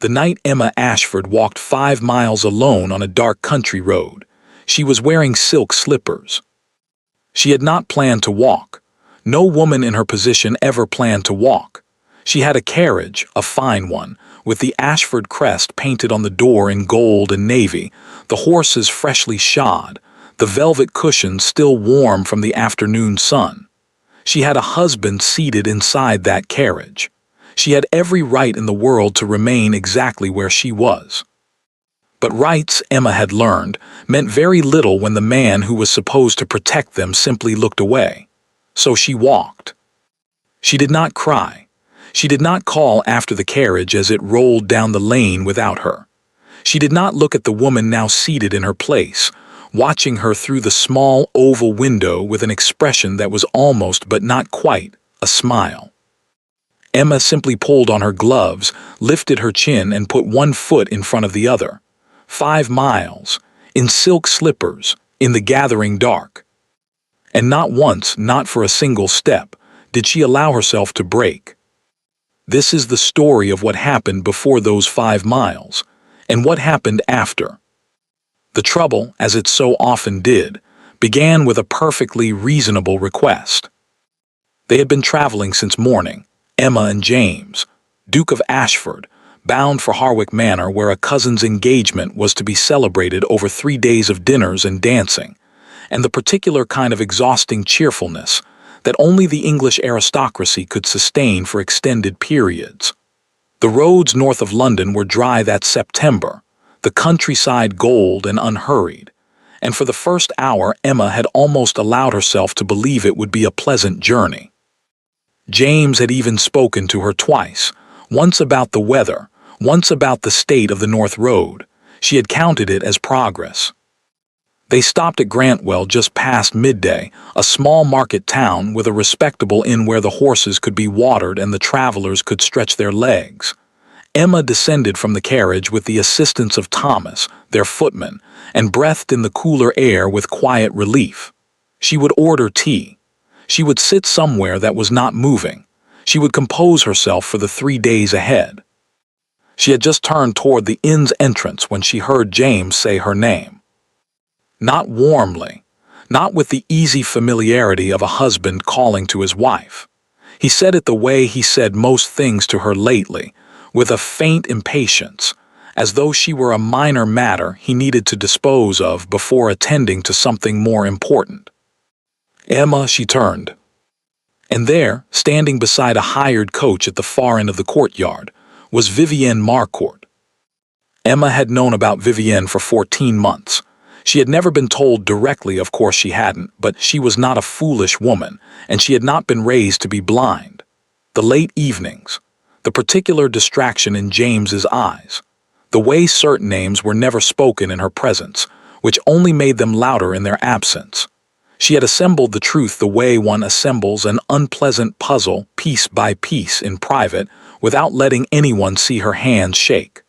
The night Emma Ashford walked 5 miles alone on a dark country road, she was wearing silk slippers. She had not planned to walk. No woman in her position ever planned to walk. She had a carriage, a fine one, with the Ashford crest painted on the door in gold and navy, the horses freshly shod, the velvet cushions still warm from the afternoon sun. She had a husband seated inside that carriage. She had every right in the world to remain exactly where she was. But rights, Emma had learned, meant very little when the man who was supposed to protect them simply looked away. So she walked. She did not cry. She did not call after the carriage as it rolled down the lane without her. She did not look at the woman now seated in her place, watching her through the small oval window with an expression that was almost but not quite a smile. Emma simply pulled on her gloves, lifted her chin and put one foot in front of the other. 5 miles, in silk slippers, in the gathering dark. And not once, not for a single step, did she allow herself to break. This is the story of what happened before those 5 miles, and what happened after. The trouble, as it so often did, began with a perfectly reasonable request. They had been traveling since morning, Emma and James, Duke of Ashford, bound for Harwick Manor where a cousin's engagement was to be celebrated over 3 days of dinners and dancing, and the particular kind of exhausting cheerfulness that only the English aristocracy could sustain for extended periods. The roads north of London were dry that September, the countryside gold and unhurried, and for the first hour Emma had almost allowed herself to believe it would be a pleasant journey. James had even spoken to her twice, once about the weather, once about the state of the North Road. She had counted it as progress. They stopped at Grantwell just past midday, a small market town with a respectable inn where the horses could be watered and the travelers could stretch their legs. Emma descended from the carriage with the assistance of Thomas, their footman, and breathed in the cooler air with quiet relief. She would order tea. She would sit somewhere that was not moving. She would compose herself for the 3 days ahead. She had just turned toward the inn's entrance when she heard James say her name. Not warmly, not with the easy familiarity of a husband calling to his wife. He said it the way he said most things to her lately, with a faint impatience, as though she were a minor matter he needed to dispose of before attending to something more important. Emma, she turned. And there, standing beside a hired coach at the far end of the courtyard, was Vivienne Marcourt. Emma had known about Vivienne for 14 months. She had never been told directly, of course she hadn't, but she was not a foolish woman, and she had not been raised to be blind. The late evenings, the particular distraction in James's eyes, the way certain names were never spoken in her presence, which only made them louder in their absence. She had assembled the truth the way one assembles an unpleasant puzzle piece by piece in private without letting anyone see her hands shake.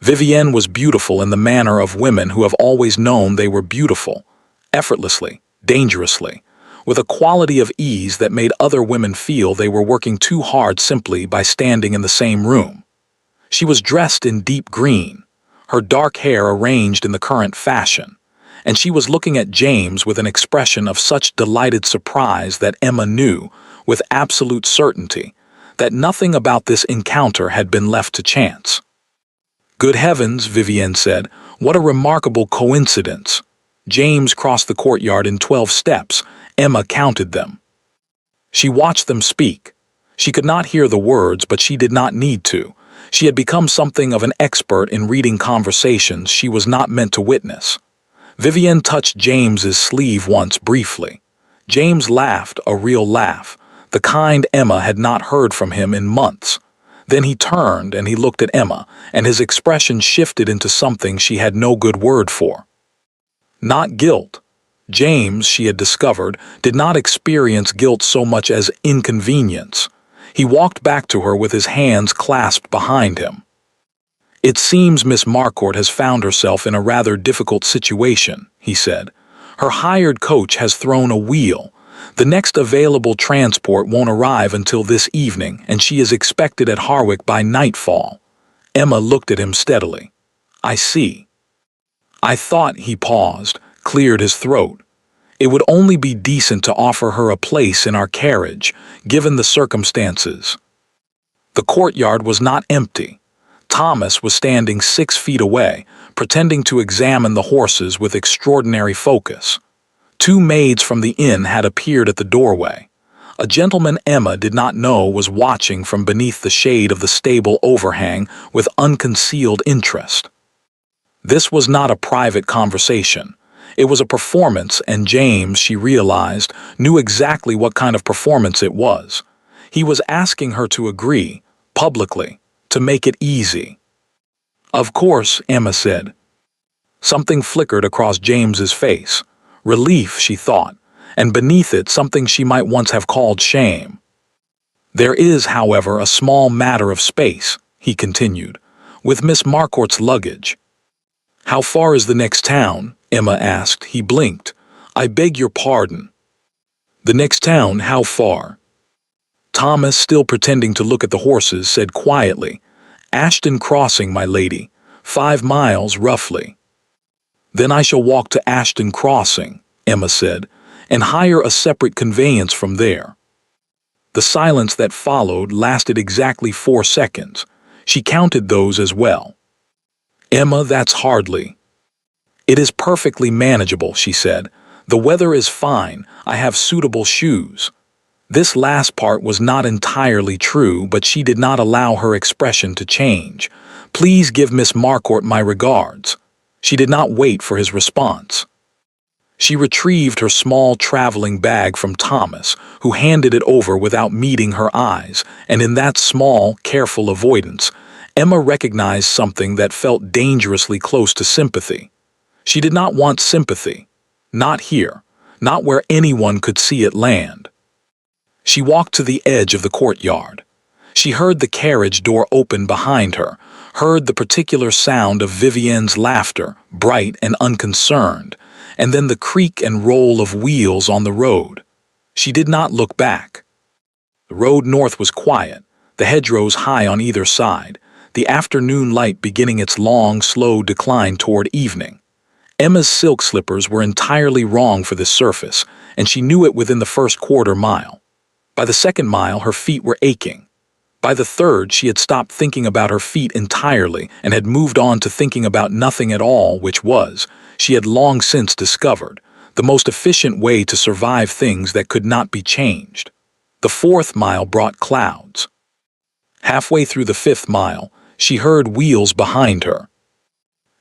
Vivienne was beautiful in the manner of women who have always known they were beautiful, effortlessly, dangerously, with a quality of ease that made other women feel they were working too hard simply by standing in the same room. She was dressed in deep green, her dark hair arranged in the current fashion, and she was looking at James with an expression of such delighted surprise that Emma knew, with absolute certainty, that nothing about this encounter had been left to chance. "Good heavens," Vivienne said, "what a remarkable coincidence." James crossed the courtyard in 12 steps. Emma counted them. She watched them speak. She could not hear the words, but she did not need to. She had become something of an expert in reading conversations she was not meant to witness. Vivienne touched James's sleeve once briefly. James laughed, a real laugh, the kind Emma had not heard from him in months. Then he turned and he looked at Emma, and his expression shifted into something she had no good word for. Not guilt. James, she had discovered, did not experience guilt so much as inconvenience. He walked back to her with his hands clasped behind him. "It seems Miss Marcourt has found herself in a rather difficult situation," he said. "Her hired coach has thrown a wheel. The next available transport won't arrive until this evening, and she is expected at Harwick by nightfall." Emma looked at him steadily. I see. I thought he paused, cleared his throat. It would only be decent to offer her a place in our carriage, given the circumstances. The courtyard was not empty. Thomas was standing 6 feet away, pretending to examine the horses with extraordinary focus. 2 maids from the inn had appeared at the doorway. A gentleman Emma did not know was watching from beneath the shade of the stable overhang with unconcealed interest. This was not a private conversation. It was a performance, and James, she realized, knew exactly what kind of performance it was. He was asking her to agree, publicly, to make it easy. Of course, Emma said. Something flickered across James's face. Relief, she thought, and beneath it something she might once have called shame. There is, however, a small matter of space, he continued, with Miss Marcourt's luggage. How far is the next town? Emma asked. He blinked. I beg your pardon. The next town, how far? Thomas, still pretending to look at the horses, said quietly, Ashton Crossing, my lady. 5 miles, roughly. Then I shall walk to Ashton Crossing, Emma said, and hire a separate conveyance from there. The silence that followed lasted exactly 4 seconds. She counted those as well. Emma, that's hardly. It is perfectly manageable, she said. The weather is fine. I have suitable shoes. This last part was not entirely true, but she did not allow her expression to change. Please give Miss Marcourt my regards. She did not wait for his response. She retrieved her small traveling bag from Thomas, who handed it over without meeting her eyes, and in that small, careful avoidance, Emma recognized something that felt dangerously close to sympathy. She did not want sympathy. Not here. Not where anyone could see it land. She walked to the edge of the courtyard. She heard the carriage door open behind her, heard the particular sound of Vivienne's laughter, bright and unconcerned, and then the creak and roll of wheels on the road. She did not look back. The road north was quiet, the hedgerows high on either side, the afternoon light beginning its long, slow decline toward evening. Emma's silk slippers were entirely wrong for this surface, and she knew it within the first quarter mile. By the second mile, her feet were aching. By the third, she had stopped thinking about her feet entirely and had moved on to thinking about nothing at all, which was, she had long since discovered, the most efficient way to survive things that could not be changed. The 4th mile brought clouds. Halfway through the 5th mile, she heard wheels behind her.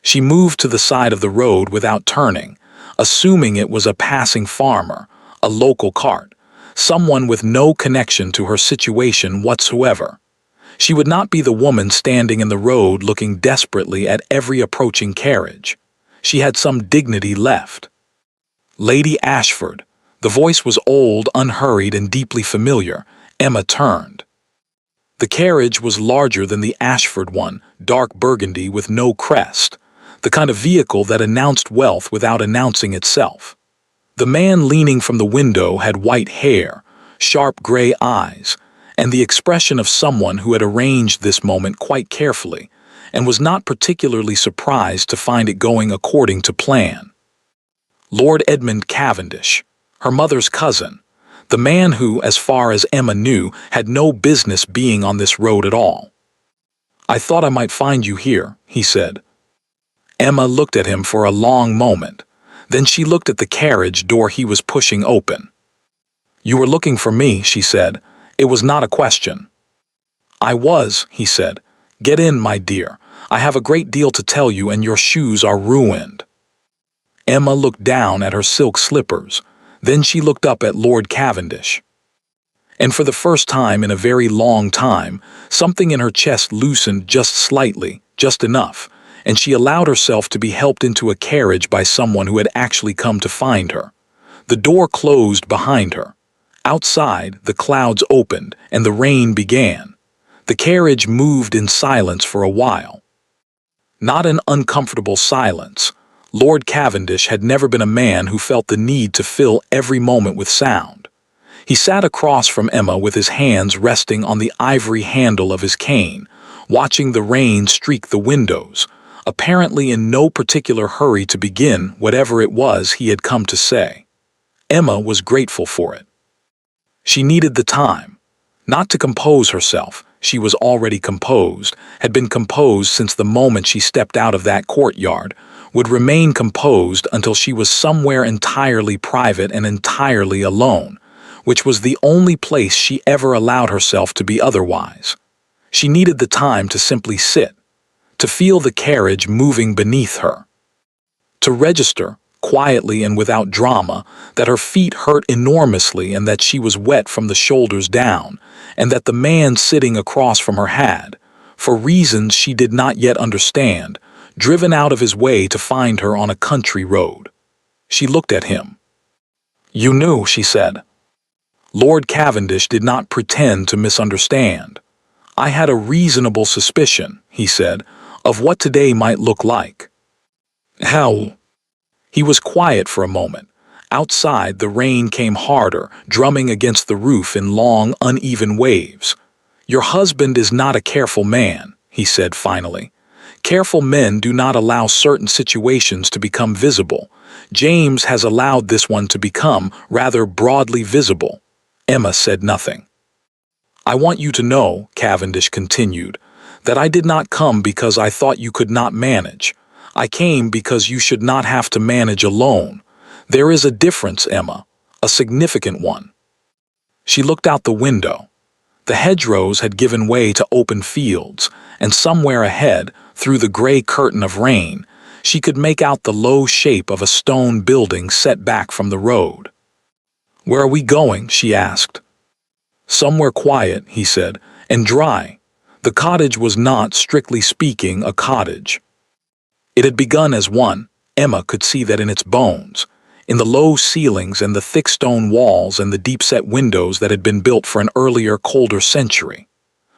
She moved to the side of the road without turning, assuming it was a passing farmer, a local cart, someone with no connection to her situation whatsoever. She would not be the woman standing in the road looking desperately at every approaching carriage. She had some dignity left. Lady Ashford. The voice was old, unhurried, and deeply familiar. Emma turned. The carriage was larger than the Ashford one, dark burgundy with no crest, the kind of vehicle that announced wealth without announcing itself. The man leaning from the window had white hair, sharp gray eyes, and the expression of someone who had arranged this moment quite carefully, and was not particularly surprised to find it going according to plan. Lord Edmund Cavendish, her mother's cousin, the man who, as far as Emma knew, had no business being on this road at all. I thought I might find you here, he said. Emma looked at him for a long moment. Then she looked at the carriage door he was pushing open. You were looking for me, she said. It was not a question. I was, he said. Get in, my dear. I have a great deal to tell you, and your shoes are ruined. Emma looked down at her silk slippers. Then she looked up at Lord Cavendish. And for the first time in a very long time, something in her chest loosened just slightly, just enough, and she allowed herself to be helped into a carriage by someone who had actually come to find her. The door closed behind her. Outside, the clouds opened, and the rain began. The carriage moved in silence for a while. Not an uncomfortable silence. Lord Cavendish had never been a man who felt the need to fill every moment with sound. He sat across from Emma with his hands resting on the ivory handle of his cane, watching the rain streak the windows, apparently in no particular hurry to begin whatever it was he had come to say. Emma was grateful for it. She needed the time. Not to compose herself, she was already composed, had been composed since the moment she stepped out of that courtyard, would remain composed until she was somewhere entirely private and entirely alone, which was the only place she ever allowed herself to be otherwise. She needed the time to simply sit, to feel the carriage moving beneath her, to register, quietly and without drama, that her feet hurt enormously and that she was wet from the shoulders down, and that the man sitting across from her had, for reasons she did not yet understand, driven out of his way to find her on a country road. She looked at him. "You knew," she said. Lord Cavendish did not pretend to misunderstand. "I had a reasonable suspicion," he said, "of what today might look like." "How?" He was quiet for a moment. Outside, the rain came harder, drumming against the roof in long, uneven waves. "Your husband is not a careful man," he said finally. "Careful men do not allow certain situations to become visible. James has allowed this one to become rather broadly visible." Emma said nothing. "I want you to know," Cavendish continued, "that I did not come because I thought you could not manage. I came because you should not have to manage alone. There is a difference, Emma, a significant one." She looked out the window. The hedgerows had given way to open fields, and somewhere ahead, through the gray curtain of rain, she could make out the low shape of a stone building set back from the road. "Where are we going?" she asked. "Somewhere quiet," he said, "and dry." The cottage was not, strictly speaking, a cottage. It had begun as one. Emma could see that in its bones, in the low ceilings and the thick stone walls and the deep-set windows that had been built for an earlier, colder century.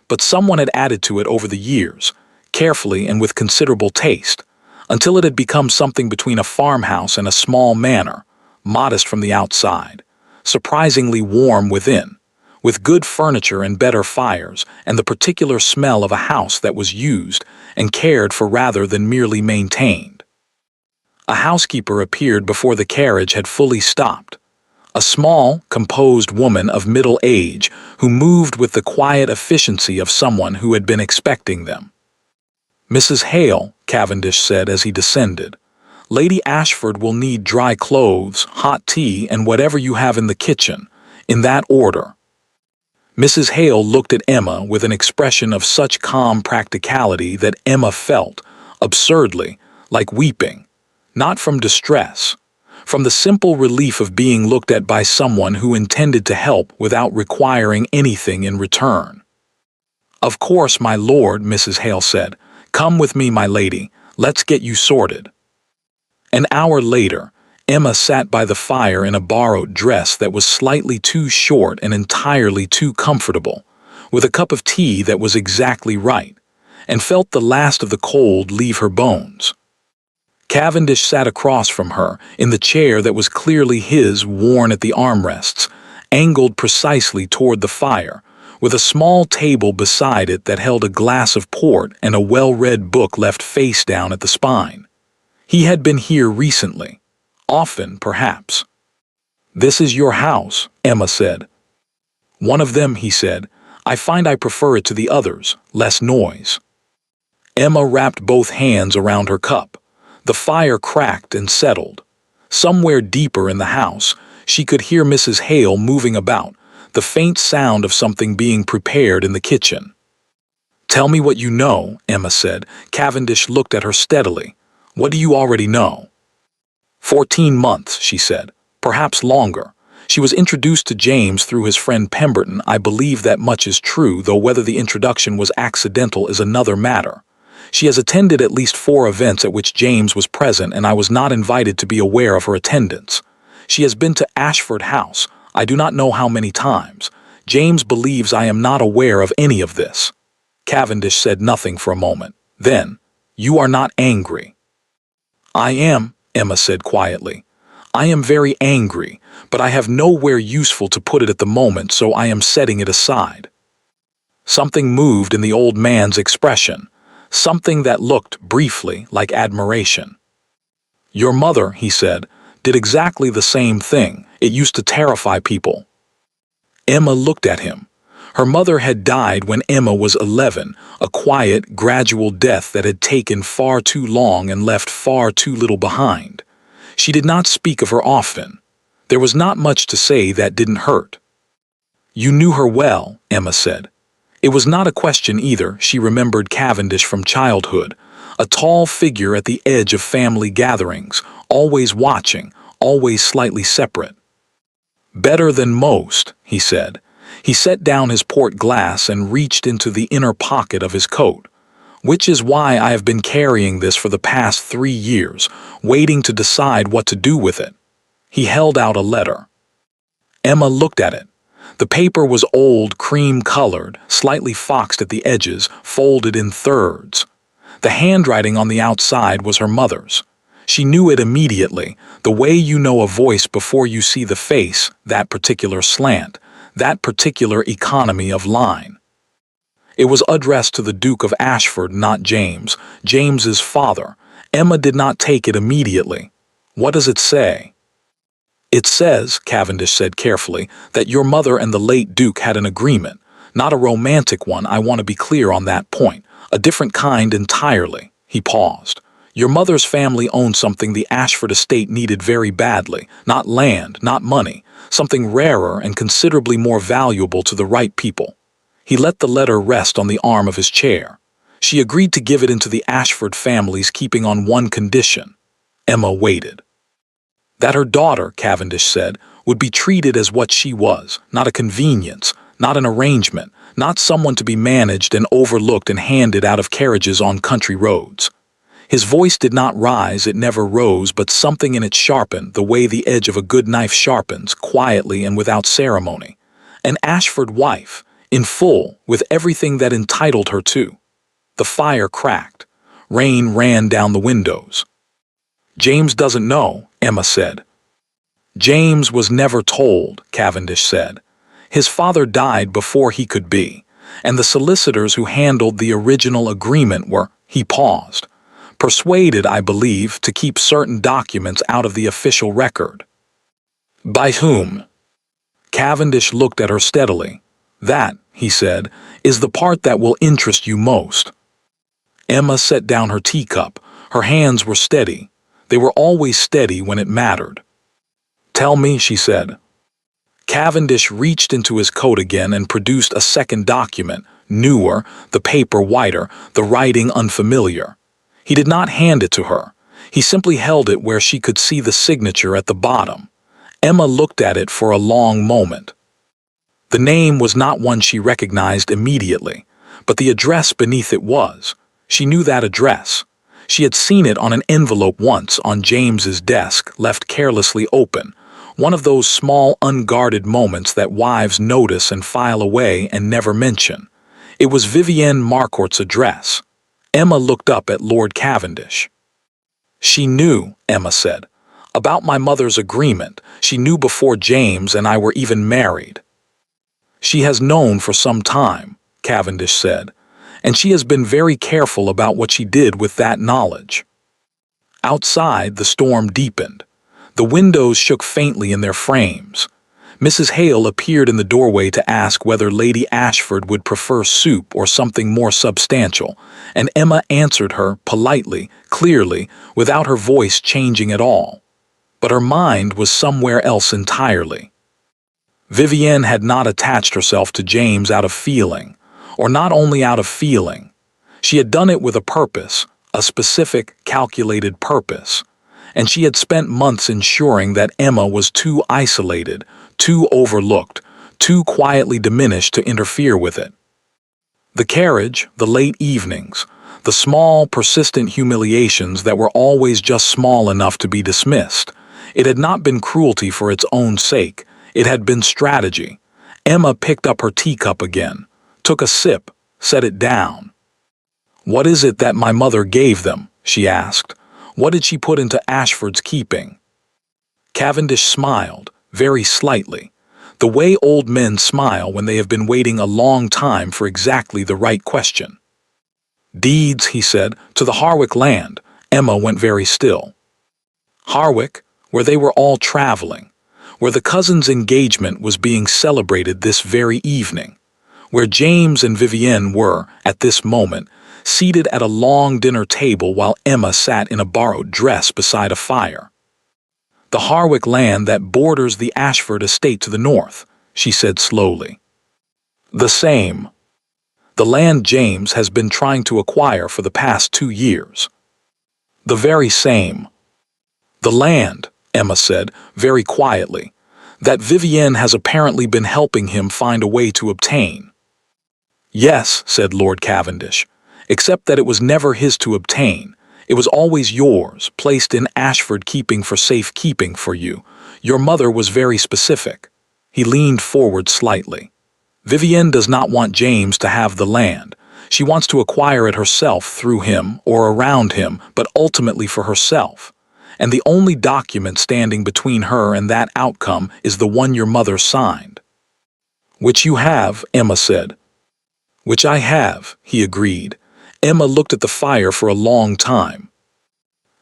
But someone had added to it over the years, carefully and with considerable taste, until it had become something between a farmhouse and a small manor, modest from the outside, surprisingly warm within, with good furniture and better fires, and the particular smell of a house that was used and cared for rather than merely maintained. A housekeeper appeared before the carriage had fully stopped. A small, composed woman of middle age who moved with the quiet efficiency of someone who had been expecting them. "Mrs. Hale," Cavendish said as he descended, "Lady Ashford will need dry clothes, hot tea, and whatever you have in the kitchen, in that order." Mrs. Hale looked at Emma with an expression of such calm practicality that Emma felt, absurdly, like weeping, not from distress, from the simple relief of being looked at by someone who intended to help without requiring anything in return. "Of course, my lord," Mrs. Hale said. "Come with me, my lady. Let's get you sorted." An hour later, Emma sat by the fire in a borrowed dress that was slightly too short and entirely too comfortable, with a cup of tea that was exactly right, and felt the last of the cold leave her bones. Cavendish sat across from her, in the chair that was clearly his, worn at the armrests, angled precisely toward the fire, with a small table beside it that held a glass of port and a well-read book left face down at the spine. He had been here recently. Often, perhaps. "This is your house," Emma said. "One of them," he said. "I find I prefer it to the others, less noise." Emma wrapped both hands around her cup. The fire cracked and settled. Somewhere deeper in the house, she could hear Mrs. Hale moving about, the faint sound of something being prepared in the kitchen. "Tell me what you know," Emma said. Cavendish looked at her steadily. "What do you already know?" 14 months, she said. Perhaps longer. She was introduced to James through his friend Pemberton. I believe that much is true, though whether the introduction was accidental is another matter. She has attended at least 4 events at which James was present, and I was not invited to be aware of her attendance. She has been to Ashford House, I do not know how many times. James believes I am not aware of any of this. Cavendish said nothing for a moment. Then, "You are not angry." "I am," Emma said quietly. "I am very angry, but I have nowhere useful to put it at the moment, so I am setting it aside." Something moved in the old man's expression, something that looked briefly like admiration. "Your mother," he said, "did exactly the same thing. It used to terrify people." Emma looked at him. Her mother had died when Emma was 11, a quiet, gradual death that had taken far too long and left far too little behind. She did not speak of her often. There was not much to say that didn't hurt. "You knew her well," Emma said. It was not a question either. She remembered Cavendish from childhood, a tall figure at the edge of family gatherings, always watching, always slightly separate. "Better than most," he said. He set down his port glass and reached into the inner pocket of his coat. "Which is why I have been carrying this for the past 3 years, waiting to decide what to do with it." He held out a letter. Emma looked at it. The paper was old, cream-colored, slightly foxed at the edges, folded in thirds. The handwriting on the outside was her mother's. She knew it immediately, the way you know a voice before you see the face, that particular slant, that particular economy of line. It was addressed to the Duke of Ashford, not James, James's father. Emma did not take it immediately. "What does it say?" "It says," Cavendish said carefully, "that your mother and the late Duke had an agreement. Not a romantic one, I want to be clear on that point. A different kind entirely." He paused. "Your mother's family owned something the Ashford estate needed very badly. Not land, not money. Something rarer and considerably more valuable to the right people." He let the letter rest on the arm of his chair. "She agreed to give it into the Ashford family's keeping on one condition." Emma waited. "That her daughter," Cavendish said, "would be treated as what she was, not a convenience, not an arrangement, not someone to be managed and overlooked and handed out of carriages on country roads." His voice did not rise, it never rose, but something in it sharpened, the way the edge of a good knife sharpens, quietly and without ceremony. An Ashford wife, in full, with everything that entitled her to. The fire cracked. Rain ran down the windows. "James doesn't know," Emma said. "James was never told," Cavendish said. "His father died before he could be, and the solicitors who handled the original agreement were," he paused, "persuaded, I believe, to keep certain documents out of the official record." "By whom?" Cavendish looked at her steadily. "That," he said, "is the part that will interest you most." Emma set down her teacup. Her hands were steady. They were always steady when it mattered. "Tell me," she said. Cavendish reached into his coat again and produced a second document, newer, the paper whiter, the writing unfamiliar. He did not hand it to her. He simply held it where she could see the signature at the bottom. Emma looked at it for a long moment. The name was not one she recognized immediately, but the address beneath it was. She knew that address. She had seen it on an envelope once on James's desk, left carelessly open, one of those small, unguarded moments that wives notice and file away and never mention. It was Vivienne Marcourt's address. Emma looked up at Lord Cavendish. "She knew," Emma said, "about my mother's agreement. She knew before James and I were even married." "She has known for some time," Cavendish said, "and she has been very careful about what she did with that knowledge." Outside, the storm deepened. The windows shook faintly in their frames. Mrs. Hale appeared in the doorway to ask whether Lady Ashford would prefer soup or something more substantial, and Emma answered her politely, clearly, without her voice changing at all. But her mind was somewhere else entirely. Vivienne had not attached herself to James out of feeling, or not only out of feeling. She had done it with a purpose, a specific, calculated purpose. And she had spent months ensuring that Emma was too isolated, too overlooked, too quietly diminished to interfere with it. The carriage, the late evenings, the small, persistent humiliations that were always just small enough to be dismissed. It had not been cruelty for its own sake. It had been strategy. Emma picked up her teacup again, took a sip, set it down. "What is it that my mother gave them?" she asked. "What did she put into Ashford's keeping?" Cavendish smiled, very slightly. The way old men smile when they have been waiting a long time for exactly the right question. "Deeds," he said, "to the Harwick land." Emma went very still. Harwick, where they were all traveling, where the cousins' engagement was being celebrated this very evening, where James and Vivienne were, at this moment, seated at a long dinner table while Emma sat in a borrowed dress beside a fire. "The Harwick land that borders the Ashford estate to the north," she said slowly. "The same. The land James has been trying to acquire for the past 2 years. The very same. The land," Emma said, very quietly, "that Vivienne has apparently been helping him find a way to obtain." "Yes," said Lord Cavendish, "except that it was never his to obtain. It was always yours, placed in Ashford keeping for safekeeping for you. Your mother was very specific." He leaned forward slightly. "Vivienne does not want James to have the land. She wants to acquire it herself through him or around him, but ultimately for herself. And the only document standing between her and that outcome is the one your mother signed." "Which you have," Emma said. "Which I have," he agreed. Emma looked at the fire for a long time.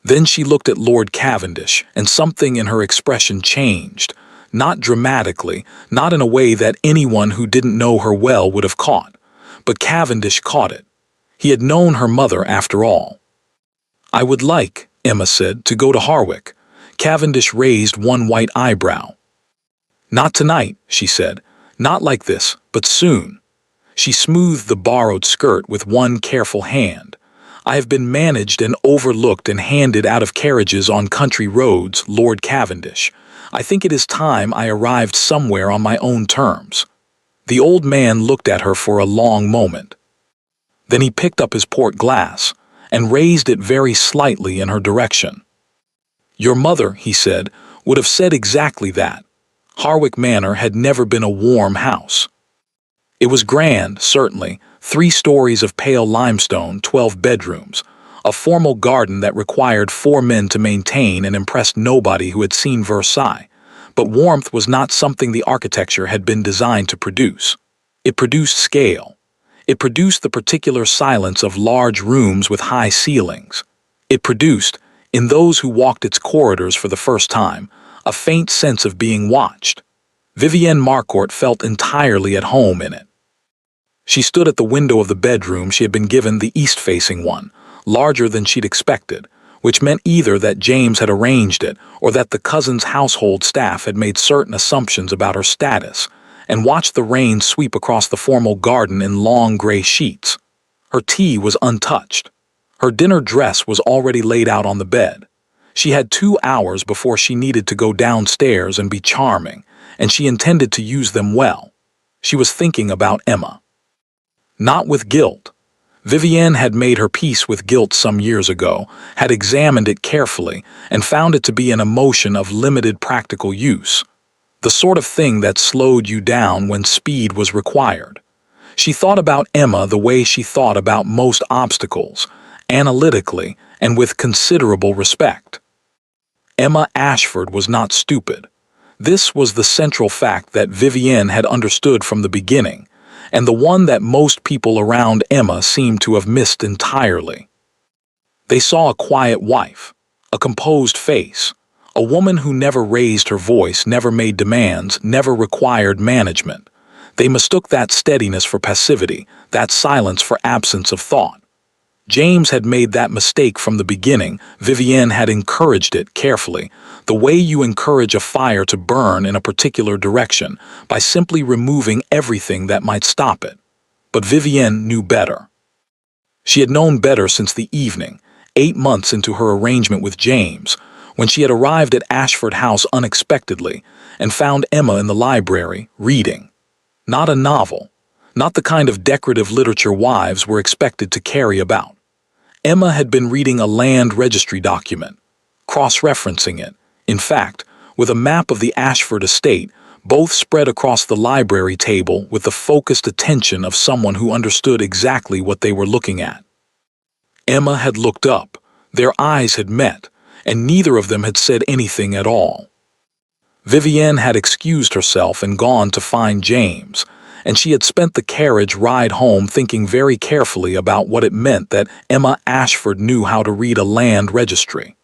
Then she looked at Lord Cavendish, and something in her expression changed. Not dramatically, not in a way that anyone who didn't know her well would have caught. But Cavendish caught it. He had known her mother after all. "I would like," Emma said, "to go to Harwick." Cavendish raised one white eyebrow. "Not tonight," she said. "Not like this, but soon." She smoothed the borrowed skirt with one careful hand. "I have been managed and overlooked and handed out of carriages on country roads, Lord Cavendish. I think it is time I arrived somewhere on my own terms." The old man looked at her for a long moment. Then he picked up his port glass and raised it very slightly in her direction. "Your mother," he said, "would have said exactly that. Harwick Manor had never been a warm house. It was grand, certainly, 3 stories of pale limestone, 12 bedrooms, a formal garden that required 4 men to maintain and impressed nobody who had seen Versailles. But warmth was not something the architecture had been designed to produce. It produced scale. It produced the particular silence of large rooms with high ceilings. It produced, in those who walked its corridors for the first time, a faint sense of being watched. Vivienne Marcourt felt entirely at home in it. She stood at the window of the bedroom she had been given, the east-facing one, larger than she'd expected, which meant either that James had arranged it or that the cousin's household staff had made certain assumptions about her status, and watched the rain sweep across the formal garden in long gray sheets. Her tea was untouched. Her dinner dress was already laid out on the bed. She had 2 hours before she needed to go downstairs and be charming, and she intended to use them well. She was thinking about Emma. Not with guilt. Vivienne had made her peace with guilt some years ago, had examined it carefully, and found it to be an emotion of limited practical use. The sort of thing that slowed you down when speed was required. She thought about Emma the way she thought about most obstacles, analytically and with considerable respect. Emma Ashford was not stupid. This was the central fact that Vivienne had understood from the beginning, and the one that most people around Emma seemed to have missed entirely. They saw a quiet wife, a composed face, a woman who never raised her voice, never made demands, never required management. They mistook that steadiness for passivity, that silence for absence of thought. James had made that mistake from the beginning. Vivienne had encouraged it carefully, the way you encourage a fire to burn in a particular direction, by simply removing everything that might stop it. But Vivienne knew better. She had known better since the evening, 8 months into her arrangement with James, when she had arrived at Ashford House unexpectedly and found Emma in the library, reading. Not a novel, not the kind of decorative literature wives were expected to carry about. Emma had been reading a land registry document, cross-referencing it, in fact, with a map of the Ashford estate, both spread across the library table with the focused attention of someone who understood exactly what they were looking at. Emma had looked up, their eyes had met, and neither of them had said anything at all. Vivienne had excused herself and gone to find James, and she had spent the carriage ride home thinking very carefully about what it meant that Emma Ashford knew how to read a land registry.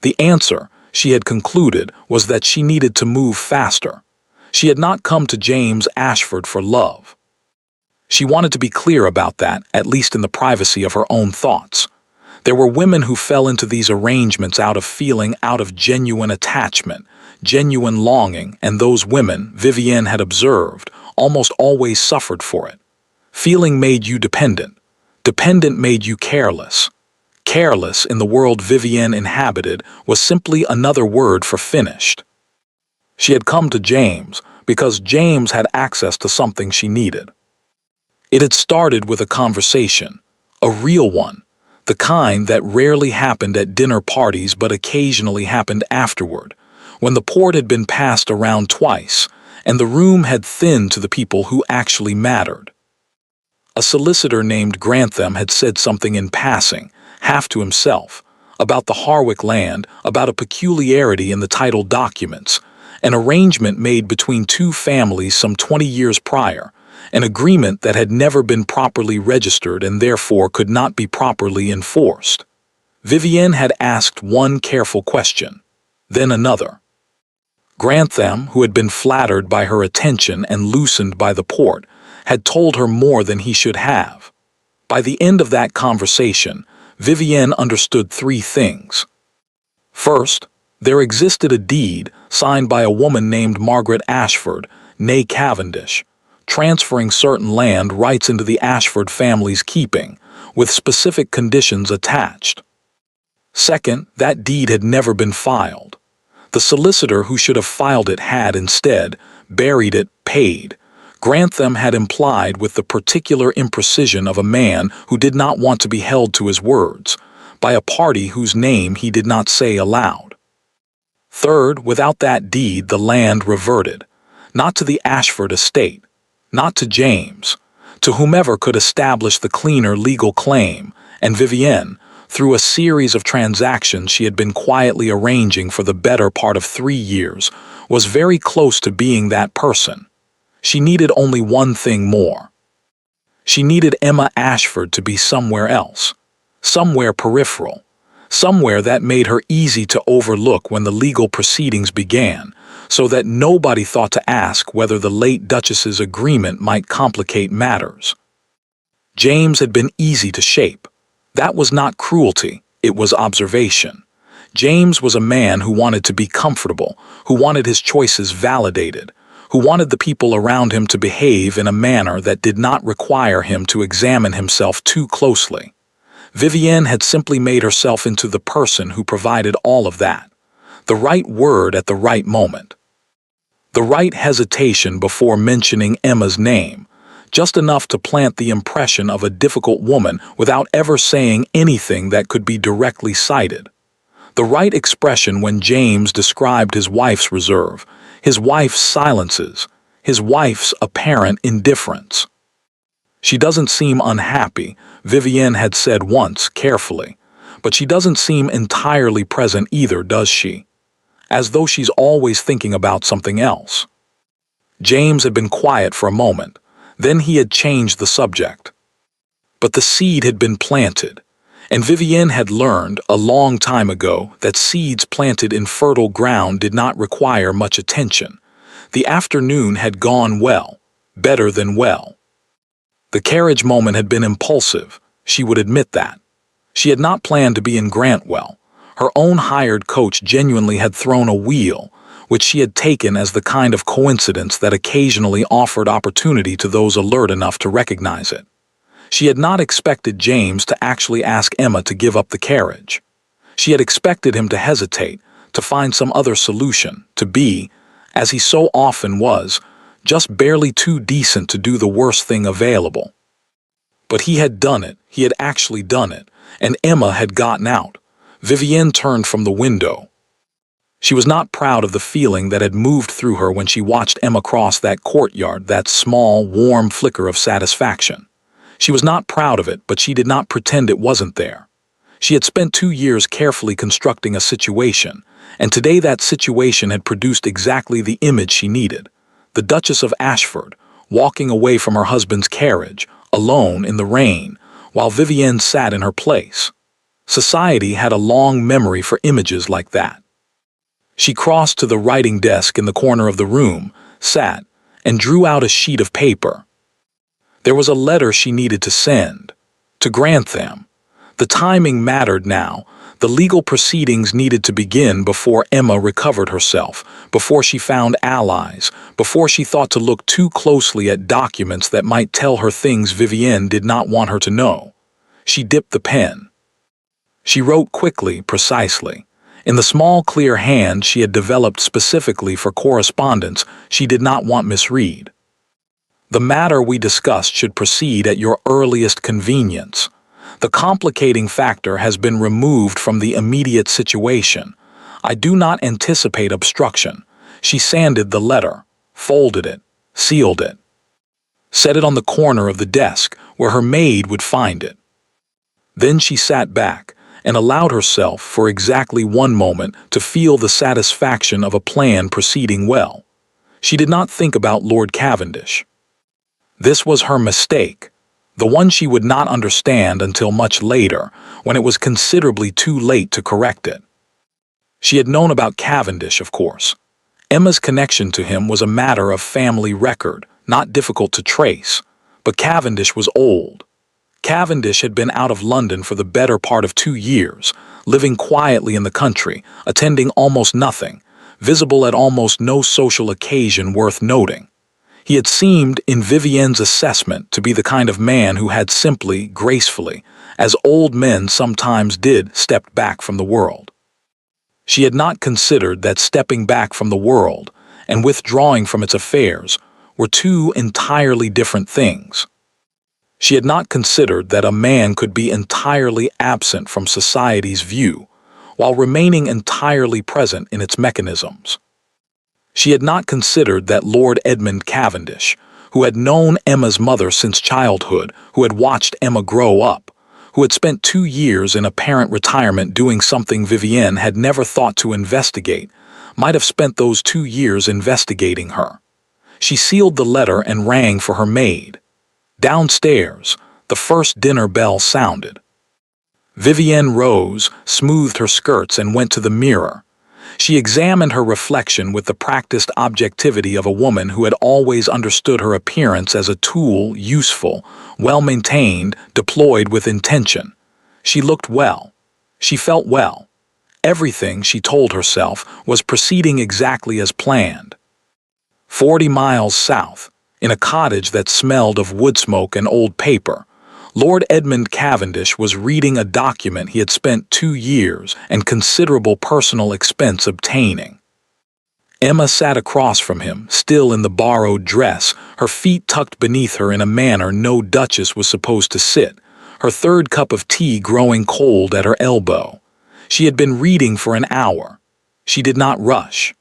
The answer, she had concluded, was that she needed to move faster. She had not come to James Ashford for love. She wanted to be clear about that, at least in the privacy of her own thoughts. There were women who fell into these arrangements out of genuine attachment, genuine longing, and those women, Vivienne had observed, almost always suffered for it. Feeling made you dependent. Dependent made you careless. Careless, in the world Vivienne inhabited, was simply another word for finished. She had come to James because James had access to something she needed. It had started with a conversation, a real one, the kind that rarely happened at dinner parties but occasionally happened afterward, when the port had been passed around twice, and the room had thinned to the people who actually mattered. A solicitor named Grantham had said something in passing, half to himself, about the Harwick land, about a peculiarity in the title documents, an arrangement made between two families some 20 years prior, an agreement that had never been properly registered and therefore could not be properly enforced. Vivienne had asked one careful question, then another. Grantham, who had been flattered by her attention and loosened by the port, had told her more than he should have. By the end of that conversation, Vivienne understood three things. First, there existed a deed signed by a woman named Margaret Ashford, née Cavendish, transferring certain land rights into the Ashford family's keeping, with specific conditions attached. Second, that deed had never been filed. The solicitor who should have filed it had instead buried it, paid. Grantham had implied with the particular imprecision of a man who did not want to be held to his words, by a party whose name he did not say aloud. Third, without that deed the land reverted, not to the Ashford estate, not to James, to whomever could establish the cleaner legal claim, and Vivienne, through a series of transactions she had been quietly arranging for the better part of 3 years, was very close to being that person. She needed only one thing more. She needed Emma Ashford to be somewhere else, somewhere peripheral, somewhere that made her easy to overlook when the legal proceedings began, so that nobody thought to ask whether the late Duchess's agreement might complicate matters. James had been easy to shape. That was not cruelty, it was observation. James was a man who wanted to be comfortable, who wanted his choices validated, who wanted the people around him to behave in a manner that did not require him to examine himself too closely. Vivienne had simply made herself into the person who provided all of that. The right word at the right moment. The right hesitation before mentioning Emma's name, just enough to plant the impression of a difficult woman without ever saying anything that could be directly cited. The right expression when James described his wife's reserve, his wife's silences, his wife's apparent indifference. She doesn't seem unhappy, Vivienne had said once, carefully, but she doesn't seem entirely present either, does she? As though she's always thinking about something else. James had been quiet for a moment, then he had changed the subject. But the seed had been planted, and Vivienne had learned a long time ago that seeds planted in fertile ground did not require much attention. The afternoon had gone well, better than well. The carriage moment had been impulsive, she would admit that. She had not planned to be in Grantwell. Her own hired coach genuinely had thrown a wheel, which she had taken as the kind of coincidence that occasionally offered opportunity to those alert enough to recognize it. She had not expected James to actually ask Emma to give up the carriage. She had expected him to hesitate, to find some other solution, to be, as he so often was, just barely too decent to do the worst thing available. But he had done it, he had actually done it, and Emma had gotten out. Vivienne turned from the window. She was not proud of the feeling that had moved through her when she watched Emma cross that courtyard, that small, warm flicker of satisfaction. She was not proud of it, but she did not pretend it wasn't there. She had spent 2 years carefully constructing a situation, and today that situation had produced exactly the image she needed. The Duchess of Ashford, walking away from her husband's carriage, alone in the rain, while Vivienne sat in her place. Society had a long memory for images like that. She crossed to the writing desk in the corner of the room, sat, and drew out a sheet of paper. There was a letter she needed to send, to grant them. The timing mattered now. The legal proceedings needed to begin before Emma recovered herself, before she found allies, before she thought to look too closely at documents that might tell her things Vivienne did not want her to know. She dipped the pen. She wrote quickly, precisely. In the small, clear hand she had developed specifically for correspondence she did not want misread. The matter we discussed should proceed at your earliest convenience. The complicating factor has been removed from the immediate situation. I do not anticipate obstruction. She sanded the letter, folded it, sealed it. Set it on the corner of the desk where her maid would find it. Then she sat back and allowed herself for exactly one moment to feel the satisfaction of a plan proceeding well. She did not think about Lord Cavendish. This was her mistake, the one she would not understand until much later, when it was considerably too late to correct it. She had known about Cavendish, of course. Emma's connection to him was a matter of family record, not difficult to trace, but Cavendish was old. Cavendish had been out of London for the better part of 2 years, living quietly in the country, attending almost nothing, visible at almost no social occasion worth noting. He had seemed, in Vivienne's assessment, to be the kind of man who had simply, gracefully, as old men sometimes did, stepped back from the world. She had not considered that stepping back from the world and withdrawing from its affairs were two entirely different things. She had not considered that a man could be entirely absent from society's view while remaining entirely present in its mechanisms. She had not considered that Lord Edmund Cavendish, who had known Emma's mother since childhood, who had watched Emma grow up, who had spent 2 years in apparent retirement doing something Vivienne had never thought to investigate, might have spent those 2 years investigating her. She sealed the letter and rang for her maid. Downstairs, the first dinner bell sounded. Vivienne rose, smoothed her skirts, and went to the mirror. She examined her reflection with the practiced objectivity of a woman who had always understood her appearance as a tool, useful, well-maintained, deployed with intention. She looked well. She felt well. Everything, she told herself, was proceeding exactly as planned. 40 miles south, in a cottage that smelled of wood smoke and old paper, Lord Edmund Cavendish was reading a document he had spent 2 years and considerable personal expense obtaining. Emma sat across from him, still in the borrowed dress, her feet tucked beneath her in a manner no duchess was supposed to sit, her third cup of tea growing cold at her elbow. She had been reading for an hour. She did not rush.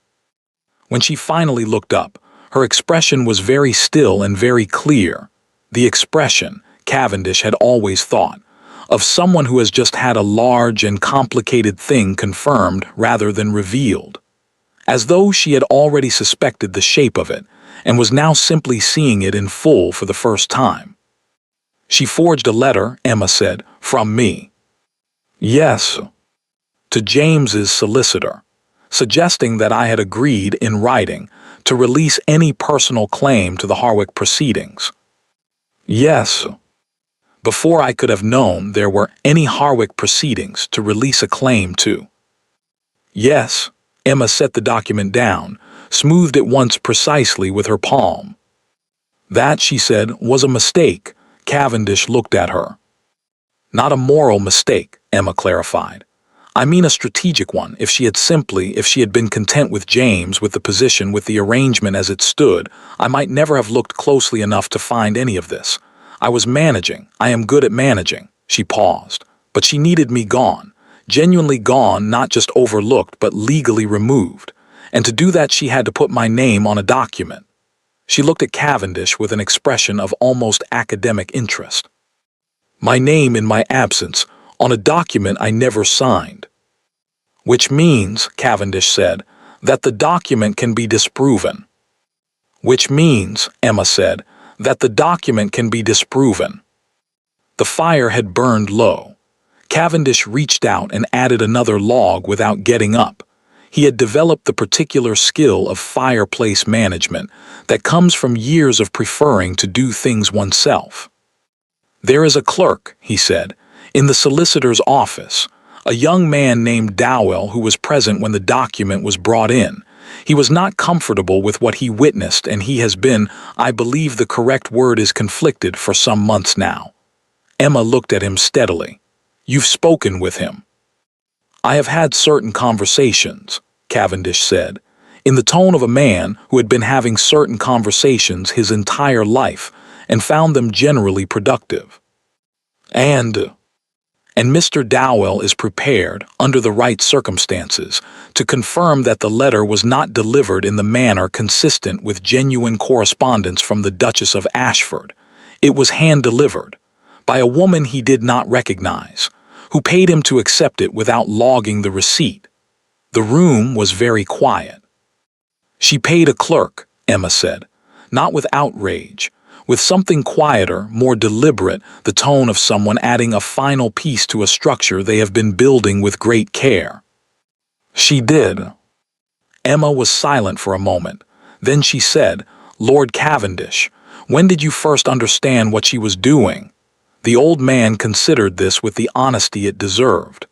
When she finally looked up, her expression was very still and very clear. The expression, Cavendish had always thought, of someone who has just had a large and complicated thing confirmed rather than revealed. As though she had already suspected the shape of it, and was now simply seeing it in full for the first time. She forged a letter, Emma said, from me. Yes, to James's solicitor, suggesting that I had agreed in writing to release any personal claim to the Harwick proceedings. Yes, before I could have known there were any Harwick proceedings to release a claim to. Yes, Emma set the document down, smoothed it once precisely with her palm. That, she said, was a mistake. Cavendish looked at her. Not a moral mistake, Emma clarified. I mean a strategic one. If she had been content with James, with the position, with the arrangement as it stood, I might never have looked closely enough to find any of this. I was managing. I am good at managing. She paused. But she needed me gone. Genuinely gone, not just overlooked, but legally removed. And to do that she had to put my name on a document. She looked at Cavendish with an expression of almost academic interest. My name in my absence, on a document I never signed. Which means, Cavendish said, that the document can be disproven. Which means, Emma said, that the document can be disproven. The fire had burned low. Cavendish reached out and added another log without getting up. He had developed the particular skill of fireplace management that comes from years of preferring to do things oneself. "There is a clerk," he said, "in the solicitor's office, a young man named Dowell who was present when the document was brought in. He was not comfortable with what he witnessed, and he has been, I believe the correct word is conflicted, for some months now." Emma looked at him steadily. "You've spoken with him?" "I have had certain conversations," Cavendish said, in the tone of a man who had been having certain conversations his entire life and found them generally productive. And Mr. Dowell is prepared, under the right circumstances, to confirm that the letter was not delivered in the manner consistent with genuine correspondence from the Duchess of Ashford. It was hand-delivered, by a woman he did not recognize, who paid him to accept it without logging the receipt. The room was very quiet. "She paid a clerk," Emma said, not with outrage, with something quieter, more deliberate, the tone of someone adding a final piece to a structure they have been building with great care. "She did." Emma was silent for a moment. Then she said, "Lord Cavendish, when did you first understand what she was doing?" The old man considered this with the honesty it deserved.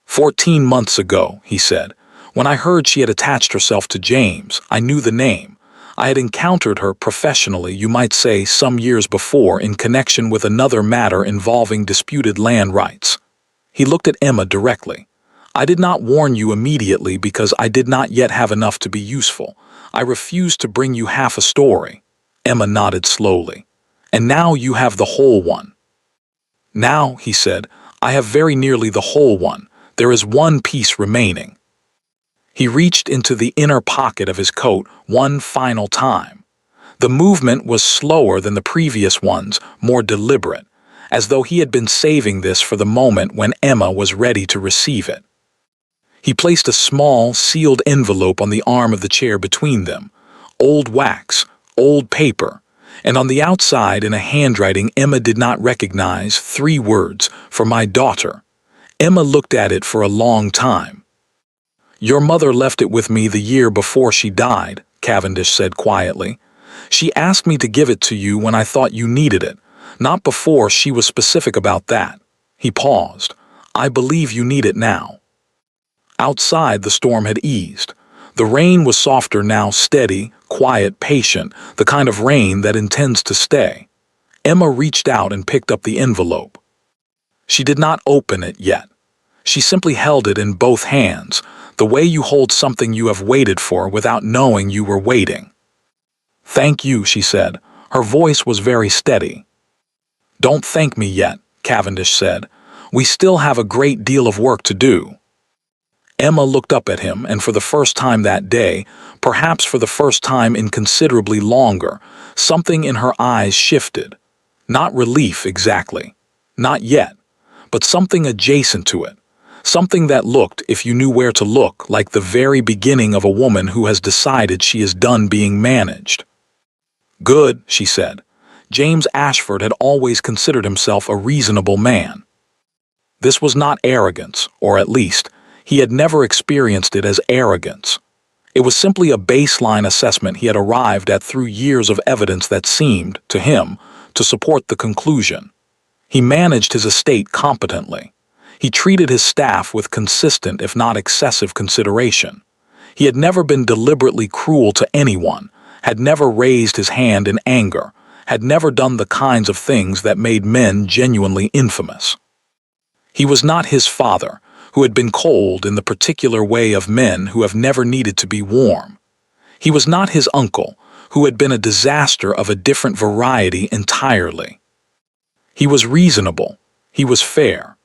14 months ago, he said. "When I heard she had attached herself to James, I knew the name. I had encountered her professionally, you might say, some years before in connection with another matter involving disputed land rights." He looked at Emma directly. "I did not warn you immediately because I did not yet have enough to be useful. I refused to bring you half a story." Emma nodded slowly. "And now you have the whole one." "Now," he said, "I have very nearly the whole one. There is one piece remaining." He reached into the inner pocket of his coat one final time. The movement was slower than the previous ones, more deliberate, as though he had been saving this for the moment when Emma was ready to receive it. He placed a small, sealed envelope on the arm of the chair between them. Old wax, old paper, and on the outside, in a handwriting Emma did not recognize, 3 words, "For my daughter." Emma looked at it for a long time. "Your mother left it with me the year before she died," Cavendish said quietly. "She asked me to give it to you when I thought you needed it, not before she was specific about that." He paused. "I believe you need it now." Outside, the storm had eased. The rain was softer now, steady, quiet, patient, the kind of rain that intends to stay. Emma reached out and picked up the envelope. She did not open it yet. She simply held it in both hands, the way you hold something you have waited for without knowing you were waiting. "Thank you," she said. Her voice was very steady. "Don't thank me yet," Cavendish said. "We still have a great deal of work to do." Emma looked up at him, and for the first time that day, perhaps for the first time in considerably longer, something in her eyes shifted. Not relief exactly. Not yet. But something adjacent to it. Something that looked, if you knew where to look, like the very beginning of a woman who has decided she is done being managed. "Good," she said. James Ashford had always considered himself a reasonable man. This was not arrogance, or at least, he had never experienced it as arrogance. It was simply a baseline assessment he had arrived at through years of evidence that seemed, to him, to support the conclusion. He managed his estate competently. He treated his staff with consistent, if not excessive, consideration. He had never been deliberately cruel to anyone, had never raised his hand in anger, had never done the kinds of things that made men genuinely infamous. He was not his father, who had been cold in the particular way of men who have never needed to be warm. He was not his uncle, who had been a disaster of a different variety entirely. He was reasonable. He was fair.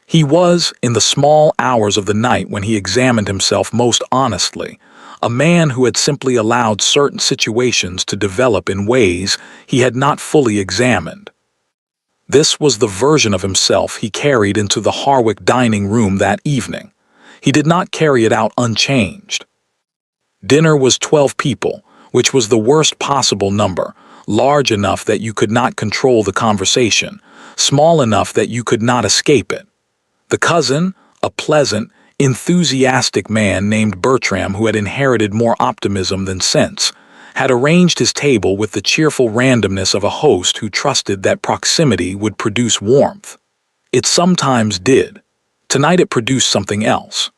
He was, in the small hours of the night when he examined himself most honestly, a man who had simply allowed certain situations to develop in ways he had not fully examined. This was the version of himself he carried into the Harwick dining room that evening. He did not carry it out unchanged. Dinner was 12 people, which was the worst possible number, large enough that you could not control the conversation, small enough that you could not escape it. The cousin, a pleasant, enthusiastic man named Bertram who had inherited more optimism than sense, had arranged his table with the cheerful randomness of a host who trusted that proximity would produce warmth. It sometimes did. Tonight it produced something else.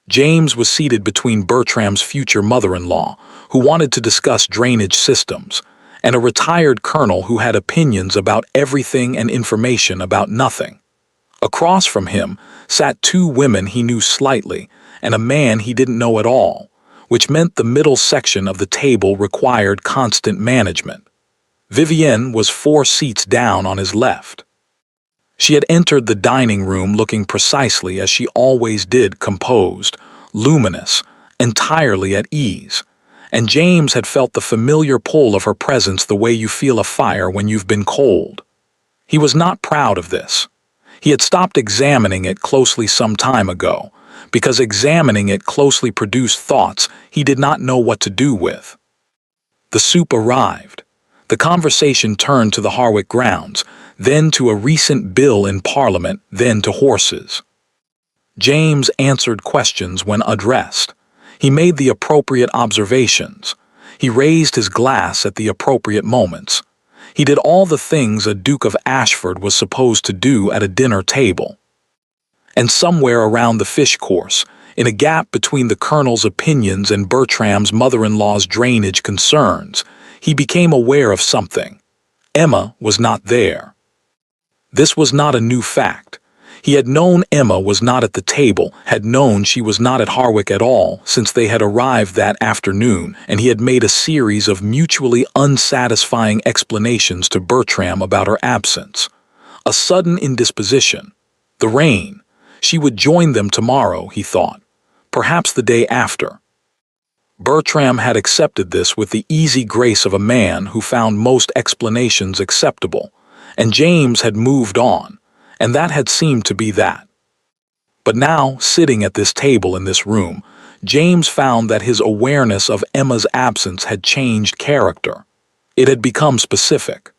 James was seated between Bertram's future mother-in-law, who wanted to discuss drainage systems, and a retired colonel who had opinions about everything and information about nothing. Across from him sat two women he knew slightly and a man he didn't know at all, which meant the middle section of the table required constant management. Vivienne was 4 seats down on his left. She had entered the dining room looking precisely as she always did, composed, luminous, entirely at ease, and James had felt the familiar pull of her presence the way you feel a fire when you've been cold. He was not proud of this. He had stopped examining it closely some time ago, because examining it closely produced thoughts he did not know what to do with. The soup arrived. The conversation turned to the Harwick grounds, then to a recent bill in Parliament, then to horses. James answered questions when addressed. He made the appropriate observations. He raised his glass at the appropriate moments. He did all the things a Duke of Ashford was supposed to do at a dinner table. And somewhere around the fish course, in a gap between the Colonel's opinions and Bertram's mother-in-law's drainage concerns, he became aware of something. Emma was not there. This was not a new fact. He had known Emma was not at the table, had known she was not at Harwick at all since they had arrived that afternoon, and he had made a series of mutually unsatisfying explanations to Bertram about her absence. A sudden indisposition. The rain. She would join them tomorrow, he thought. Perhaps the day after. Bertram had accepted this with the easy grace of a man who found most explanations acceptable, and James had moved on, and that had seemed to be that. But now, sitting at this table in this room, James found that his awareness of Emma's absence had changed character. It had become specific.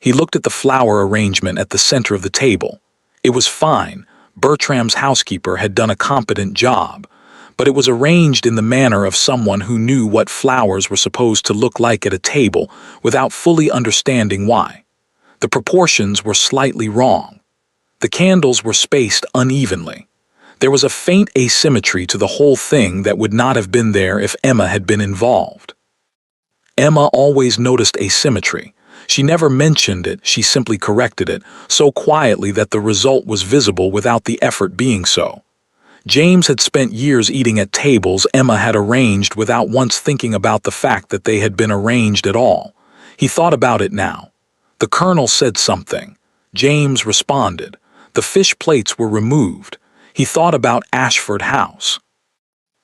He looked at the flower arrangement at the center of the table. It was fine. Bertram's housekeeper had done a competent job, but it was arranged in the manner of someone who knew what flowers were supposed to look like at a table without fully understanding why. The proportions were slightly wrong. The candles were spaced unevenly. There was a faint asymmetry to the whole thing that would not have been there if Emma had been involved. Emma always noticed asymmetry. She never mentioned it, she simply corrected it, so quietly that the result was visible without the effort being so. James had spent years eating at tables Emma had arranged without once thinking about the fact that they had been arranged at all. He thought about it now. The Colonel said something. James responded. The fish plates were removed. He thought about Ashford House.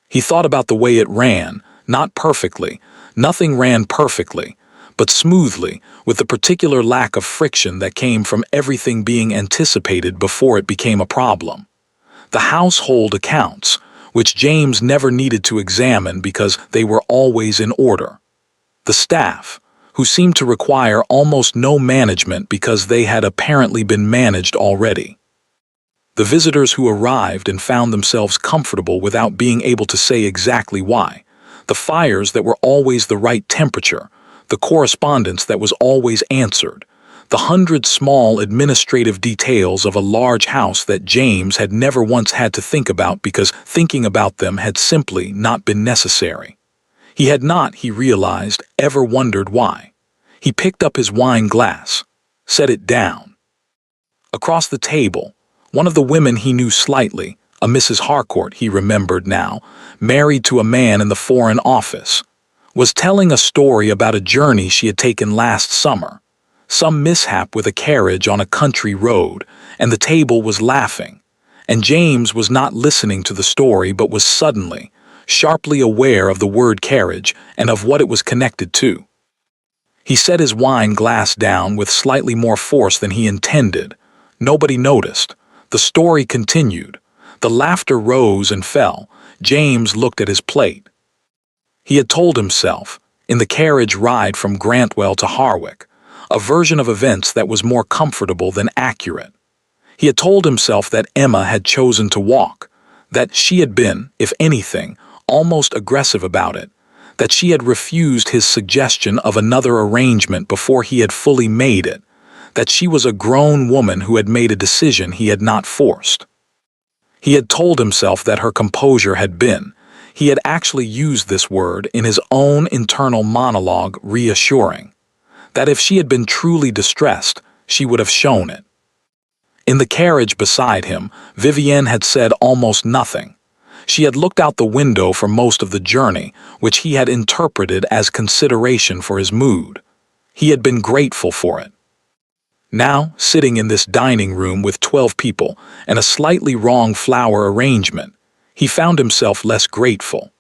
He thought about the way it ran, not perfectly. Nothing ran perfectly, but smoothly, with the particular lack of friction that came from everything being anticipated before it became a problem. The household accounts, which James never needed to examine because they were always in order. The staff, who seemed to require almost no management because they had apparently been managed already. The visitors who arrived and found themselves comfortable without being able to say exactly why. The fires that were always the right temperature. The correspondence that was always answered. The 100 small administrative details of a large house that James had never once had to think about because thinking about them had simply not been necessary. He had not, he realized, ever wondered why. He picked up his wine glass, set it down. Across the table, one of the women he knew slightly, a Mrs. Harcourt he remembered now, married to a man in the Foreign Office, was telling a story about a journey she had taken last summer. Some mishap with a carriage on a country road, and the table was laughing, and James was not listening to the story but was suddenly, sharply aware of the word carriage and of what it was connected to. He set his wine glass down with slightly more force than he intended. Nobody noticed. The story continued. The laughter rose and fell. James looked at his plate. He had told himself, in the carriage ride from Grantwell to Harwick, a version of events that was more comfortable than accurate. He had told himself that Emma had chosen to walk, that she had been, if anything, almost aggressive about it, that she had refused his suggestion of another arrangement before he had fully made it, that she was a grown woman who had made a decision he had not forced. He had told himself that her composure had been, he had actually used this word in his own internal monologue, reassuring, that if she had been truly distressed, she would have shown it. In the carriage beside him, Vivienne had said almost nothing. She had looked out the window for most of the journey, which he had interpreted as consideration for his mood. He had been grateful for it. Now, sitting in this dining room with 12 people and a slightly wrong flower arrangement, he found himself less grateful.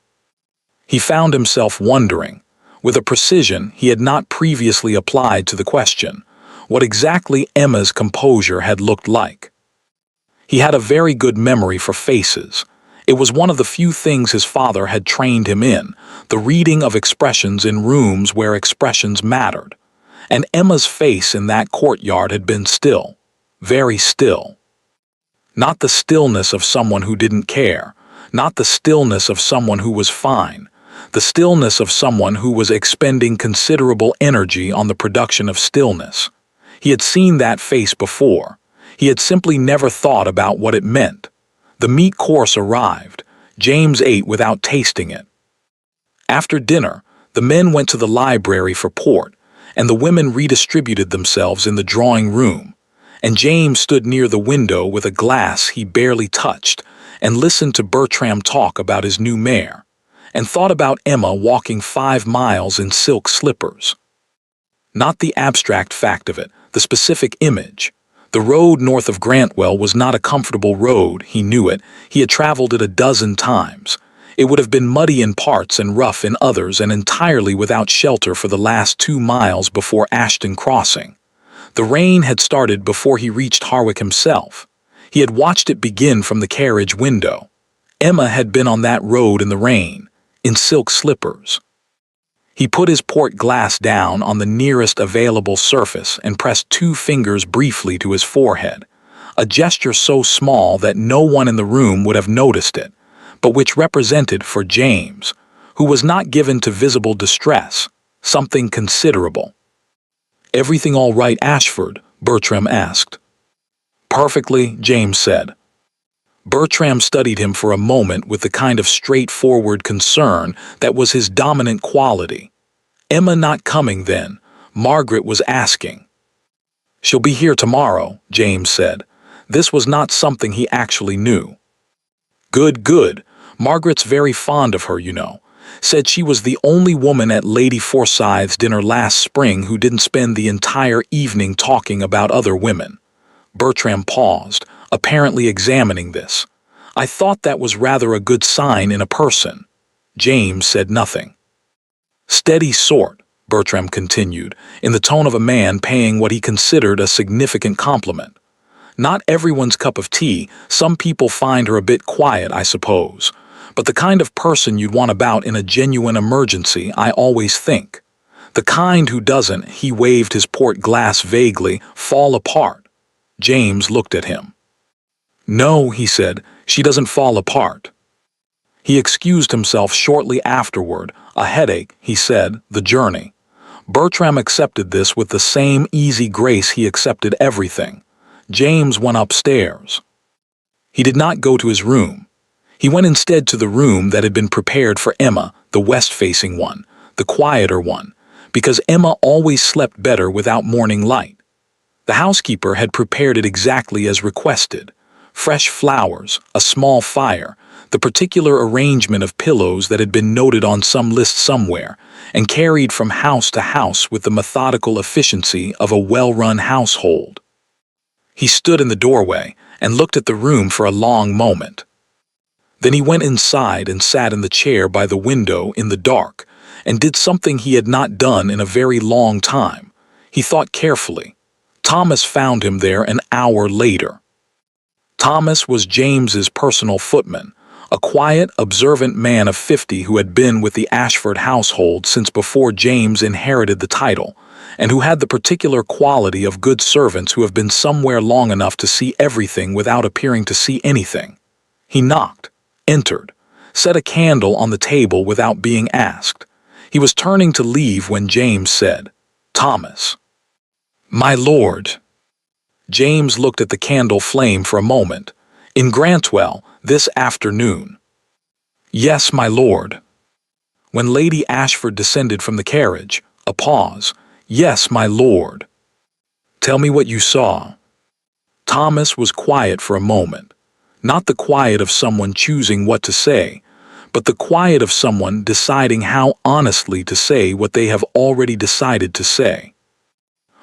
He found himself wondering, with a precision he had not previously applied to the question, what exactly Emma's composure had looked like. He had a very good memory for faces. It was one of the few things his father had trained him in, the reading of expressions in rooms where expressions mattered. And Emma's face in that courtyard had been still, very still. Not the stillness of someone who didn't care, not the stillness of someone who was fine, the stillness of someone who was expending considerable energy on the production of stillness. He had seen that face before. He had simply never thought about what it meant. The meat course arrived. James ate without tasting it. After dinner, the men went to the library for port, and the women redistributed themselves in the drawing room, and James stood near the window with a glass he barely touched, and listened to Bertram talk about his new mare, and thought about Emma walking 5 miles in silk slippers. Not the abstract fact of it, the specific image. The road north of Grantwell was not a comfortable road, he knew it. He had traveled it a dozen times. It would have been muddy in parts and rough in others and entirely without shelter for the last 2 miles before Ashton Crossing. The rain had started before he reached Harwick himself. He had watched it begin from the carriage window. Emma had been on that road in the rain, in silk slippers. He put his port glass down on the nearest available surface and pressed 2 fingers briefly to his forehead, a gesture so small that no one in the room would have noticed it, but which represented for James, who was not given to visible distress, something considerable. "Everything all right, Ashford?" Bertram asked. "Perfectly," James said. Bertram studied him for a moment with the kind of straightforward concern that was his dominant quality. Emma not coming then, Margaret was asking. "She'll be here tomorrow," James said. This was not something he actually knew. "Good, good. Margaret's very fond of her, you know. Said she was the only woman at Lady Forsyth's dinner last spring who didn't spend the entire evening talking about other women." Bertram paused, apparently examining this. "I thought that was rather a good sign in a person." James said nothing. "Steady sort," Bertram continued, in the tone of a man paying what he considered a significant compliment. "Not everyone's cup of tea. Some people find her a bit quiet, I suppose. But the kind of person you'd want about in a genuine emergency, I always think. The kind who doesn't," he waved his port glass vaguely, "fall apart." James looked at him. "No," he said, "she doesn't fall apart." He excused himself shortly afterward. "A headache," he said, "the journey." Bertram accepted this with the same easy grace he accepted everything. James went upstairs. He did not go to his room. He went instead to the room that had been prepared for Emma, the west-facing one, the quieter one, because Emma always slept better without morning light. The housekeeper had prepared it exactly as requested. Fresh flowers, a small fire, the particular arrangement of pillows that had been noted on some list somewhere, and carried from house to house with the methodical efficiency of a well-run household. He stood in the doorway and looked at the room for a long moment. Then he went inside and sat in the chair by the window in the dark, and did something he had not done in a very long time. He thought carefully. Thomas found him there an hour later. Thomas was James's personal footman, a quiet, observant man of 50 who had been with the Ashford household since before James inherited the title, and who had the particular quality of good servants who have been somewhere long enough to see everything without appearing to see anything. He knocked, entered, set a candle on the table without being asked. He was turning to leave when James said, "Thomas." "My lord." James looked at the candle flame for a moment. "In Grantwell, this afternoon." "Yes, my lord." When Lady Ashford descended from the carriage, a pause. "Yes, my lord." "Tell me what you saw." Thomas was quiet for a moment. Not the quiet of someone choosing what to say, but the quiet of someone deciding how honestly to say what they have already decided to say.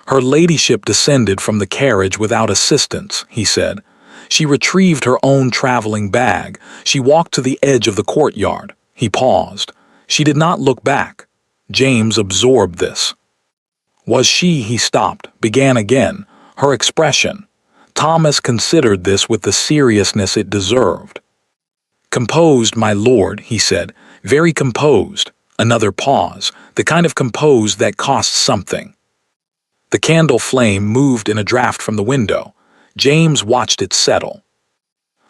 "Her ladyship descended from the carriage without assistance," he said. "She retrieved her own traveling bag. She walked to the edge of the courtyard." He paused. "She did not look back." James absorbed this. "Was she?" He stopped, began again. "Her expression." Thomas considered this with the seriousness it deserved. "Composed, my lord," he said. "Very composed." Another pause, the kind of composed that costs something. The candle flame moved in a draft from the window. James watched it settle.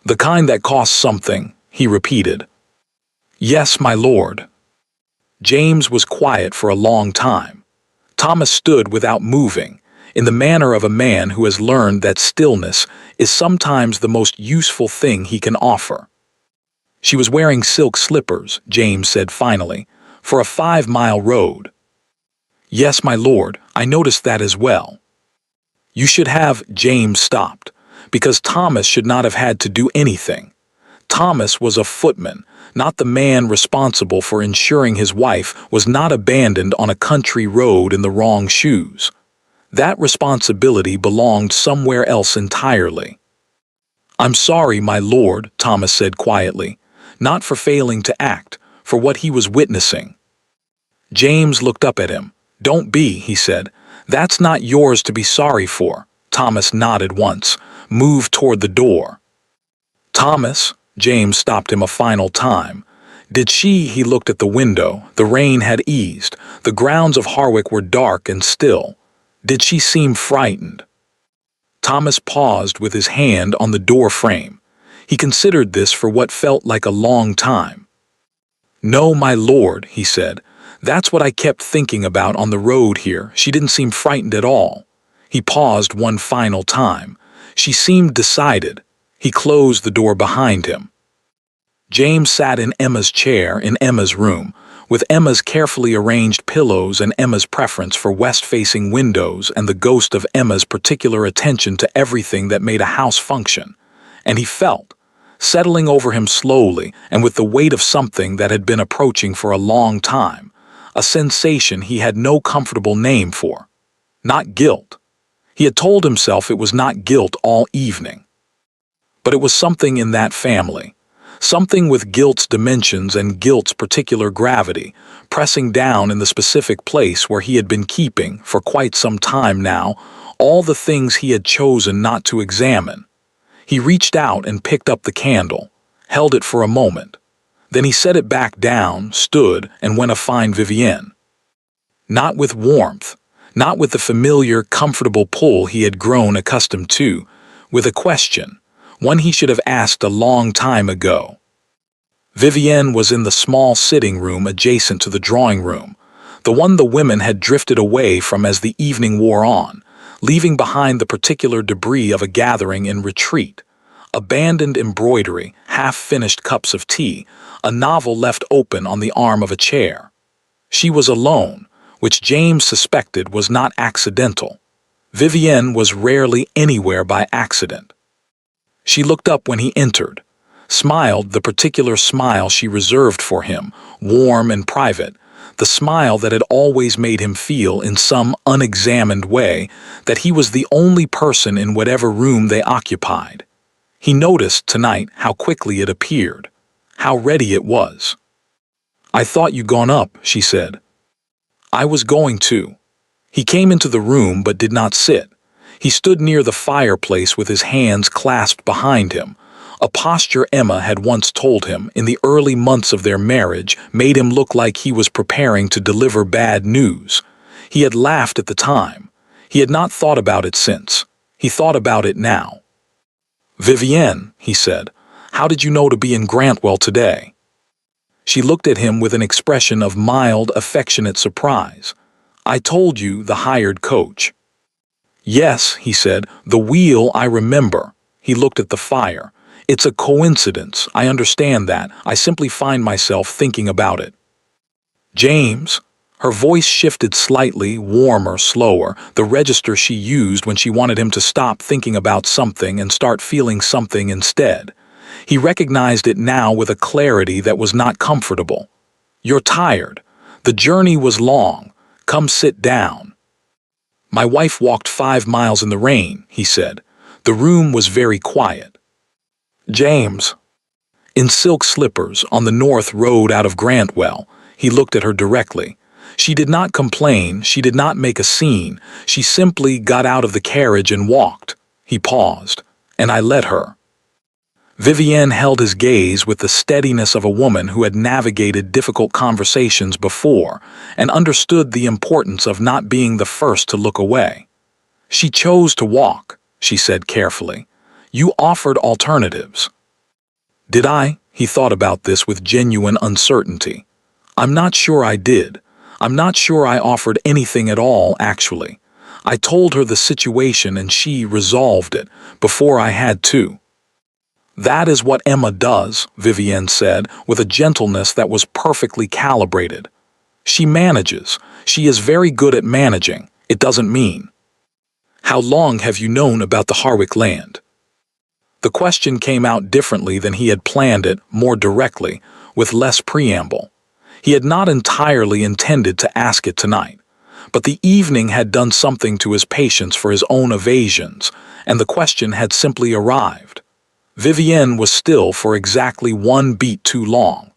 "The kind that costs something," he repeated. "Yes, my lord." James was quiet for a long time. Thomas stood without moving, in the manner of a man who has learned that stillness is sometimes the most useful thing he can offer. "She was wearing silk slippers," James said finally, "for a 5-mile road." "Yes, my lord, I noticed that as well." "You should have—" James stopped, because Thomas should not have had to do anything. Thomas was a footman, not the man responsible for ensuring his wife was not abandoned on a country road in the wrong shoes. That responsibility belonged somewhere else entirely. "I'm sorry, my lord," Thomas said quietly, not for failing to act, for what he was witnessing. James looked up at him. "Don't be," he said. "That's not yours to be sorry for." Thomas nodded once, moved toward the door. "Thomas," James stopped him a final time. "Did she—" He looked at the window. The rain had eased. The grounds of Harwick were dark and still. "Did she seem frightened?" Thomas paused with his hand on the door frame. He considered this for what felt like a long time. "No, my lord," he said. "That's what I kept thinking about on the road here. She didn't seem frightened at all." He paused one final time. "She seemed decided." He closed the door behind him. James sat in Emma's chair in Emma's room, with Emma's carefully arranged pillows and Emma's preference for west-facing windows and the ghost of Emma's particular attention to everything that made a house function. And he felt, settling over him slowly and with the weight of something that had been approaching for a long time, a sensation he had no comfortable name for. Not guilt. He had told himself it was not guilt all evening. But it was something in that family, something with guilt's dimensions and guilt's particular gravity, pressing down in the specific place where he had been keeping, for quite some time now, all the things he had chosen not to examine. He reached out and picked up the candle, held it for a moment. Then he set it back down, stood, and went to find Vivienne. Not with warmth, not with the familiar, comfortable pull he had grown accustomed to, with a question, one he should have asked a long time ago. Vivienne was in the small sitting room adjacent to the drawing room, the one the women had drifted away from as the evening wore on, leaving behind the particular debris of a gathering in retreat, abandoned embroidery, half-finished cups of tea, a novel left open on the arm of a chair. She was alone, which James suspected was not accidental. Vivienne was rarely anywhere by accident. She looked up when he entered, smiled the particular smile she reserved for him, warm and private, the smile that had always made him feel in some unexamined way that he was the only person in whatever room they occupied. He noticed tonight how quickly it appeared, how ready it was. "I thought you'd gone up," she said. "I was going to." He came into the room but did not sit. He stood near the fireplace with his hands clasped behind him, a posture Emma had once told him in the early months of their marriage made him look like he was preparing to deliver bad news. He had laughed at the time. He had not thought about it since. He thought about it now. "Vivienne," he said, "how did you know to be in Grantwell today?" She looked at him with an expression of mild, affectionate surprise. "I told you, the hired coach." "Yes," he said, "the wheel I remember." He looked at the fire. "It's a coincidence, I understand that. I simply find myself thinking about it." "James?" Her voice shifted slightly, warmer, slower, the register she used when she wanted him to stop thinking about something and start feeling something instead. He recognized it now with a clarity that was not comfortable. "You're tired. The journey was long. Come sit down." "My wife walked 5 miles in the rain," he said. The room was very quiet. "James." In silk slippers on the north road out of Grantwell, he looked at her directly. She did not complain, she did not make a scene, she simply got out of the carriage and walked. He paused, and I let her. Vivienne held his gaze with the steadiness of a woman who had navigated difficult conversations before and understood the importance of not being the first to look away. "She chose to walk," she said carefully. "You offered alternatives." "Did I?" He thought about this with genuine uncertainty. "I'm not sure I did. I'm not sure I offered anything at all, actually. I told her the situation and she resolved it before I had to." "That is what Emma does," Vivienne said, with a gentleness that was perfectly calibrated. "She manages. She is very good at managing. It doesn't mean." "How long have you known about the Harwick land?" The question came out differently than he had planned it, more directly, with less preamble. He had not entirely intended to ask it tonight, but the evening had done something to his patience for his own evasions, and the question had simply arrived. Vivienne was still for exactly 1 beat too long.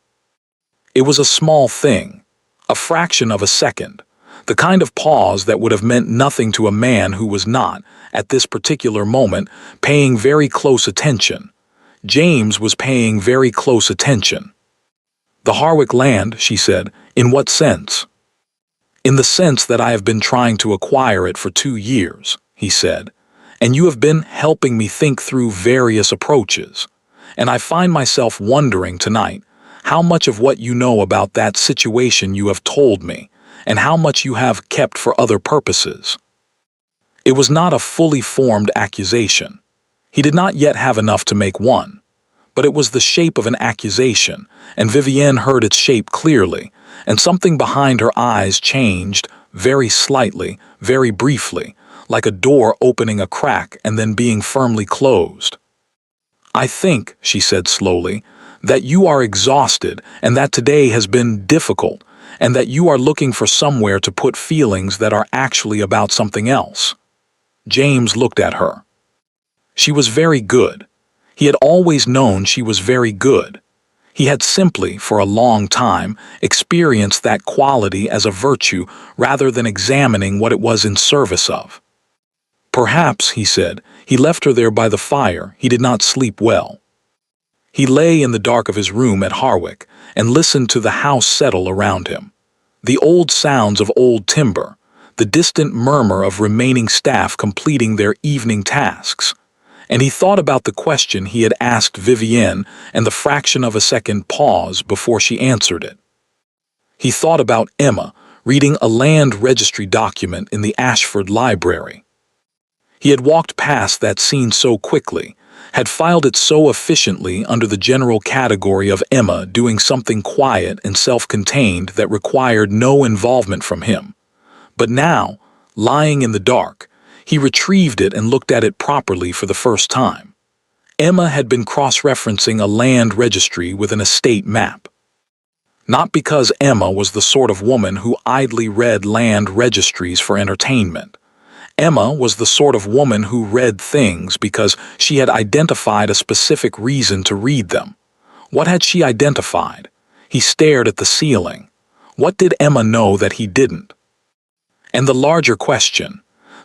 It was a small thing, a fraction of a second, the kind of pause that would have meant nothing to a man who was not, at this particular moment, paying very close attention. James was paying very close attention. "The Harwick land," she said, "in what sense?" "In the sense that I have been trying to acquire it for 2 years," he said, "and you have been helping me think through various approaches. And I find myself wondering tonight how much of what you know about that situation you have told me, and how much you have kept for other purposes." It was not a fully formed accusation. He did not yet have enough to make one. But it was the shape of an accusation, and Vivienne heard its shape clearly, and something behind her eyes changed, very slightly, very briefly, like a door opening a crack and then being firmly closed. "I think," she said slowly, "that you are exhausted and that today has been difficult, and that you are looking for somewhere to put feelings that are actually about something else." James looked at her. She was very good. He had always known she was very good. He had simply, for a long time, experienced that quality as a virtue rather than examining what it was in service of. "Perhaps," he said, "he left her there by the fire. He did not sleep well." He lay in the dark of his room at Harwick and listened to the house settle around him. The old sounds of old timber, the distant murmur of remaining staff completing their evening tasks. And he thought about the question he had asked Vivienne and the fraction of a second pause before she answered it. He thought about Emma reading a land registry document in the Ashford Library. He had walked past that scene so quickly, had filed it so efficiently under the general category of Emma doing something quiet and self-contained that required no involvement from him. But now, lying in the dark, he retrieved it and looked at it properly for the first time. Emma had been cross-referencing a land registry with an estate map. Not because Emma was the sort of woman who idly read land registries for entertainment. Emma was the sort of woman who read things because she had identified a specific reason to read them. What had she identified? He stared at the ceiling. What did Emma know that he didn't? And the larger question,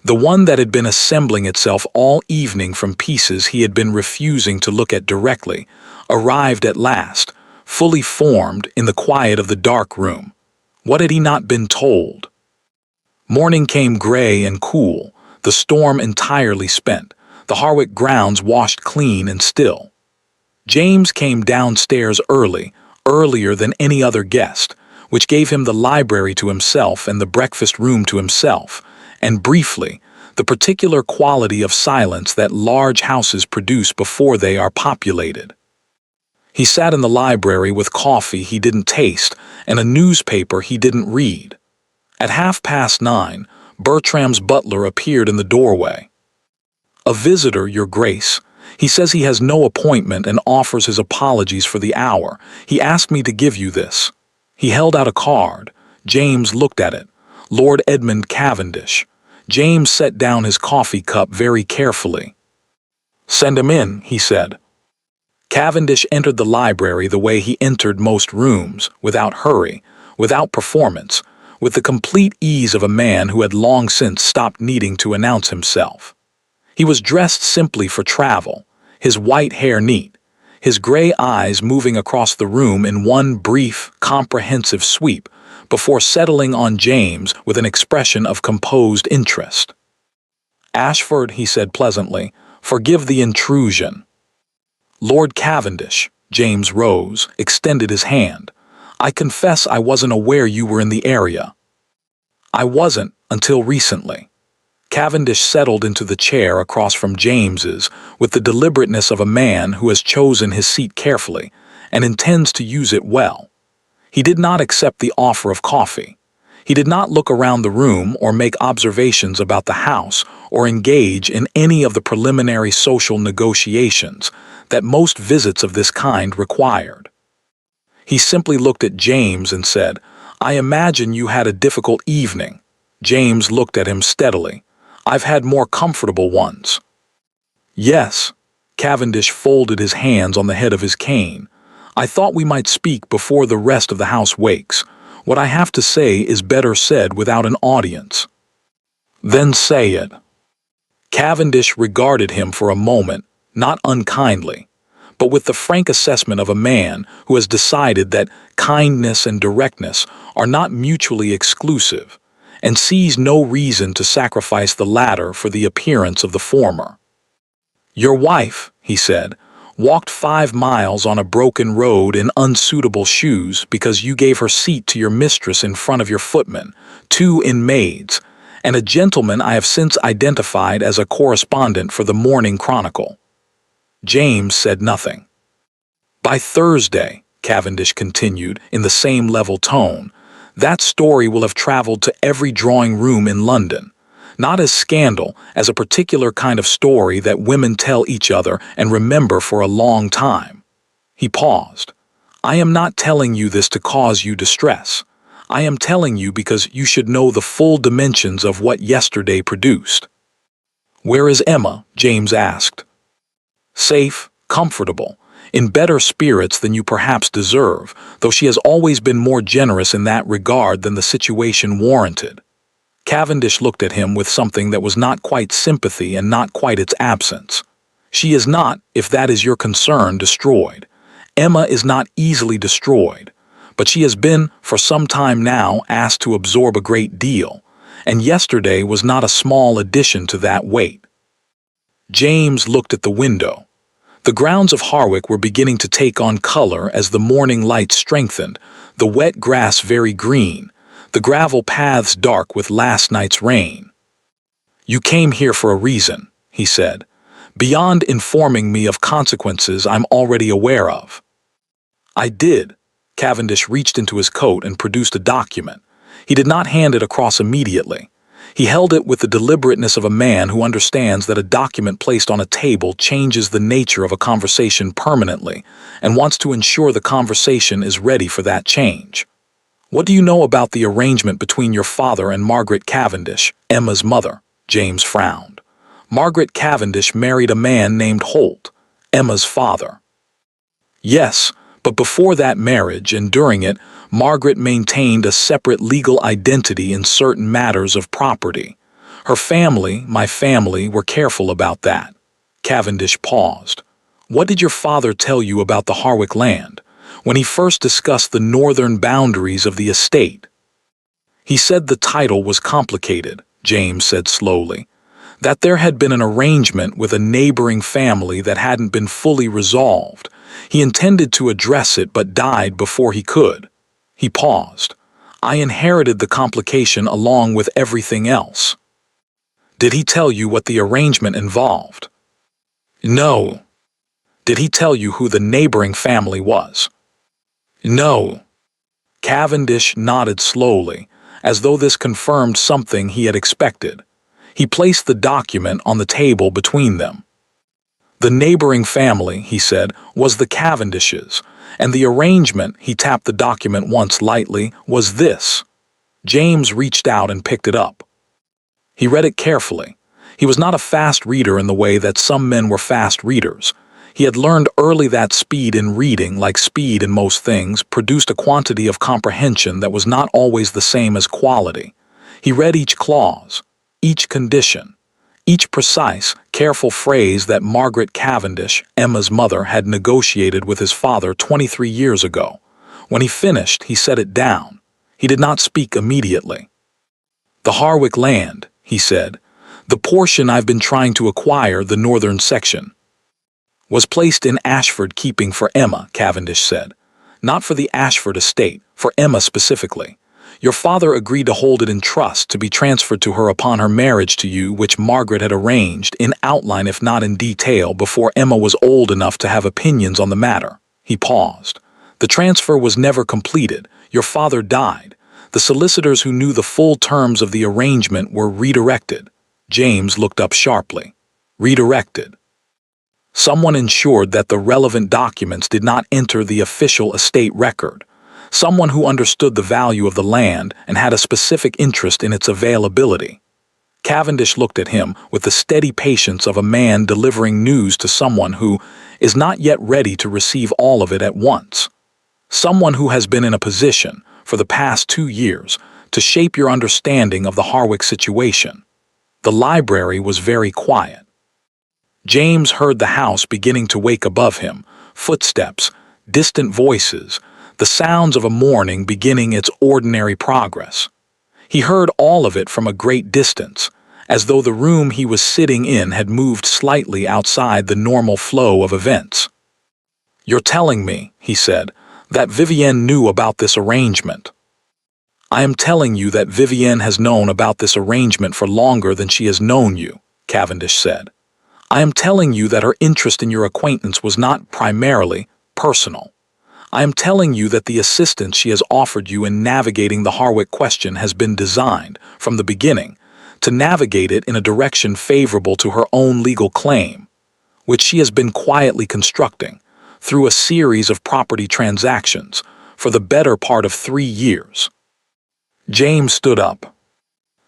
The one that had been assembling itself all evening from pieces he had been refusing to look at directly, arrived at last, fully formed in the quiet of the dark room. What had he not been told? Morning came gray and cool, the storm entirely spent, the Harwick grounds washed clean and still. James came downstairs early, earlier than any other guest, which gave him the library to himself and the breakfast room to himself, and briefly, the particular quality of silence that large houses produce before they are populated. He sat in the library with coffee he didn't taste and a newspaper he didn't read. At 9:30, Bertram's butler appeared in the doorway. "A visitor, Your Grace. He says he has no appointment and offers his apologies for the hour. He asked me to give you this." He held out a card. James looked at it. Lord Edmund Cavendish. James set down his coffee cup very carefully. "Send him in," he said. Cavendish entered the library the way he entered most rooms, without hurry, without performance, with the complete ease of a man who had long since stopped needing to announce himself. He was dressed simply for travel, his white hair neat, his gray eyes moving across the room in one brief, comprehensive sweep before settling on James with an expression of composed interest. "Ashford," he said pleasantly, "forgive the intrusion." "Lord Cavendish," James rose, extended his hand. "I confess I wasn't aware you were in the area." "I wasn't until recently." Cavendish settled into the chair across from James's with the deliberateness of a man who has chosen his seat carefully and intends to use it well. He did not accept the offer of coffee. He did not look around the room or make observations about the house or engage in any of the preliminary social negotiations that most visits of this kind required. He simply looked at James and said, "I imagine you had a difficult evening." James looked at him steadily. "I've had more comfortable ones." "Yes." Cavendish folded his hands on the head of his cane. "I thought we might speak before the rest of the house wakes. What I have to say is better said without an audience." "Then say it." Cavendish regarded him for a moment, not unkindly, but with the frank assessment of a man who has decided that kindness and directness are not mutually exclusive, and sees no reason to sacrifice the latter for the appearance of the former. "Your wife," he said, "walked 5 miles on a broken road in unsuitable shoes because you gave her seat to your mistress in front of your footman, 2 in maids, and a gentleman I have since identified as a correspondent for the Morning Chronicle." James said nothing. "By Thursday," Cavendish continued in the same level tone, "that story will have traveled to every drawing room in London, not as scandal, as a particular kind of story that women tell each other and remember for a long time." He paused. "I am not telling you this to cause you distress. I am telling you because you should know the full dimensions of what yesterday produced." "Where is Emma?" James asked. "Safe, comfortable, in better spirits than you perhaps deserve, though she has always been more generous in that regard than the situation warranted." Cavendish looked at him with something that was not quite sympathy and not quite its absence. "She is not, if that is your concern, destroyed. Emma is not easily destroyed, but she has been, for some time now, asked to absorb a great deal, and yesterday was not a small addition to that weight." James looked at the window. The grounds of Harwick were beginning to take on color as the morning light strengthened, the wet grass very green, the gravel paths dark with last night's rain. "You came here for a reason," he said, "beyond informing me of consequences I'm already aware of." "I did." Cavendish reached into his coat and produced a document. He did not hand it across immediately. He held it with the deliberateness of a man who understands that a document placed on a table changes the nature of a conversation permanently and wants to ensure the conversation is ready for that change. "What do you know about the arrangement between your father and Margaret Cavendish, Emma's mother?" James frowned. "Margaret Cavendish married a man named Holt, Emma's father." "Yes, but before that marriage and during it, Margaret maintained a separate legal identity in certain matters of property. Her family, my family, were careful about that. Cavendish paused. What did your father tell you about the Harwick land, when he first discussed the northern boundaries of the estate? He said the title was complicated, James said slowly, that there had been an arrangement with a neighboring family that hadn't been fully resolved. He intended to address it but died before he could. He paused. I inherited the complication along with everything else. Did he tell you what the arrangement involved? No. Did he tell you who the neighboring family was? No. Cavendish nodded slowly, as though this confirmed something he had expected. He placed the document on the table between them. The neighboring family, he said, was the Cavendishes, and the arrangement, he tapped the document once lightly, was this. James reached out and picked it up. He read it carefully. He was not a fast reader in the way that some men were fast readers. He had learned early that speed in reading, like speed in most things, produced a quantity of comprehension that was not always the same as quality. He read each clause, each condition, each precise, careful phrase that Margaret Cavendish, Emma's mother, had negotiated with his father 23 years ago. When he finished, he set it down. He did not speak immediately. The Harwick land, he said, the portion I've been trying to acquire, the northern section, was placed in Ashford keeping for Emma, Cavendish said. Not for the Ashford estate, for Emma specifically. Your father agreed to hold it in trust to be transferred to her upon her marriage to you, which Margaret had arranged, in outline if not in detail, before Emma was old enough to have opinions on the matter. He paused. The transfer was never completed. Your father died. The solicitors who knew the full terms of the arrangement were redirected. James looked up sharply. Redirected. Someone ensured that the relevant documents did not enter the official estate record. Someone who understood the value of the land and had a specific interest in its availability. Cavendish looked at him with the steady patience of a man delivering news to someone who is not yet ready to receive all of it at once. Someone who has been in a position, for the past 2 years, to shape your understanding of the Harwick situation. The library was very quiet. James heard the house beginning to wake above him, footsteps, distant voices, the sounds of a morning beginning its ordinary progress. He heard all of it from a great distance, as though the room he was sitting in had moved slightly outside the normal flow of events. You're telling me, he said, that Vivienne knew about this arrangement. I am telling you that Vivienne has known about this arrangement for longer than she has known you, Cavendish said. I am telling you that her interest in your acquaintance was not primarily personal. I am telling you that the assistance she has offered you in navigating the Harwick question has been designed, from the beginning, to navigate it in a direction favorable to her own legal claim, which she has been quietly constructing, through a series of property transactions, for the better part of 3 years. James stood up.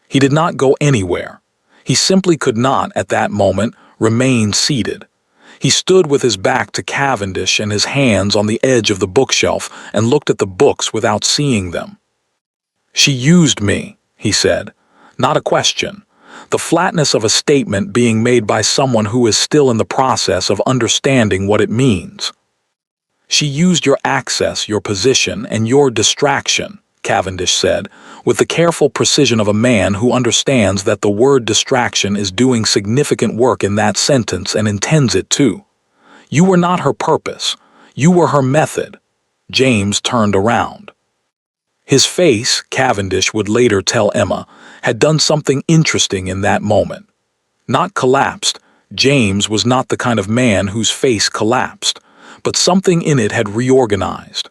He did not go anywhere. He simply could not, at that moment, remain seated. He stood with his back to Cavendish and his hands on the edge of the bookshelf and looked at the books without seeing them. She used me, he said. Not a question. The flatness of a statement being made by someone who is still in the process of understanding what it means. She used your access, your position, and your distraction, Cavendish said, with the careful precision of a man who understands that the word distraction is doing significant work in that sentence and intends it to. You were not her purpose. You were her method. James turned around. His face, Cavendish would later tell Emma, had done something interesting in that moment. Not collapsed. James was not the kind of man whose face collapsed, but something in it had reorganized.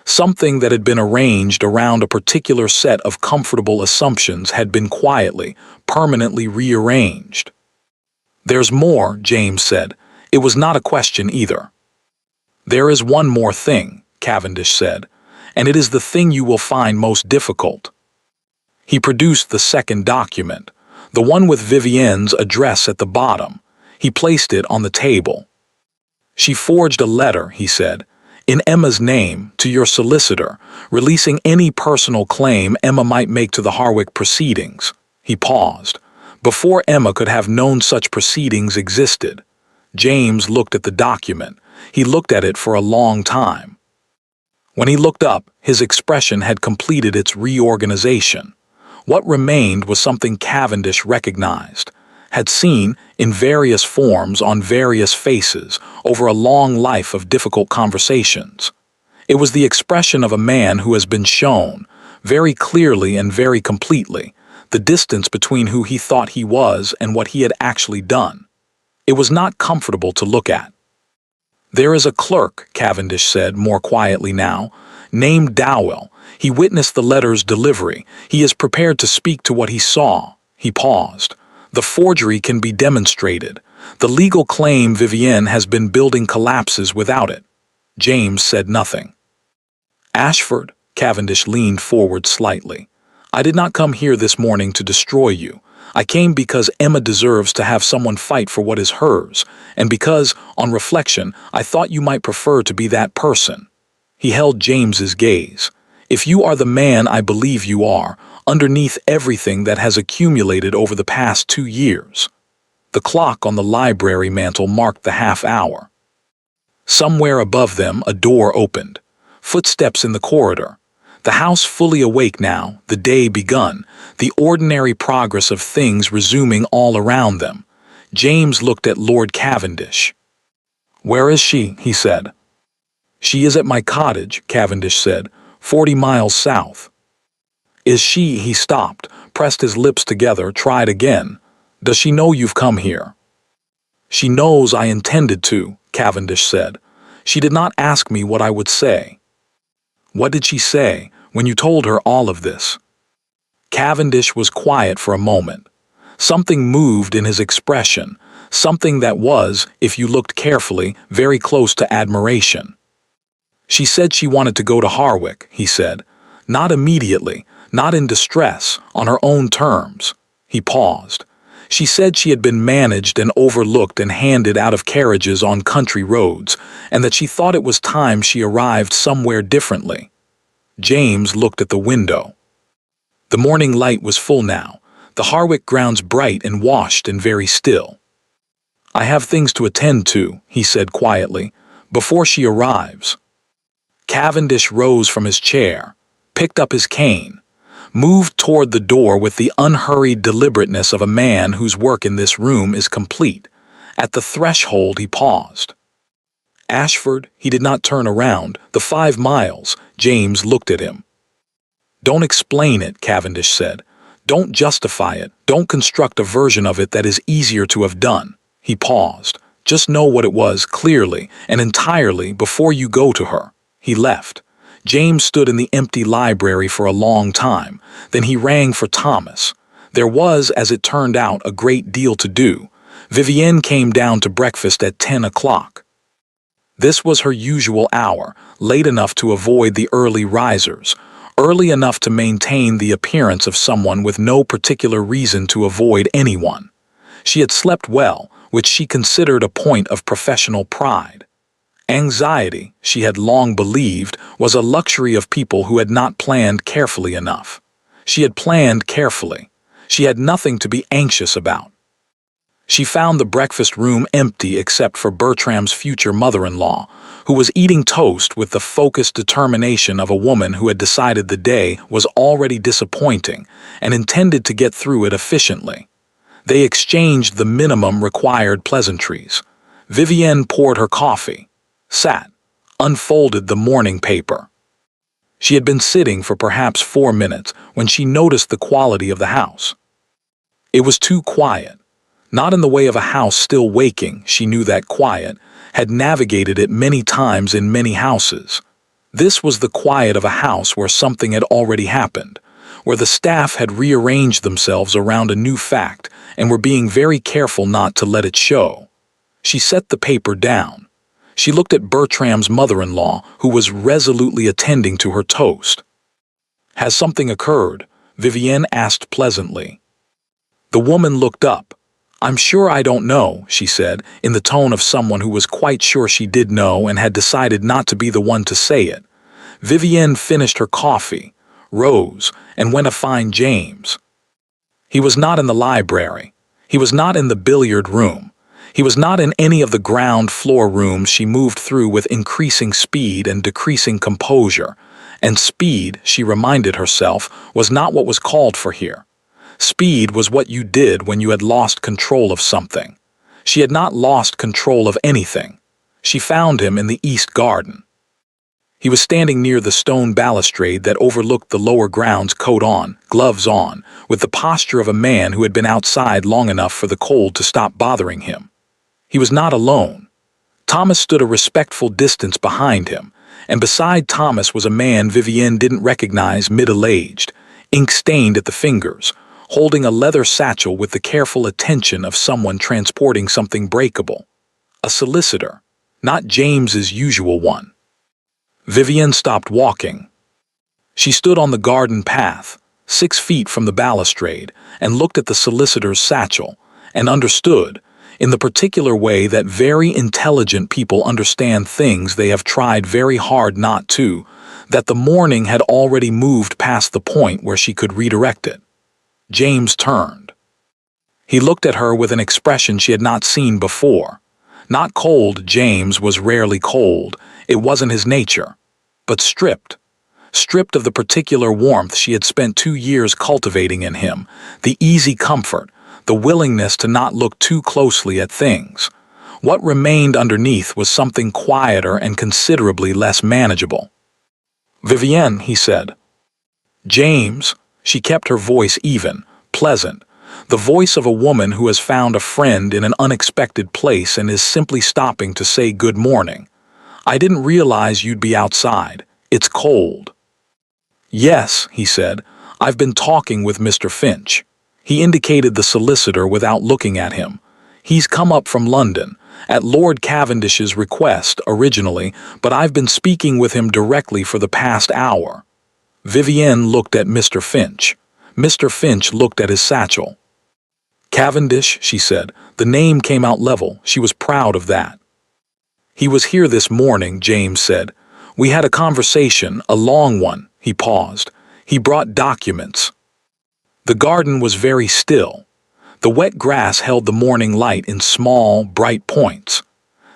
Something that had been arranged around a particular set of comfortable assumptions had been quietly, permanently rearranged. There's more, James said. It was not a question either. There is one more thing, Cavendish said, and it is the thing you will find most difficult. He produced the second document, the one with Vivienne's address at the bottom. He placed it on the table. She forged a letter, he said, in Emma's name, to your solicitor, releasing any personal claim Emma might make to the Harwick proceedings. He paused. Before Emma could have known such proceedings existed, James looked at the document. He looked at it for a long time. When he looked up, his expression had completed its reorganization. What remained was something Cavendish recognized, had seen in various forms on various faces over a long life of difficult conversations. It was the expression of a man who has been shown, very clearly and very completely, the distance between who he thought he was and what he had actually done. It was not comfortable to look at. "There is a clerk," Cavendish said more quietly now, "named Dowell. He witnessed the letter's delivery. He is prepared to speak to what he saw." He paused. "The forgery can be demonstrated. The legal claim Vivienne has been building collapses without it." James said nothing. "Ashford," Cavendish leaned forward slightly, "I did not come here this morning to destroy you. I came because Emma deserves to have someone fight for what is hers, and because, on reflection, I thought you might prefer to be that person." He held James's gaze. "If you are the man I believe you are, underneath everything that has accumulated over the past 2 years." The clock on the library mantel marked the half-hour. Somewhere above them a door opened. Footsteps in the corridor. The house fully awake now, the day begun, the ordinary progress of things resuming all around them. James looked at Lord Cavendish. "Where is she?" he said. "She is at my cottage," Cavendish said, 40 miles south." "Is she—" He stopped, pressed his lips together, tried again. "Does she know you've come here?" "She knows I intended to," Cavendish said. "She did not ask me what I would say." "What did she say when you told her all of this?" Cavendish was quiet for a moment. Something moved in his expression, something that was, if you looked carefully, very close to admiration. "She said she wanted to go to Harwick," he said. "Not immediately, not in distress, on her own terms." He paused. "She said she had been managed and overlooked and handed out of carriages on country roads, and that she thought it was time she arrived somewhere differently." James looked at the window. The morning light was full now, the Harwick grounds bright and washed and very still. "I have things to attend to," he said quietly, "before she arrives." Cavendish rose from his chair, picked up his cane, moved toward the door with the unhurried deliberateness of a man whose work in this room is complete. At the threshold he paused. "Ashford," he did not turn around. "The 5 miles." James looked at him. "Don't explain it," Cavendish said. "Don't justify it. Don't construct a version of it that is easier to have done." He paused. "Just know what it was, clearly and entirely, before you go to her." He left. James stood in the empty library for a long time. Then he rang for Thomas. There was, as it turned out, a great deal to do. Vivienne came down to breakfast at 10 o'clock. This was her usual hour, late enough to avoid the early risers, early enough to maintain the appearance of someone with no particular reason to avoid anyone. She had slept well, which she considered a point of professional pride. Anxiety, she had long believed, was a luxury of people who had not planned carefully enough. She had planned carefully. She had nothing to be anxious about. She found the breakfast room empty except for Bertram's future mother-in-law, who was eating toast with the focused determination of a woman who had decided the day was already disappointing and intended to get through it efficiently. They exchanged the minimum required pleasantries. Vivienne poured her coffee, sat, unfolded the morning paper. She had been sitting for perhaps 4 minutes when she noticed the quality of the house. It was too quiet. Not in the way of a house still waking, she knew that quiet, had navigated it many times in many houses. This was the quiet of a house where something had already happened, where the staff had rearranged themselves around a new fact and were being very careful not to let it show. She set the paper down. She looked at Bertram's mother-in-law, who was resolutely attending to her toast. "Has something occurred?" Vivienne asked pleasantly. The woman looked up. "I'm sure I don't know," she said, in the tone of someone who was quite sure she did know and had decided not to be the one to say it. Vivienne finished her coffee, rose, and went to find James. He was not in the library. He was not in the billiard room. He was not in any of the ground floor rooms she moved through with increasing speed and decreasing composure. And speed, she reminded herself, was not what was called for here. Speed was what you did when you had lost control of something. She had not lost control of anything. She found him in the east garden. He was standing near the stone balustrade that overlooked the lower grounds, coat on, gloves on, with the posture of a man who had been outside long enough for the cold to stop bothering him. He was not alone. Thomas stood a respectful distance behind him, and beside Thomas was a man Vivienne didn't recognize, middle-aged, ink-stained at the fingers, holding a leather satchel with the careful attention of someone transporting something breakable. A solicitor, not James's usual one. Vivienne stopped walking. She stood on the garden path, 6 feet from the balustrade, and looked at the solicitor's satchel, and understood, in the particular way that very intelligent people understand things they have tried very hard not to, that the morning had already moved past the point where she could redirect it. James turned. He looked at her with an expression she had not seen before. Not cold, James was rarely cold, it wasn't his nature, but stripped of the particular warmth she had spent 2 years cultivating in him, the easy comfort, the willingness to not look too closely at things. What remained underneath was something quieter and considerably less manageable. "Vivienne," he said. "James," she kept her voice even, pleasant, the voice of a woman who has found a friend in an unexpected place and is simply stopping to say good morning. "I didn't realize you'd be outside. It's cold." "Yes," he said, "I've been talking with Mr. Finch." He indicated the solicitor without looking at him. "He's come up from London, at Lord Cavendish's request originally, but I've been speaking with him directly for the past hour." Vivienne looked at Mr. Finch. Mr. Finch looked at his satchel. "Cavendish," she said. The name came out level. She was proud of that. "He was here this morning," James said. "We had a conversation, a long one." He paused. "He brought documents." The garden was very still. The wet grass held the morning light in small, bright points.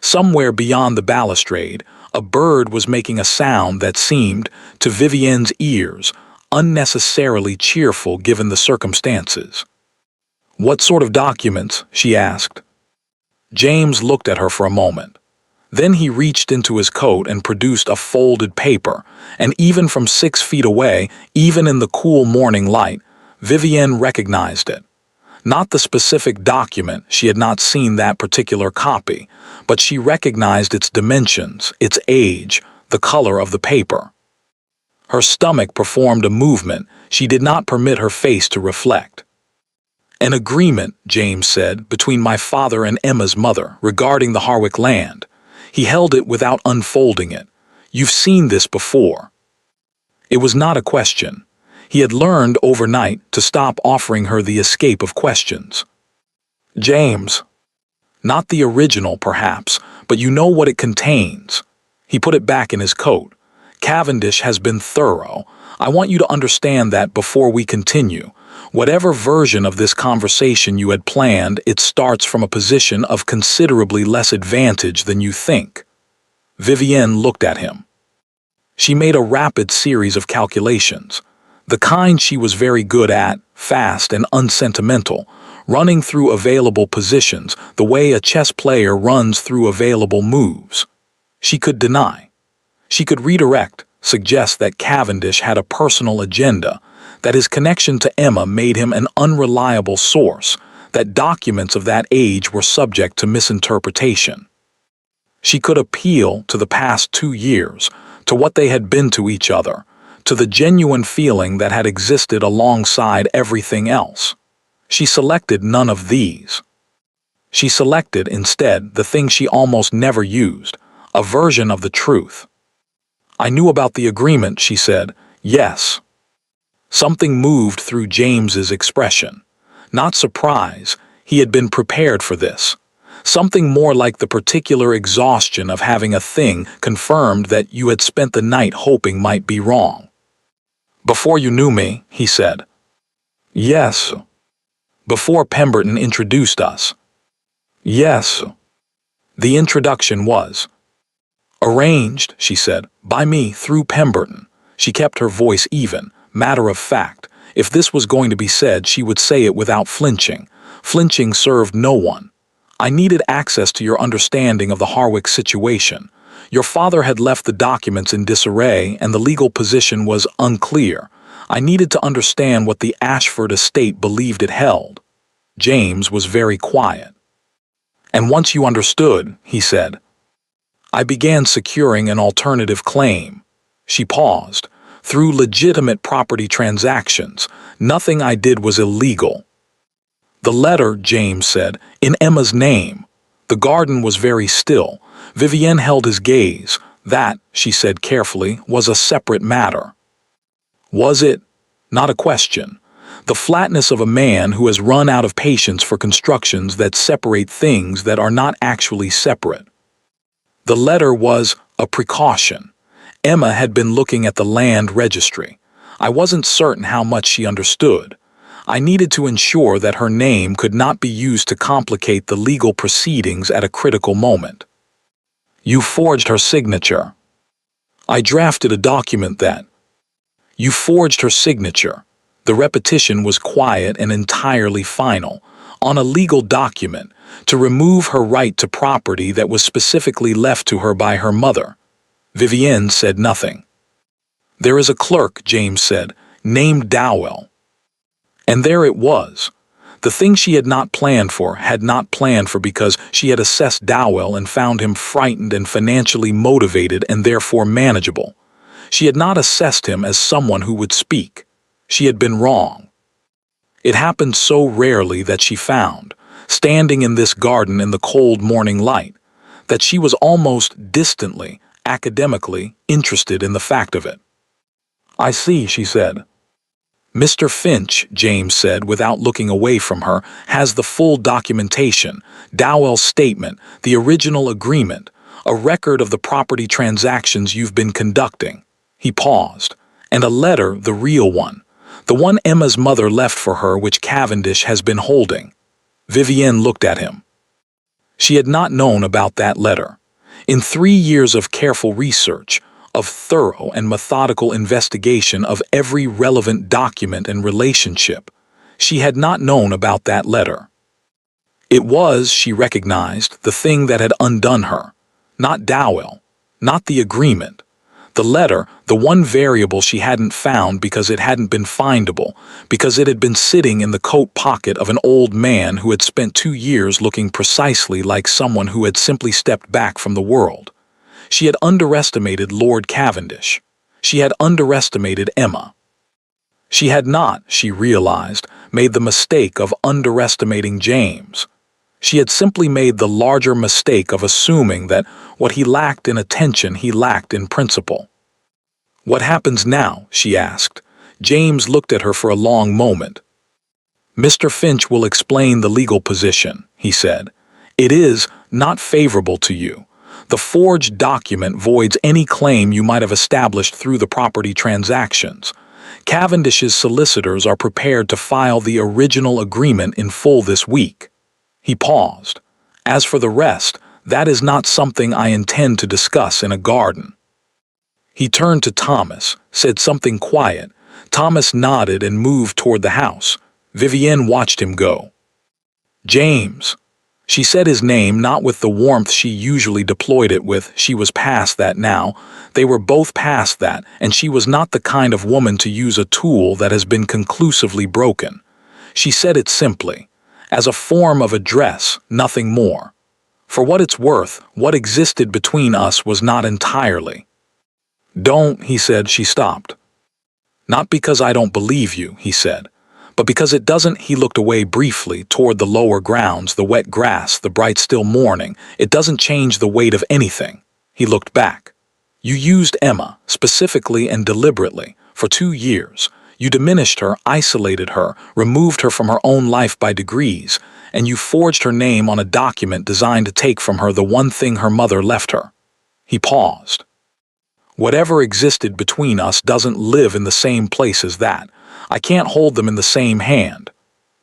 Somewhere beyond the balustrade, a bird was making a sound that seemed, to Vivienne's ears, unnecessarily cheerful given the circumstances. "What sort of documents?" she asked. James looked at her for a moment. Then he reached into his coat and produced a folded paper, and even from 6 feet away, even in the cool morning light, Vivienne recognized it. Not the specific document, she had not seen that particular copy, but she recognized its dimensions, its age, the color of the paper. Her stomach performed a movement she did not permit her face to reflect. "An agreement," James said, "between my father and Emma's mother regarding the Harwick land." He held it without unfolding it. "You've seen this before." It was not a question. He had learned overnight to stop offering her the escape of questions. "James, not the original perhaps, but you know what it contains." He put it back in his coat. "Cavendish has been thorough. I want you to understand that before we continue. Whatever version of this conversation you had planned, it starts from a position of considerably less advantage than you think." Vivienne looked at him. She made a rapid series of calculations. The kind she was very good at, fast and unsentimental, running through available positions the way a chess player runs through available moves. She could deny. She could redirect, suggest that Cavendish had a personal agenda, that his connection to Emma made him an unreliable source, that documents of that age were subject to misinterpretation. She could appeal to the past 2 years, to what they had been to each other, to the genuine feeling that had existed alongside everything else. She selected none of these. She selected, instead, the thing she almost never used, a version of the truth. "I knew about the agreement," she said. "Yes." Something moved through James's expression. Not surprise, he had been prepared for this. Something more like the particular exhaustion of having a thing confirmed that you had spent the night hoping might be wrong. "Before you knew me," he said. "Yes." before Pemberton introduced us. Yes, the introduction was arranged, she said, by me through Pemberton. She kept her voice even, matter of fact. If this was going to be said, she would say it without flinching. Flinching served no one. I needed access to your understanding of the Harwick situation. Your father had left the documents in disarray and the legal position was unclear. I needed to understand what the Ashford estate believed it held. James was very quiet. And once you understood, he said, I began securing an alternative claim. She paused. Through legitimate property transactions, nothing I did was illegal. The letter, James said, in Emma's name. The garden was very still. Vivienne held his gaze. That, she said carefully, was a separate matter. Was it? Not a question. The flatness of a man who has run out of patience for constructions that separate things that are not actually separate. The letter was a precaution. Emma had been looking at the land registry. I wasn't certain how much she understood. I needed to ensure that her name could not be used to complicate the legal proceedings at a critical moment. You forged her signature. I drafted a document that. You forged her signature. The repetition was quiet and entirely final. On a legal document, to remove her right to property that was specifically left to her by her mother. Vivienne said nothing. There is a clerk, James said, named Dowell. And there it was. The thing she had not planned for because she had assessed Dowell and found him frightened and financially motivated and therefore manageable. She had not assessed him as someone who would speak. She had been wrong. It happened so rarely that she found, standing in this garden in the cold morning light, that she was almost distantly, academically interested in the fact of it. I see, she said. Mr. Finch, James said without looking away from her, has the full documentation, Dowell's statement, the original agreement, a record of the property transactions you've been conducting. He paused. And a letter, the real one. The one Emma's mother left for her which Cavendish has been holding. Vivienne looked at him. She had not known about that letter. In 3 years of careful research, of thorough and methodical investigation of every relevant document and relationship, she had not known about that letter. It was, she recognized, the thing that had undone her. Not Dowell, not the agreement. The letter, the one variable she hadn't found because it hadn't been findable, because it had been sitting in the coat pocket of an old man who had spent 2 years looking precisely like someone who had simply stepped back from the world. She had underestimated Lord Cavendish. She had underestimated Emma. She had not, she realized, made the mistake of underestimating James. She had simply made the larger mistake of assuming that what he lacked in attention he lacked in principle. What happens now? She asked. James looked at her for a long moment. Mr. Finch will explain the legal position, he said. It is not favorable to you. The forged document voids any claim you might have established through the property transactions. Cavendish's solicitors are prepared to file the original agreement in full this week. He paused. As for the rest, that is not something I intend to discuss in a garden. He turned to Thomas, said something quiet. Thomas nodded and moved toward the house. Vivienne watched him go. James. She said his name not with the warmth she usually deployed it with. She was past that now. They were both past that, and she was not the kind of woman to use a tool that has been conclusively broken. She said it simply, as a form of address, nothing more. For what it's worth, what existed between us was not entirely. Don't, he said. She stopped. Not because I don't believe you, he said, but because it doesn't. He looked away briefly toward the lower grounds, the wet grass, the bright still morning. It doesn't change the weight of anything. He looked back. You used Emma, specifically and deliberately, for 2 years. You diminished her, isolated her, removed her from her own life by degrees, and you forged her name on a document designed to take from her the one thing her mother left her. He paused. Whatever existed between us doesn't live in the same place as that. I can't hold them in the same hand.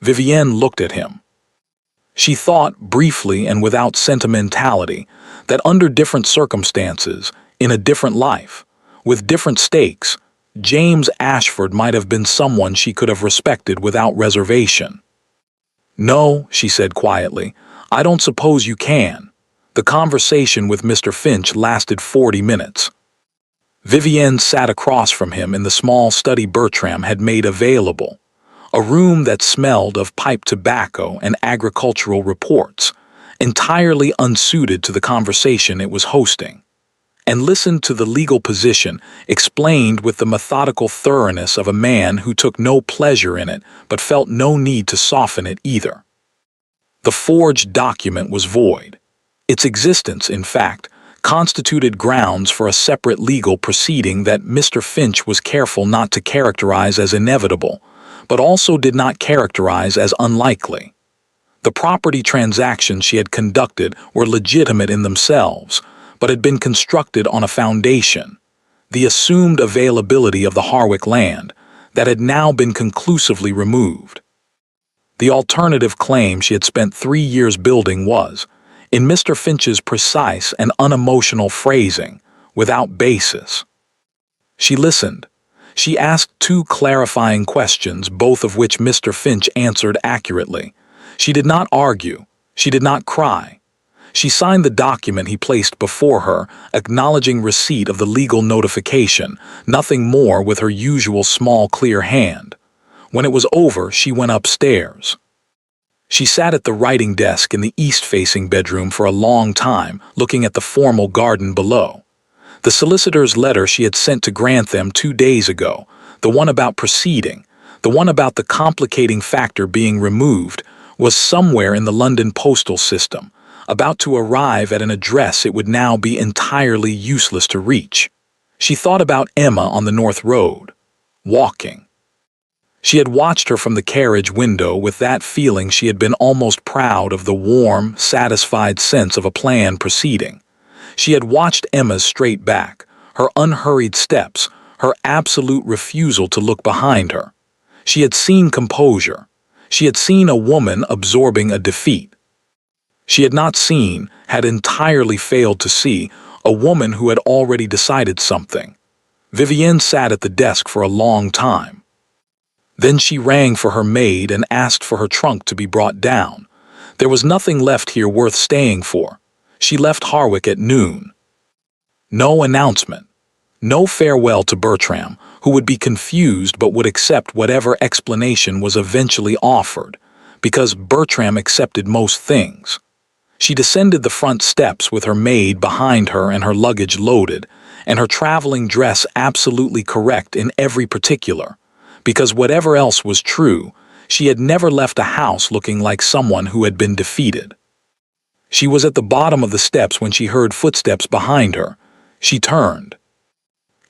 Vivienne looked at him. She thought, briefly and without sentimentality, that under different circumstances, in a different life, with different stakes, James Ashford might have been someone she could have respected without reservation. "No," she said quietly, "I don't suppose you can." The conversation with Mr. Finch lasted 40 minutes. Vivienne sat across from him in the small study Bertram had made available, a room that smelled of pipe tobacco and agricultural reports, entirely unsuited to the conversation it was hosting, and listened to the legal position explained with the methodical thoroughness of a man who took no pleasure in it but felt no need to soften it either. The forged document was void. Its existence, in fact, constituted grounds for a separate legal proceeding that Mr. Finch was careful not to characterize as inevitable, but also did not characterize as unlikely. The property transactions she had conducted were legitimate in themselves, but had been constructed on a foundation, the assumed availability of the Harwick land, that had now been conclusively removed. The alternative claim she had spent 3 years building was, in Mr. Finch's precise and unemotional phrasing, without basis. She listened. She asked 2 clarifying questions, both of which Mr. Finch answered accurately. She did not argue. She did not cry. She signed the document he placed before her, acknowledging receipt of the legal notification, nothing more, with her usual small, clear hand. When it was over, she went upstairs. She sat at the writing desk in the east-facing bedroom for a long time, looking at the formal garden below. The solicitor's letter she had sent to Grantham 2 days ago, the one about proceeding, the one about the complicating factor being removed, was somewhere in the London postal system, about to arrive at an address it would now be entirely useless to reach. She thought about Emma on the North Road, walking. She had watched her from the carriage window with that feeling she had been almost proud of, the warm, satisfied sense of a plan proceeding. She had watched Emma's straight back, her unhurried steps, her absolute refusal to look behind her. She had seen composure. She had seen a woman absorbing a defeat. She had not seen, had entirely failed to see, a woman who had already decided something. Vivienne sat at the desk for a long time. Then she rang for her maid and asked for her trunk to be brought down. There was nothing left here worth staying for. She left Harwick at noon. No announcement. No farewell to Bertram, who would be confused but would accept whatever explanation was eventually offered, because Bertram accepted most things. She descended the front steps with her maid behind her and her luggage loaded, and her traveling dress absolutely correct in every particular, because whatever else was true, she had never left a house looking like someone who had been defeated. She was at the bottom of the steps when she heard footsteps behind her. She turned.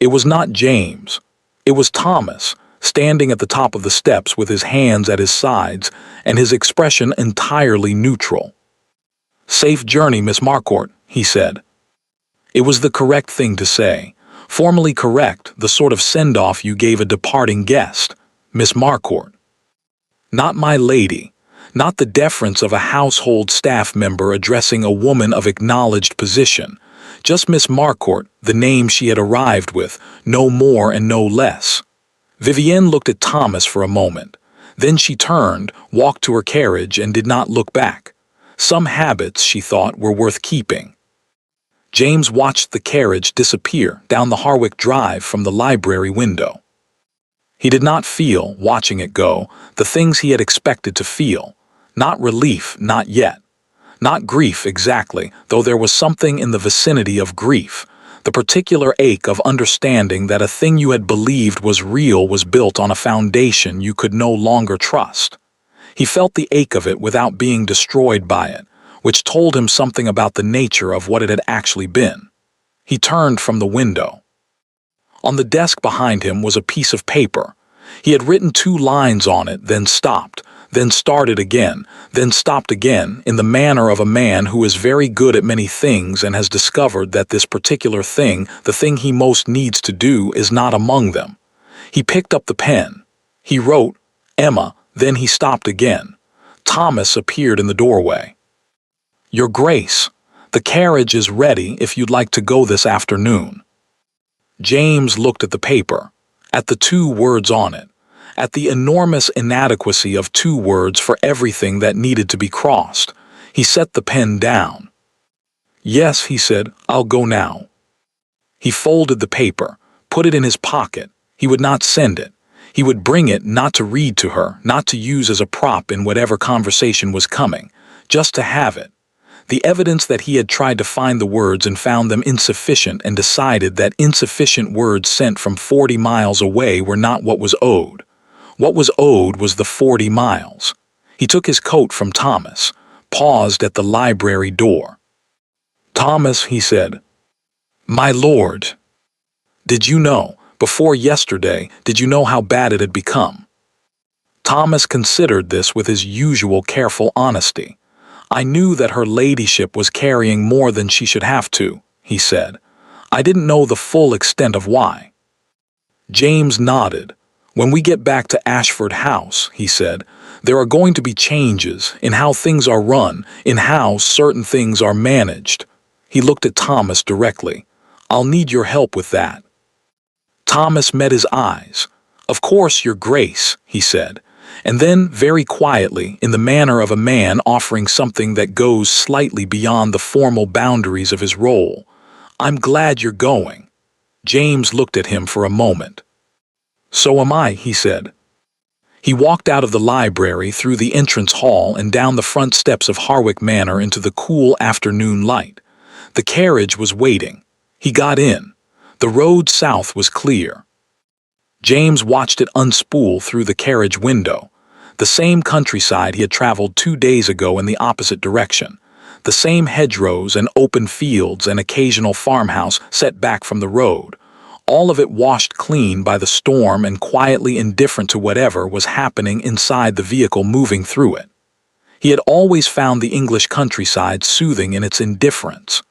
It was not James. It was Thomas, standing at the top of the steps with his hands at his sides and his expression entirely neutral. "Safe journey, Miss Marcourt," he said. It was the correct thing to say, formally correct, the sort of send-off you gave a departing guest, Miss Marcourt. Not my lady, not the deference of a household staff member addressing a woman of acknowledged position, just Miss Marcourt, the name she had arrived with, no more and no less. Vivienne looked at Thomas for a moment. Then she turned, walked to her carriage, and did not look back. Some habits, she thought, were worth keeping. James watched the carriage disappear down the Harwick Drive from the library window. He did not feel, watching it go, the things he had expected to feel. Not relief, not yet. Not grief exactly, though there was something in the vicinity of grief, the particular ache of understanding that a thing you had believed was real was built on a foundation you could no longer trust. He felt the ache of it without being destroyed by it, which told him something about the nature of what it had actually been. He turned from the window. On the desk behind him was a piece of paper. He had written 2 lines on it, then stopped, then started again, then stopped again, in the manner of a man who is very good at many things and has discovered that this particular thing, the thing he most needs to do, is not among them. He picked up the pen. He wrote, "Emma, Then he stopped again. Thomas appeared in the doorway. "Your Grace, the carriage is ready if you'd like to go this afternoon." James looked at the paper, at the 2 words on it, at the enormous inadequacy of 2 words for everything that needed to be crossed. He set the pen down. "Yes," he said, "I'll go now." He folded the paper, put it in his pocket. He would not send it. He would bring it not to read to her, not to use as a prop in whatever conversation was coming, just to have it. The evidence that he had tried to find the words and found them insufficient and decided that insufficient words sent from 40 miles away were not what was owed. What was owed was the 40 miles. He took his coat from Thomas, paused at the library door. "Thomas," he said. "My lord. Did you know, before yesterday, did you know how bad it had become?" Thomas considered this with his usual careful honesty. "I knew that her ladyship was carrying more than she should have to," he said. "I didn't know the full extent of why." James nodded. "When we get back to Ashford House," he said, "there are going to be changes in how things are run, in how certain things are managed." He looked at Thomas directly. "I'll need your help with that." Thomas met his eyes. "Of course, Your Grace," he said, and then, very quietly, in the manner of a man offering something that goes slightly beyond the formal boundaries of his role, "I'm glad you're going." James looked at him for a moment. "So am I," he said. He walked out of the library, through the entrance hall and down the front steps of Harwick Manor into the cool afternoon light. The carriage was waiting. He got in. The road south was clear. James watched it unspool through the carriage window. The same countryside he had traveled 2 days ago in the opposite direction. The same hedgerows and open fields and occasional farmhouse set back from the road. All of it washed clean by the storm and quietly indifferent to whatever was happening inside the vehicle moving through it. He had always found the English countryside soothing in its indifference.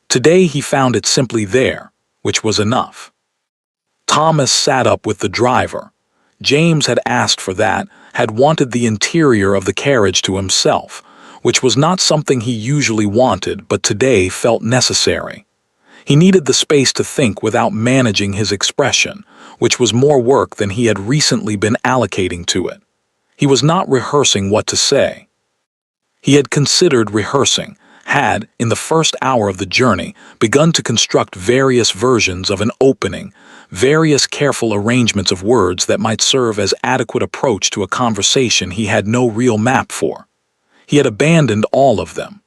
Today he found it simply there, which was enough. Thomas sat up with the driver. James had asked for that, had wanted the interior of the carriage to himself, which was not something he usually wanted but today felt necessary. He needed the space to think without managing his expression, which was more work than he had recently been allocating to it. He was not rehearsing what to say. He had considered rehearsing, had, in the first hour of the journey, begun to construct various versions of an opening, various careful arrangements of words that might serve as adequate approach to a conversation he had no real map for. He had abandoned all of them,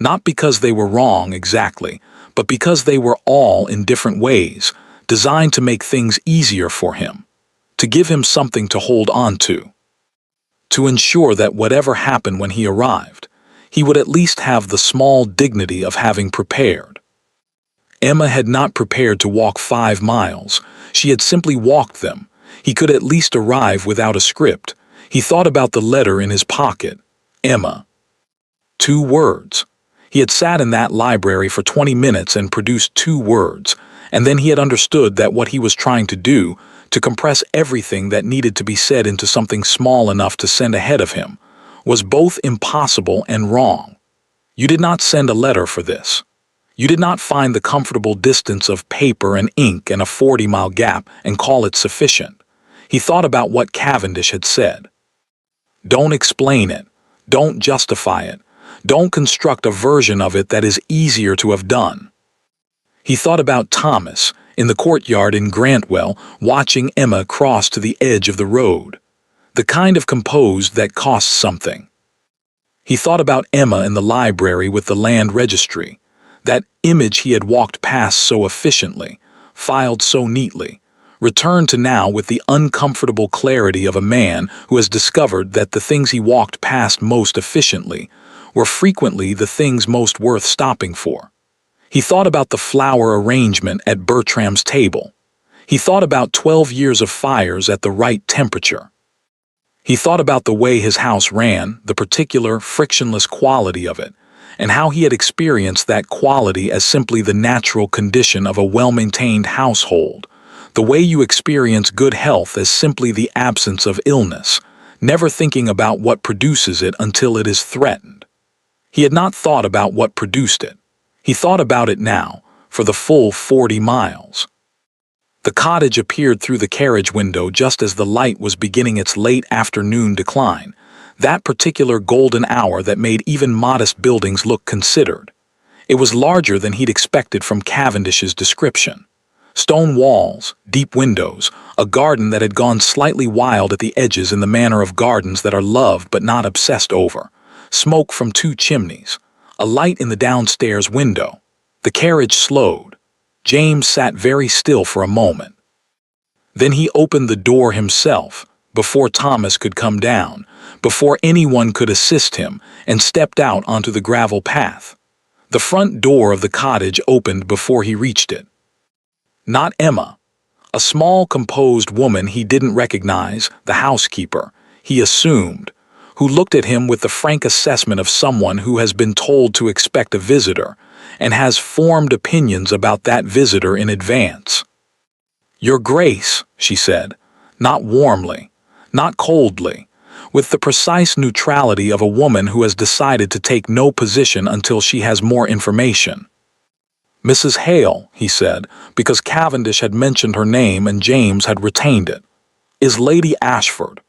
not because they were wrong exactly, but because they were all in different ways, designed to make things easier for him, to give him something to hold on to ensure that whatever happened when he arrived, he would at least have the small dignity of having prepared. Emma had not prepared to walk 5 miles. She had simply walked them. He could at least arrive without a script. He thought about the letter in his pocket. Emma. 2 words. He had sat in that library for 20 minutes and produced 2 words, and then he had understood that what he was trying to do, to compress everything that needed to be said into something small enough to send ahead of him, was both impossible and wrong. You did not send a letter for this. You did not find the comfortable distance of paper and ink and a 40-mile gap and call it sufficient. He thought about what Cavendish had said. Don't explain it. Don't justify it. Don't construct a version of it that is easier to have done. He thought about Thomas, in the courtyard in Grantwell, watching Emma cross to the edge of the road. The kind of composed that costs something. He thought about Emma in the library with the land registry, that image he had walked past so efficiently, filed so neatly, returned to now with the uncomfortable clarity of a man who has discovered that the things he walked past most efficiently were frequently the things most worth stopping for. He thought about the flower arrangement at Bertram's table. He thought about 12 years of fires at the right temperature. He thought about the way his house ran, the particular, frictionless quality of it, and how he had experienced that quality as simply the natural condition of a well-maintained household, the way you experience good health as simply the absence of illness, never thinking about what produces it until it is threatened. He had not thought about what produced it. He thought about it now, for the full 40 miles. The cottage appeared through the carriage window just as the light was beginning its late afternoon decline, that particular golden hour that made even modest buildings look considered. It was larger than he'd expected from Cavendish's description. Stone walls, deep windows, a garden that had gone slightly wild at the edges in the manner of gardens that are loved but not obsessed over, smoke from 2 chimneys, a light in the downstairs window. The carriage slowed. James sat very still for a moment. Then he opened the door himself, before Thomas could come down, before anyone could assist him, and stepped out onto the gravel path. The front door of the cottage opened before he reached it. Not Emma. A small, composed woman he didn't recognize, the housekeeper, he assumed, who looked at him with the frank assessment of someone who has been told to expect a visitor, and has formed opinions about that visitor in advance. "Your Grace," she said, not warmly, not coldly, with the precise neutrality of a woman who has decided to take no position until she has more information. "Mrs. Hale," he said, because Cavendish had mentioned her name and James had retained it, "is Lady Ashford."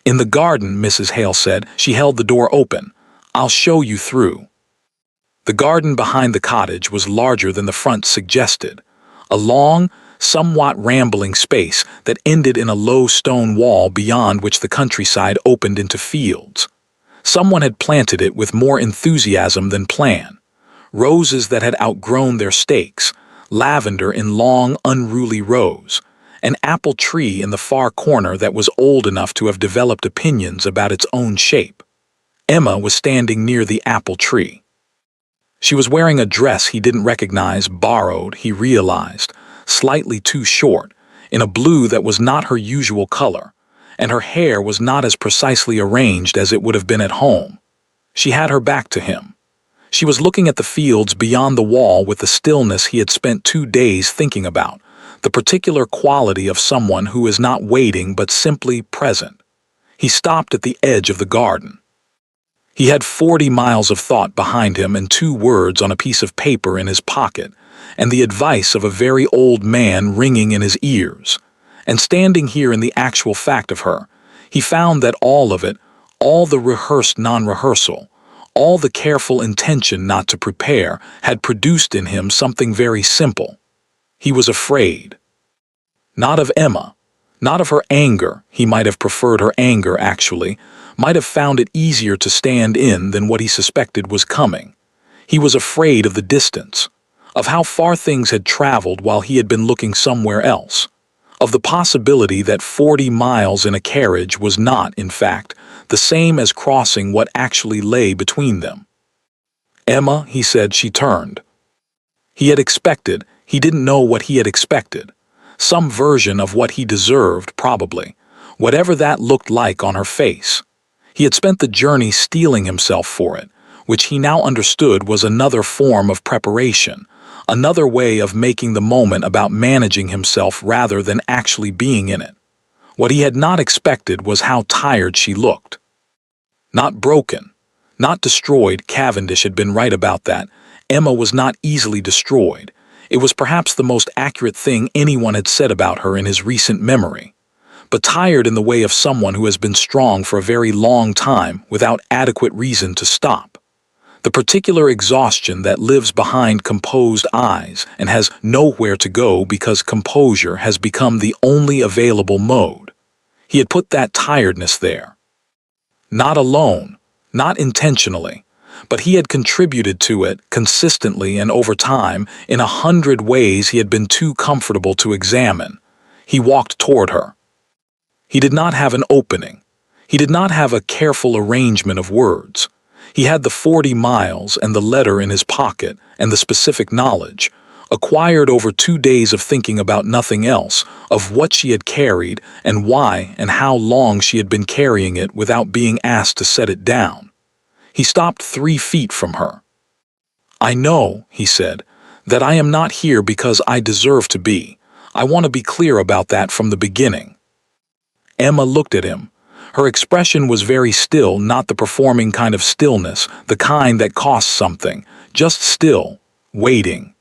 "In the garden," Mrs. Hale said. She held the door open. "I'll show you through." The garden behind the cottage was larger than the front suggested, a long, somewhat rambling space that ended in a low stone wall beyond which the countryside opened into fields. Someone had planted it with more enthusiasm than plan. Roses that had outgrown their stakes, lavender in long, unruly rows, an apple tree in the far corner that was old enough to have developed opinions about its own shape. Emma was standing near the apple tree. She was wearing a dress he didn't recognize, borrowed, he realized, slightly too short, in a blue that was not her usual color, and her hair was not as precisely arranged as it would have been at home. She had her back to him. She was looking at the fields beyond the wall with the stillness he had spent 2 days thinking about, the particular quality of someone who is not waiting but simply present. He stopped at the edge of the garden. He had 40 miles of thought behind him and 2 words on a piece of paper in his pocket, and the advice of a very old man ringing in his ears. And standing here in the actual fact of her, he found that all of it, all the rehearsed non-rehearsal, all the careful intention not to prepare, had produced in him something very simple. He was afraid. Not of Emma, not of her anger. He might have preferred her anger, actually, might have found it easier to stand in than what he suspected was coming. He was afraid of the distance, of how far things had traveled while he had been looking somewhere else, of the possibility that 40 miles in a carriage was not, in fact, the same as crossing what actually lay between them. "Emma," he said. She turned. He had expected, he didn't know what he had expected. Some version of what he deserved, probably, whatever that looked like on her face. He had spent the journey steeling himself for it, which he now understood was another form of preparation, another way of making the moment about managing himself rather than actually being in it. What he had not expected was how tired she looked. Not broken, not destroyed. Cavendish had been right about that. Emma was not easily destroyed. It was perhaps the most accurate thing anyone had said about her in his recent memory. But tired in the way of someone who has been strong for a very long time without adequate reason to stop. The particular exhaustion that lives behind composed eyes and has nowhere to go because composure has become the only available mode. He had put that tiredness there. Not alone, not intentionally, but he had contributed to it consistently and over time in 100 ways he had been too comfortable to examine. He walked toward her. He did not have an opening. He did not have a careful arrangement of words. He had the 40 miles and the letter in his pocket and the specific knowledge, acquired over 2 days of thinking about nothing else, of what she had carried and why and how long she had been carrying it without being asked to set it down. He stopped 3 feet from her. "I know," he said, "that I am not here because I deserve to be. I want to be clear about that from the beginning." Emma looked at him. Her expression was very still, not the performing kind of stillness, the kind that costs something, just still, waiting.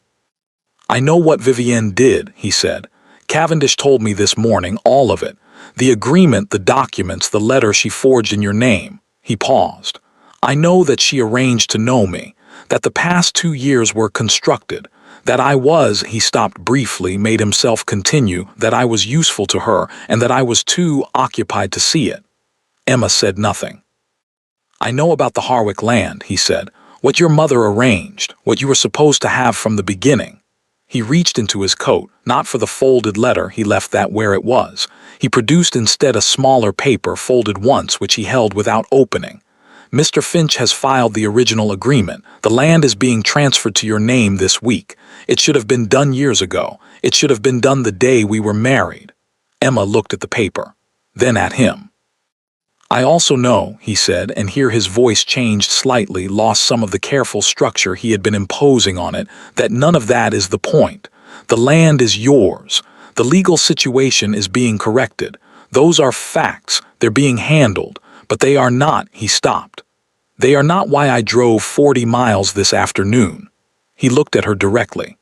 "I know what Vivienne did," he said. "Cavendish told me this morning, all of it. The agreement, the documents, the letter she forged in your name." He paused. "I know that she arranged to know me, that the past 2 years were constructed, that I was," he stopped briefly, made himself continue, "that I was useful to her, and that I was too occupied to see it." Emma said nothing. "I know about the Harwick land," he said, "what your mother arranged, what you were supposed to have from the beginning." He reached into his coat, not for the folded letter, he left that where it was. He produced instead a smaller paper folded once, which he held without opening. "Mr. Finch has filed the original agreement. The land is being transferred to your name this week. It should have been done years ago. It should have been done the day we were married." Emma looked at the paper, then at him. "I also know," he said, and here his voice changed slightly, lost some of the careful structure he had been imposing on it, "that none of that is the point. The land is yours. The legal situation is being corrected. Those are facts, they're being handled, but they are not," he stopped. "They are not why I drove 40 miles this afternoon." He looked at her directly.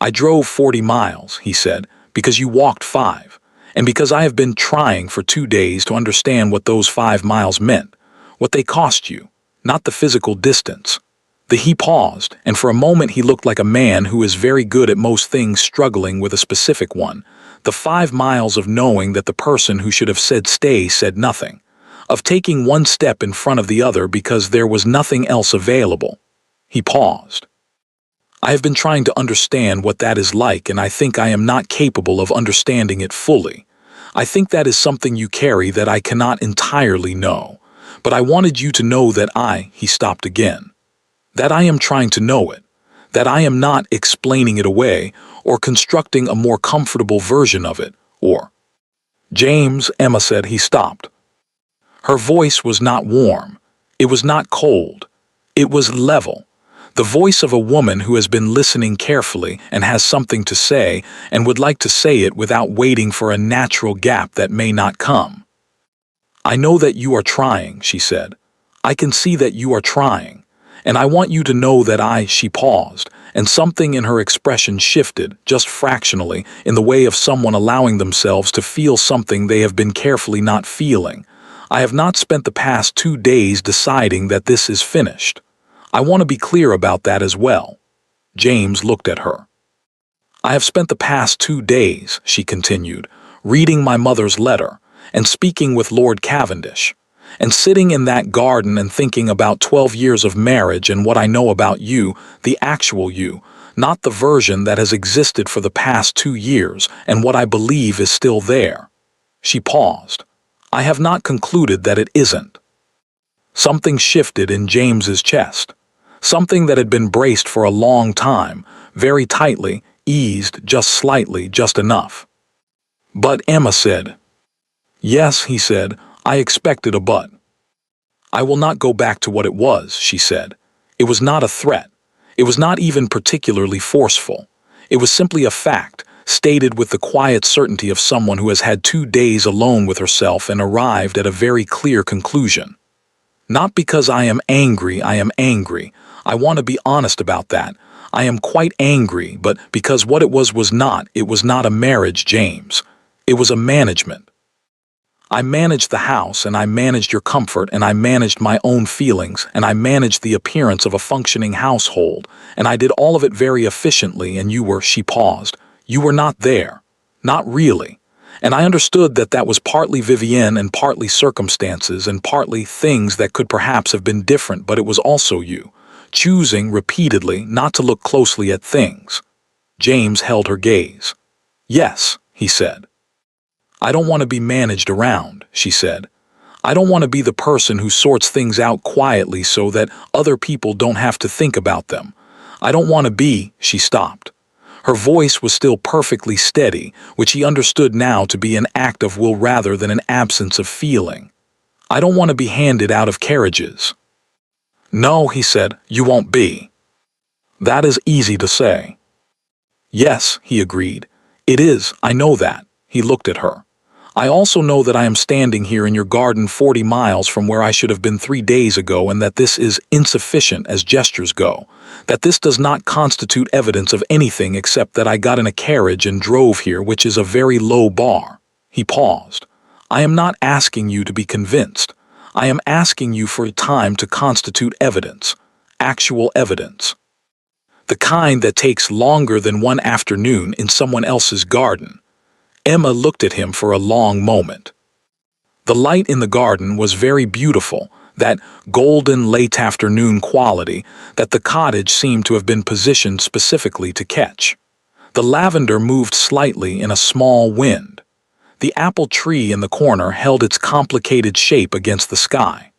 "I drove 40 miles, he said, "because you walked 5. And because I have been trying for 2 days to understand what those 5 miles meant, what they cost you, not the physical distance." He paused, and for a moment he looked like a man who is very good at most things struggling with a specific one. The 5 miles of knowing that the person who should have said stay said nothing, of taking one step in front of the other because there was nothing else available. He paused. "I have been trying to understand what that is like, and I think I am not capable of understanding it fully. I think that is something you carry that I cannot entirely know. But I wanted you to know that he stopped again. That I am trying to know it. That I am not explaining it away, or constructing a more comfortable version of it, or—" "James," Emma said. He stopped. Her voice was not warm. It was not cold. It was level. The voice of a woman who has been listening carefully and has something to say and would like to say it without waiting for a natural gap that may not come. "I know that you are trying," she said. "I can see that you are trying. And I want you to know that she paused, and something in her expression shifted, just fractionally, in the way of someone allowing themselves to feel something they have been carefully not feeling. "I have not spent the past 2 days deciding that this is finished. I want to be clear about that as well." James looked at her. "I have spent the past 2 days," she continued, "reading my mother's letter, and speaking with Lord Cavendish, and sitting in that garden and thinking about 12 years of marriage and what I know about you, the actual you, not the version that has existed for the past 2 years, and what I believe is still there." She paused. "I have not concluded that it isn't." Something shifted in James's chest. Something that had been braced for a long time, very tightly, eased just slightly, just enough. "But," Emma said. "Yes," he said, "I expected a but." "I will not go back to what it was," she said. "It was not a threat. It was not even particularly forceful. It was simply a fact, stated with the quiet certainty of someone who has had 2 days alone with herself and arrived at a very clear conclusion. Not because I am angry, I am angry. I want to be honest about that. I am quite angry, but because what it was not a marriage, James. It was a management. I managed the house, and I managed your comfort, and I managed my own feelings, and I managed the appearance of a functioning household, and I did all of it very efficiently, and she paused. "You were not there. Not really. And I understood that that was partly Vivienne and partly circumstances and partly things that could perhaps have been different, but it was also you, choosing repeatedly not to look closely at things." James held her gaze. "Yes," he said. "I don't want to be managed around," she said. "I don't want to be the person who sorts things out quietly so that other people don't have to think about them. I don't want to be—" She stopped. Her voice was still perfectly steady, which he understood now to be an act of will rather than an absence of feeling. "I don't want to be handed out of carriages." "No," he said, "you won't be." "That is easy to say." "Yes," he agreed. "It is, I know that." He looked at her. I also know that I am standing here in your garden 40 miles from where I should have been 3 days ago, and that this is insufficient as gestures go, that this does not constitute evidence of anything except that I got in a carriage and drove here, which is a very low bar." He paused. "I am not asking you to be convinced. I am asking you for time to constitute evidence, actual evidence. The kind that takes longer than one afternoon in someone else's garden." Emma looked at him for a long moment. The light in the garden was very beautiful, that golden late afternoon quality that the cottage seemed to have been positioned specifically to catch. The lavender moved slightly in a small wind. The apple tree in the corner held its complicated shape against the sky.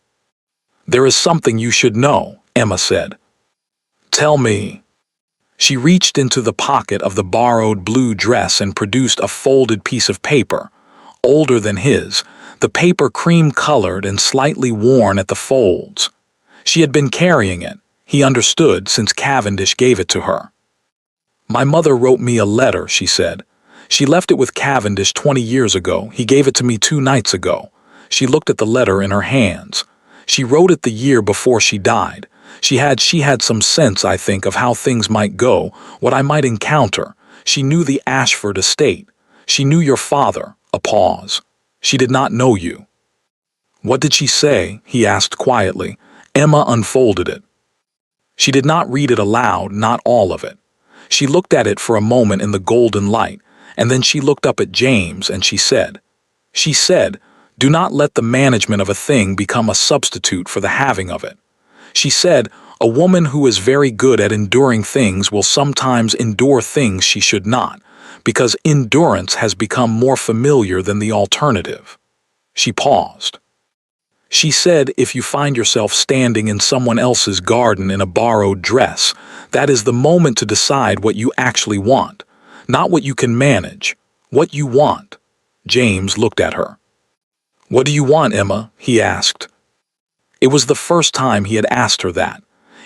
"There is something you should know," Emma said. "Tell me." She reached into the pocket of the borrowed blue dress and produced a folded piece of paper, older than his, the paper cream-colored and slightly worn at the folds. She had been carrying it, he understood, since Cavendish gave it to her. "My mother wrote me a letter," she said. "She left it with Cavendish 20 years ago. He gave it to me 2 nights ago." She looked at the letter in her hands. "She wrote it the year before she died. She had some sense, I think, of how things might go, what I might encounter. She knew the Ashford estate. She knew your father." A pause. "She did not know you." "What did she say?" he asked quietly. Emma unfolded it. She did not read it aloud, not all of it. She looked at it for a moment in the golden light, and then she looked up at James and she said, "Do not let the management of a thing become a substitute for the having of it." She said, "A woman who is very good at enduring things will sometimes endure things she should not, because endurance has become more familiar than the alternative." She paused. She said, "If you find yourself standing in someone else's garden in a borrowed dress, that is the moment to decide what you actually want, not what you can manage, what you want." James looked at her. "What do you want, Emma?" he asked. It was the first time he had asked her that.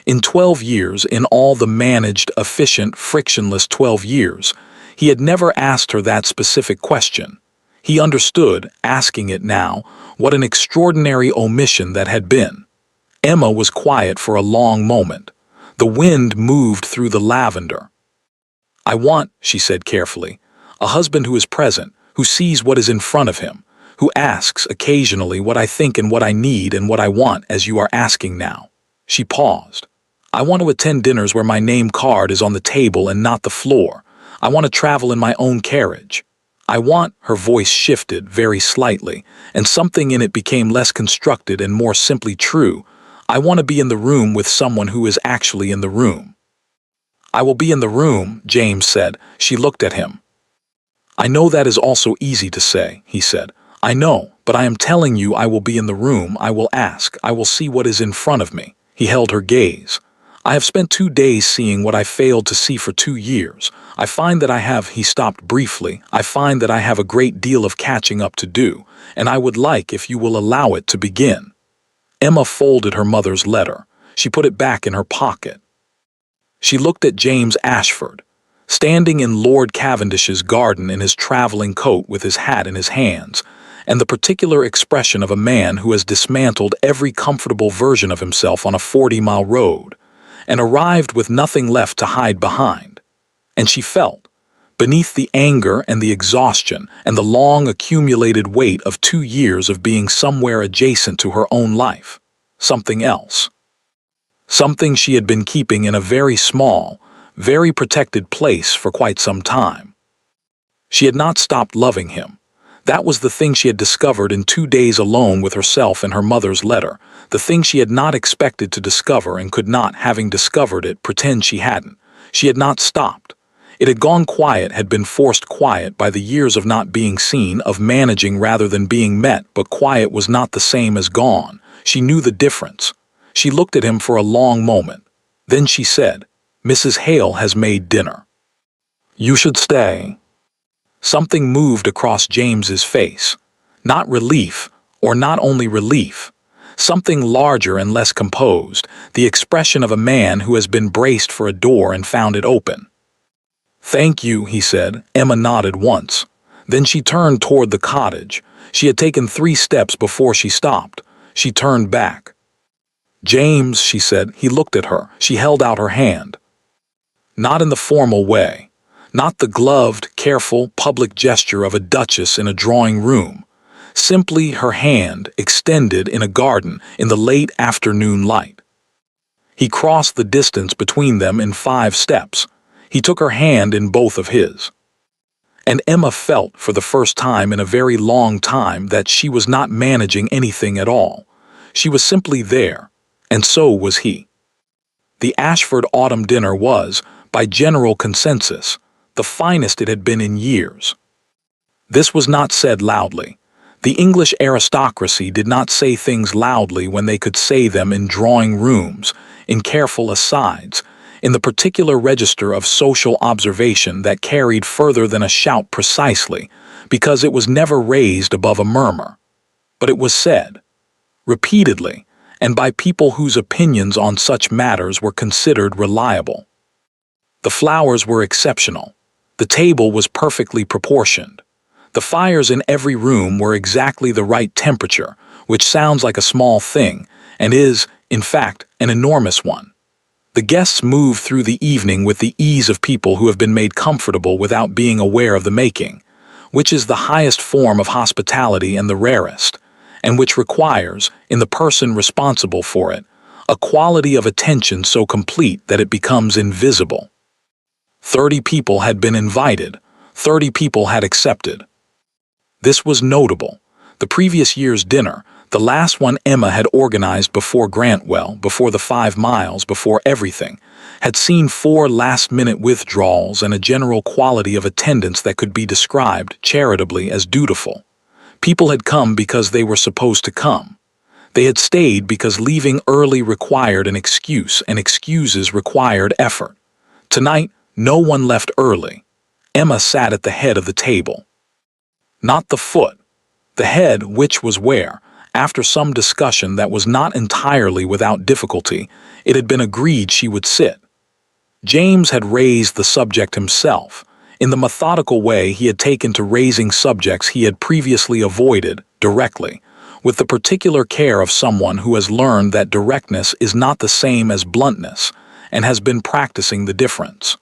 In 12 years, in all the managed, efficient, frictionless 12 years, he had never asked her that specific question. He understood, asking it now, what an extraordinary omission that had been. Emma was quiet for a long moment. The wind moved through the lavender. "I want," she said carefully, "a husband who is present, who sees what is in front of him, who asks occasionally what I think and what I need and what I want, as you are asking now." She paused. "I want to attend dinners where my name card is on the table and not the floor. I want to travel in my own carriage. I want," her voice shifted very slightly, and something in it became less constructed and more simply true. "I want to be in the room with someone who is actually in the room." "I will be in the room," James said. She looked at him. "I know that is also easy to say," he said. "I know, but I am telling you I will be in the room. I will ask. I will see what is in front of me." He held her gaze. "I have spent 2 days seeing what I failed to see for 2 years. I find that I have," he stopped briefly, "I find that I have a great deal of catching up to do, and I would like, if you will allow it, to begin." Emma folded her mother's letter. She put it back in her pocket. She looked at James Ashford, standing in Lord Cavendish's garden in his traveling coat with his hat in his hands, and the particular expression of a man who has dismantled every comfortable version of himself on a 40-mile road, and arrived with nothing left to hide behind. And she felt, beneath the anger and the exhaustion and the long accumulated weight of 2 years of being somewhere adjacent to her own life, something else. Something she had been keeping in a very small, very protected place for quite some time. She had not stopped loving him. That was the thing she had discovered in 2 days alone with herself and her mother's letter, the thing she had not expected to discover and could not, having discovered it, pretend she hadn't. She had not stopped. It had gone quiet, had been forced quiet by the years of not being seen, of managing rather than being met, but quiet was not the same as gone. She knew the difference. She looked at him for a long moment. Then she said, "Mrs. Hale has made dinner. You should stay." Something moved across James's face. Not relief, or not only relief. Something larger and less composed, the expression of a man who has been braced for a door and found it open. "Thank you," he said. Emma nodded once. Then she turned toward the cottage. She had taken 3 steps before she stopped. She turned back. "James," she said. He looked at her. She held out her hand. Not in the formal way. Not the gloved, careful, public gesture of a duchess in a drawing room. Simply her hand extended in a garden in the late afternoon light. He crossed the distance between them in 5 steps. He took her hand in both of his. And Emma felt, for the first time in a very long time, that she was not managing anything at all. She was simply there, and so was he. The Ashford autumn dinner was, by general consensus, the finest it had been in years. This was not said loudly. The English aristocracy did not say things loudly when they could say them in drawing rooms, in careful asides, in the particular register of social observation that carried further than a shout precisely, because it was never raised above a murmur. But it was said, repeatedly, and by people whose opinions on such matters were considered reliable. The flowers were exceptional. The table was perfectly proportioned. The fires in every room were exactly the right temperature, which sounds like a small thing, and is, in fact, an enormous one. The guests moved through the evening with the ease of people who have been made comfortable without being aware of the making, which is the highest form of hospitality and the rarest, and which requires, in the person responsible for it, a quality of attention so complete that it becomes invisible. 30 people had been invited, 30 people had accepted. This was notable. The previous year's dinner, the last one Emma had organized before Grantwell, before the 5 miles, before everything, had seen 4 last-minute withdrawals and a general quality of attendance that could be described, charitably, as dutiful. People had come because they were supposed to come. They had stayed because leaving early required an excuse, and excuses required effort. Tonight, no one left early. Emma sat at the head of the table. Not the foot. The head, which was where, after some discussion that was not entirely without difficulty, it had been agreed she would sit. James had raised the subject himself. In the methodical way he had taken to raising subjects he had previously avoided, directly, with the particular care of someone who has learned that directness is not the same as bluntness, and has been practicing the difference.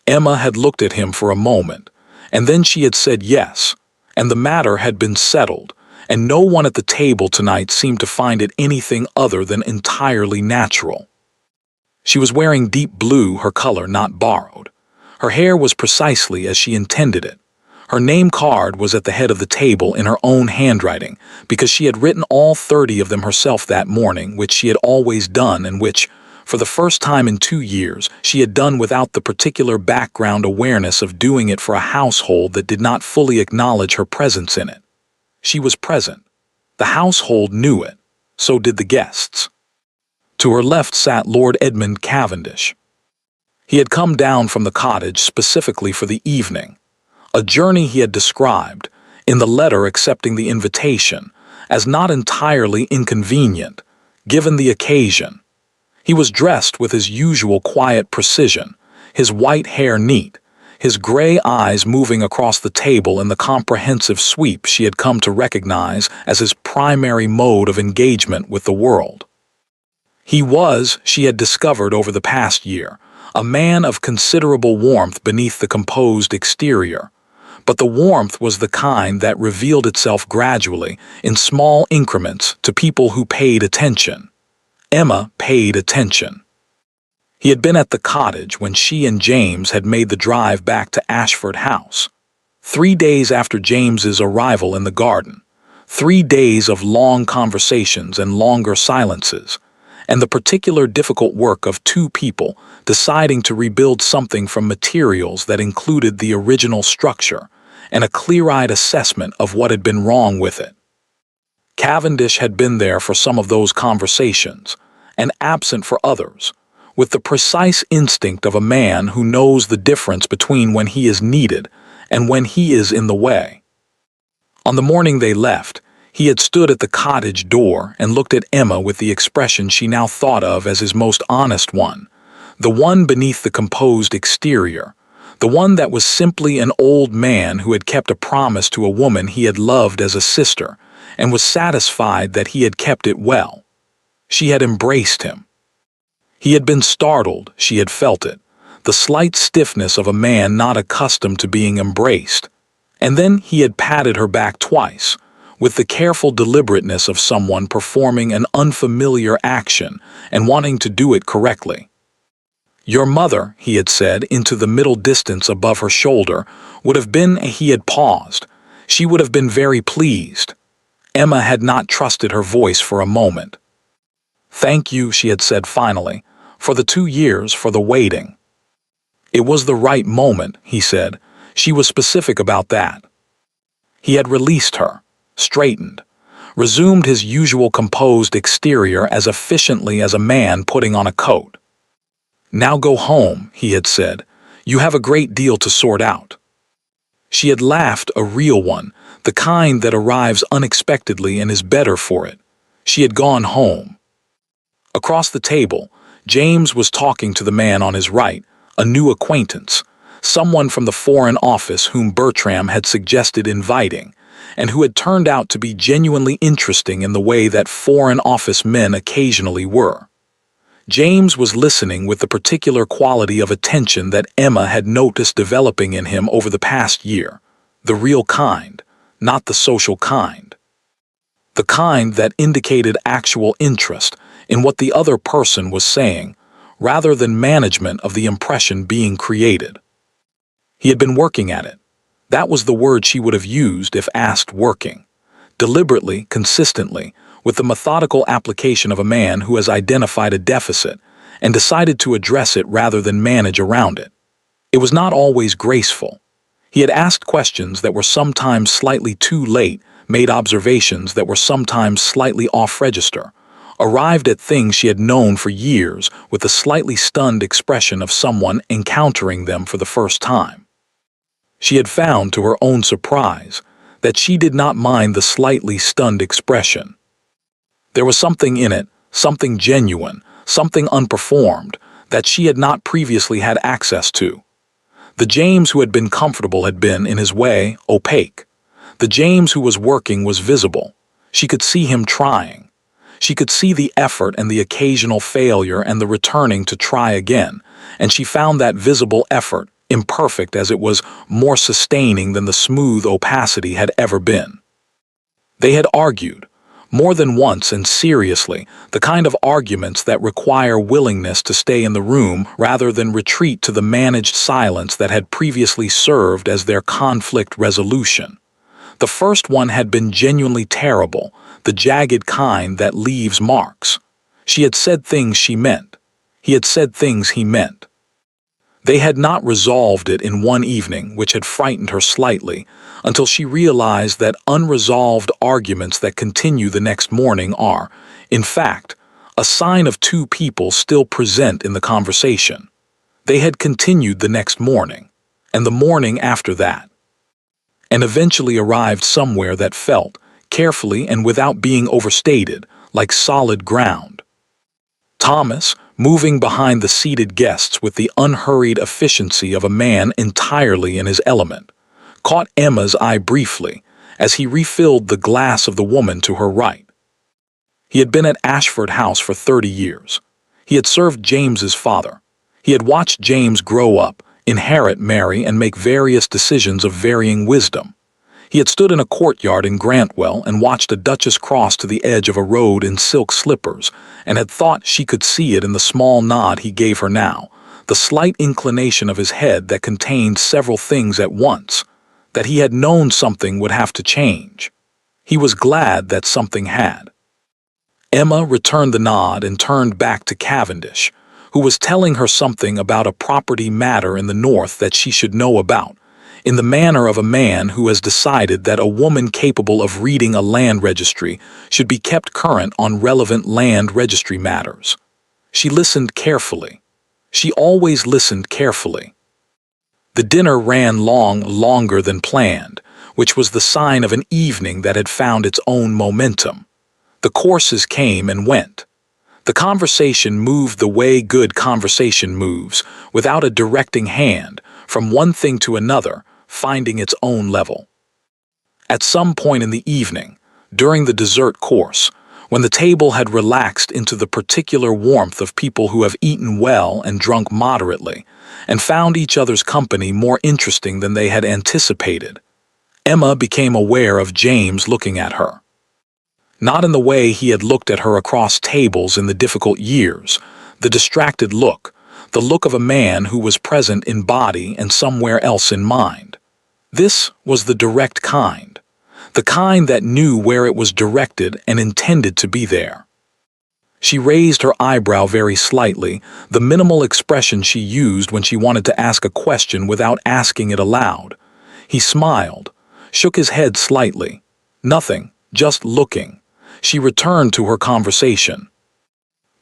Emma had looked at him for a moment, and then she had said yes, and the matter had been settled, and no one at the table tonight seemed to find it anything other than entirely natural. She was wearing deep blue, her color not borrowed. Her hair was precisely as she intended it. Her name card was at the head of the table in her own handwriting, because she had written all 30 of them herself that morning, which she had always done and which, for the first time in 2 years, she had done without the particular background awareness of doing it for a household that did not fully acknowledge her presence in it. She was present. The household knew it. So did the guests. To her left sat Lord Edmund Cavendish. He had come down from the cottage specifically for the evening, a journey he had described, in the letter accepting the invitation, as not entirely inconvenient, given the occasion. He was dressed with his usual quiet precision, his white hair neat, his gray eyes moving across the table in the comprehensive sweep she had come to recognize as his primary mode of engagement with the world. He was, she had discovered over the past year, a man of considerable warmth beneath the composed exterior, but the warmth was the kind that revealed itself gradually, in small increments, to people who paid attention. Emma paid attention. He had been at the cottage when she and James had made the drive back to Ashford House. 3 days after James's arrival in the garden. 3 days of long conversations and longer silences, and the particular difficult work of 2 people deciding to rebuild something from materials that included the original structure and a clear-eyed assessment of what had been wrong with it. Cavendish had been there for some of those conversations, and absent for others, with the precise instinct of a man who knows the difference between when he is needed and when he is in the way. On the morning they left, he had stood at the cottage door and looked at Emma with the expression she now thought of as his most honest one, the one beneath the composed exterior, The one that was simply an old man who had kept a promise to a woman he had loved as a sister and was satisfied that he had kept it well. She had embraced him. He had been startled, she had felt it, the slight stiffness of a man not accustomed to being embraced. And then he had patted her back twice, with the careful deliberateness of someone performing an unfamiliar action and wanting to do it correctly. "Your mother," he had said into the middle distance above her shoulder, would have been, he had paused. She would have been very pleased. Emma had not trusted her voice for a moment. "Thank you," she had said finally, "for the 2 years, for the waiting." It was the right moment, he said. She was specific about that. He had released her, straightened, resumed his usual composed exterior as efficiently as a man putting on a coat. "Now go home," he had said. "You have a great deal to sort out." She had laughed, a real one, the kind that arrives unexpectedly and is better for it. She had gone home. Across the table, James was talking to the man on his right, a new acquaintance, someone from the Foreign Office whom Bertram had suggested inviting, and who had turned out to be genuinely interesting in the way that Foreign Office men occasionally were. James was listening with the particular quality of attention that Emma had noticed developing in him over the past year, the real kind, not the social kind. The kind that indicated actual interest in what the other person was saying, rather than management of the impression being created. He had been working at it. That was the word she would have used if asked, working. Deliberately, consistently, with the methodical application of a man who has identified a deficit and decided to address it rather than manage around it. It was not always graceful. He had asked questions that were sometimes slightly too late, made observations that were sometimes slightly off-register, arrived at things she had known for years with the slightly stunned expression of someone encountering them for the first time. She had found, to her own surprise, that she did not mind the slightly stunned expression. There was something in it, something genuine, something unperformed, that she had not previously had access to. The James who had been comfortable had been, in his way, opaque. The James who was working was visible. She could see him trying. She could see the effort and the occasional failure and the returning to try again, and she found that visible effort, imperfect as it was, more sustaining than the smooth opacity had ever been. They had argued, more than once and seriously, the kind of arguments that require willingness to stay in the room rather than retreat to the managed silence that had previously served as their conflict resolution. The first one had been genuinely terrible, the jagged kind that leaves marks. She had said things she meant. He had said things he meant. They had not resolved it in one evening, which had frightened her slightly, until she realized that unresolved arguments that continue the next morning are, in fact, a sign of two people still present in the conversation. They had continued the next morning, and the morning after that, and eventually arrived somewhere that felt, carefully and without being overstated, like solid ground. Thomas, moving behind the seated guests with the unhurried efficiency of a man entirely in his element, caught Emma's eye briefly as he refilled the glass of the woman to her right. He had been at Ashford House for 30 years. He had served James's father. He had watched James grow up, inherit, marry, and make various decisions of varying wisdom. He had stood in a courtyard in Grantwell and watched a duchess cross to the edge of a road in silk slippers, and had thought she could see it in the small nod he gave her now, the slight inclination of his head that contained several things at once, that he had known something would have to change. He was glad that something had. Emma returned the nod and turned back to Cavendish, who was telling her something about a property matter in the north that she should know about, in the manner of a man who has decided that a woman capable of reading a land registry should be kept current on relevant land registry matters. She listened carefully. She always listened carefully. The dinner ran longer than planned, which was the sign of an evening that had found its own momentum. The courses came and went. The conversation moved the way good conversation moves, without a directing hand, from one thing to another, finding its own level. At some point in the evening, during the dessert course, when the table had relaxed into the particular warmth of people who have eaten well and drunk moderately, and found each other's company more interesting than they had anticipated, Emma became aware of James looking at her. Not in the way he had looked at her across tables in the difficult years, the distracted look, the look of a man who was present in body and somewhere else in mind. This was the direct kind, the kind that knew where it was directed and intended to be there. She raised her eyebrow very slightly, the minimal expression she used when she wanted to ask a question without asking it aloud. He smiled, shook his head slightly. Nothing, just looking. She returned to her conversation.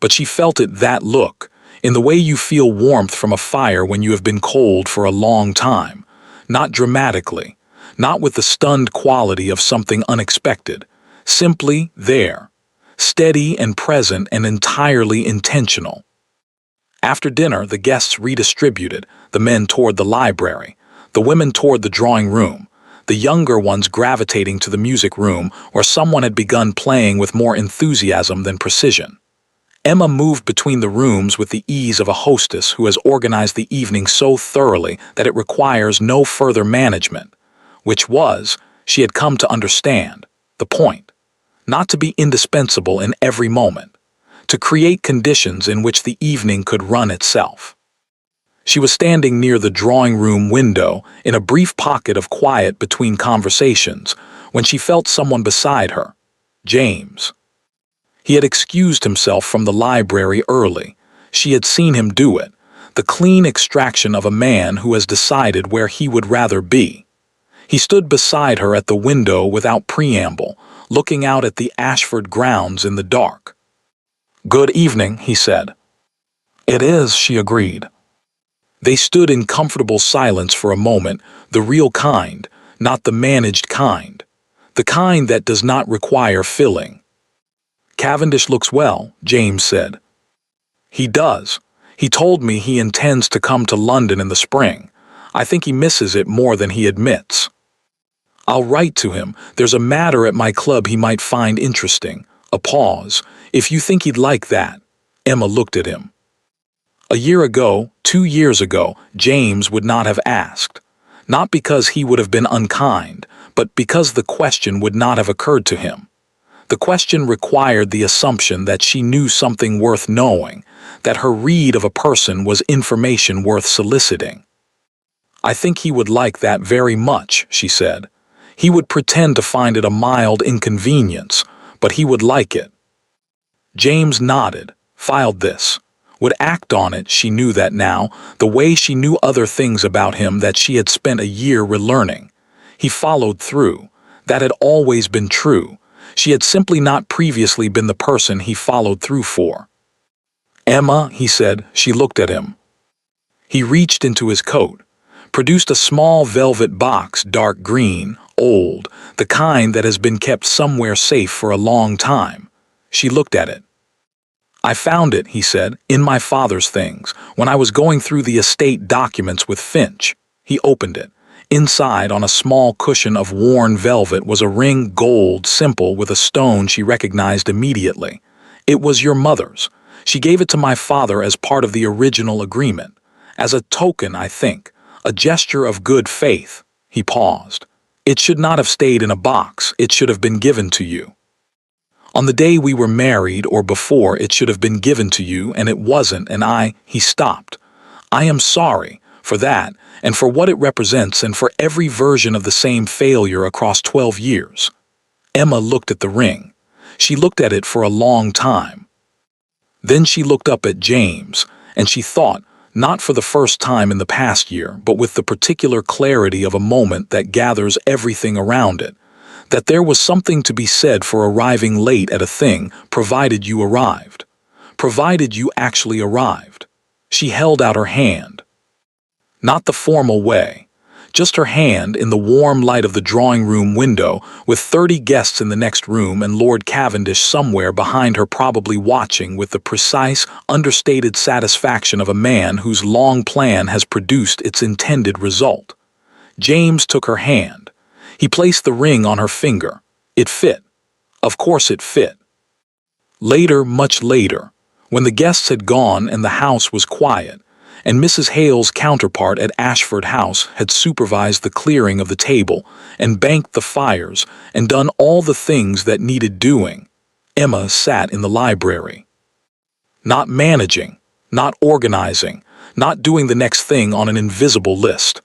But she felt it, that look, in the way you feel warmth from a fire when you have been cold for a long time. Not dramatically, not with the stunned quality of something unexpected. Simply there, steady and present and entirely intentional. After dinner, the guests redistributed, the men toward the library, the women toward the drawing room, the younger ones gravitating to the music room where someone had begun playing with more enthusiasm than precision. Emma moved between the rooms with the ease of a hostess who has organized the evening so thoroughly that it requires no further management, which was, she had come to understand, the point. Not to be indispensable in every moment, to create conditions in which the evening could run itself. She was standing near the drawing room window in a brief pocket of quiet between conversations when she felt someone beside her, James. He had excused himself from the library early. She had seen him do it, the clean extraction of a man who has decided where he would rather be. He stood beside her at the window without preamble, looking out at the Ashford grounds in the dark. "Good evening," he said. "It is," she agreed. They stood in comfortable silence for a moment, the real kind, not the managed kind, the kind that does not require filling. "Cavendish looks well," James said. "He does. He told me he intends to come to London in the spring. I think he misses it more than he admits. I'll write to him. There's a matter at my club he might find interesting." A pause. "If you think he'd like that." Emma looked at him. A year ago, 2 years ago, James would not have asked. Not because he would have been unkind, but because the question would not have occurred to him. The question required the assumption that she knew something worth knowing, that her read of a person was information worth soliciting. "I think he would like that very much," she said. "He would pretend to find it a mild inconvenience, but he would like it." James nodded, filed this, would act on it. She knew that now, the way she knew other things about him that she had spent a year relearning. He followed through. That had always been true. She had simply not previously been the person he followed through for. "Emma," he said. She looked at him. He reached into his coat, produced a small velvet box, dark green, old, the kind that has been kept somewhere safe for a long time. She looked at it. "I found it," he said, "in my father's things, when I was going through the estate documents with Finch." He opened it. Inside, on a small cushion of worn velvet, was a ring, gold, simple, with a stone she recognized immediately. "It was your mother's. She gave it to my father as part of the original agreement. As a token, I think. A gesture of good faith." He paused. "It should not have stayed in a box. It should have been given to you. On the day we were married, or before, it should have been given to you, and it wasn't, and He stopped. "I am sorry for that, and for what it represents, and for every version of the same failure across 12 years. Emma looked at the ring. She looked at it for a long time. Then she looked up at James, and she thought, not for the first time in the past year, but with the particular clarity of a moment that gathers everything around it, that there was something to be said for arriving late at a thing, provided you arrived. Provided you actually arrived. She held out her hand. Not the formal way, Just her hand in the warm light of the drawing-room window, with 30 guests in the next room and Lord Cavendish somewhere behind her probably watching with the precise, understated satisfaction of a man whose long plan has produced its intended result. James took her hand. He placed the ring on her finger. It fit. Of course it fit. Later, much later, when the guests had gone and the house was quiet, and Mrs. Hale's counterpart at Ashford House had supervised the clearing of the table and banked the fires and done all the things that needed doing, Emma sat in the library. Not managing, not organizing, not doing the next thing on an invisible list.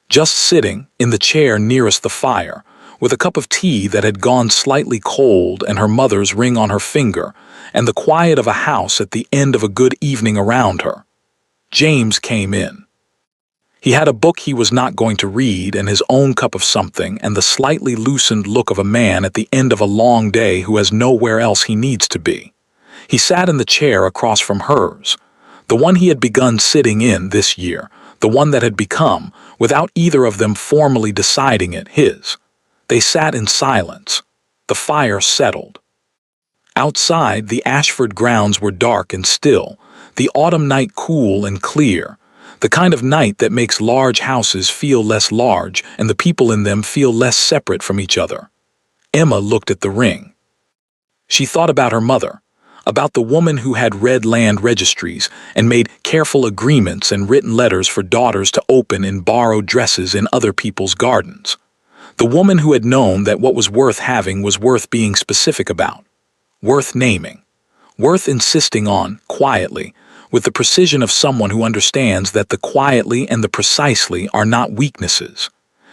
Just sitting in the chair nearest the fire, with a cup of tea that had gone slightly cold and her mother's ring on her finger, and the quiet of a house at the end of a good evening around her. James came in. He had a book he was not going to read and his own cup of something and the slightly loosened look of a man at the end of a long day who has nowhere else he needs to be. He sat in the chair across from hers, the one he had begun sitting in this year, the one that had become, without either of them formally deciding it, his. They sat in silence. The fire settled. Outside, the Ashford grounds were dark and still, the autumn night cool and clear, the kind of night that makes large houses feel less large and the people in them feel less separate from each other. Emma looked at the ring. She thought about her mother, about the woman who had read land registries and made careful agreements and written letters for daughters to open in borrowed dresses in other people's gardens. The woman who had known that what was worth having was worth being specific about, worth naming, worth insisting on, quietly, with the precision of someone who understands that the quietly and the precisely are not weaknesses.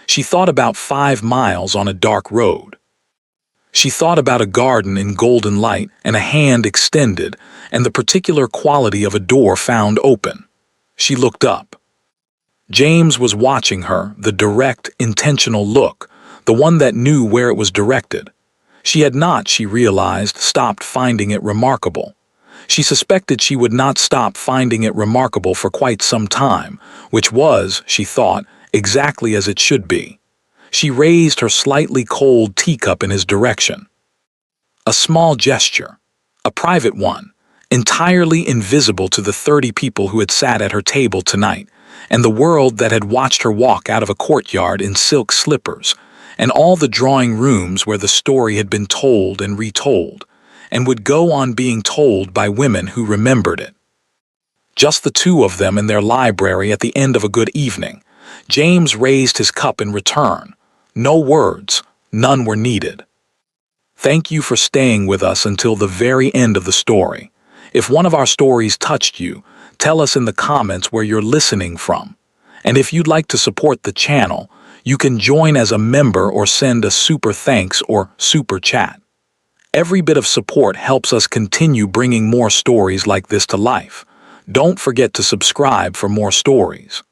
She thought about 5 miles on a dark road. She thought about a garden in golden light and a hand extended and the particular quality of a door found open. She looked up. James was watching her, the direct, intentional look, the one that knew where it was directed. She had not, she realized, stopped finding it remarkable. She suspected she would not stop finding it remarkable for quite some time, which was, she thought, exactly as it should be. She raised her slightly cold teacup in his direction. A small gesture, a private one, entirely invisible to the 30 people who had sat at her table tonight, and the world that had watched her walk out of a courtyard in silk slippers, and all the drawing rooms where the story had been told and retold, and would go on being told by women who remembered it. Just the two of them in their library at the end of a good evening. James raised his cup in return. No words, none were needed. Thank you for staying with us until the very end of the story. If one of our stories touched you, tell us in the comments where you're listening from. And if you'd like to support the channel, you can join as a member or send a super thanks or super chat. Every bit of support helps us continue bringing more stories like this to life. Don't forget to subscribe for more stories.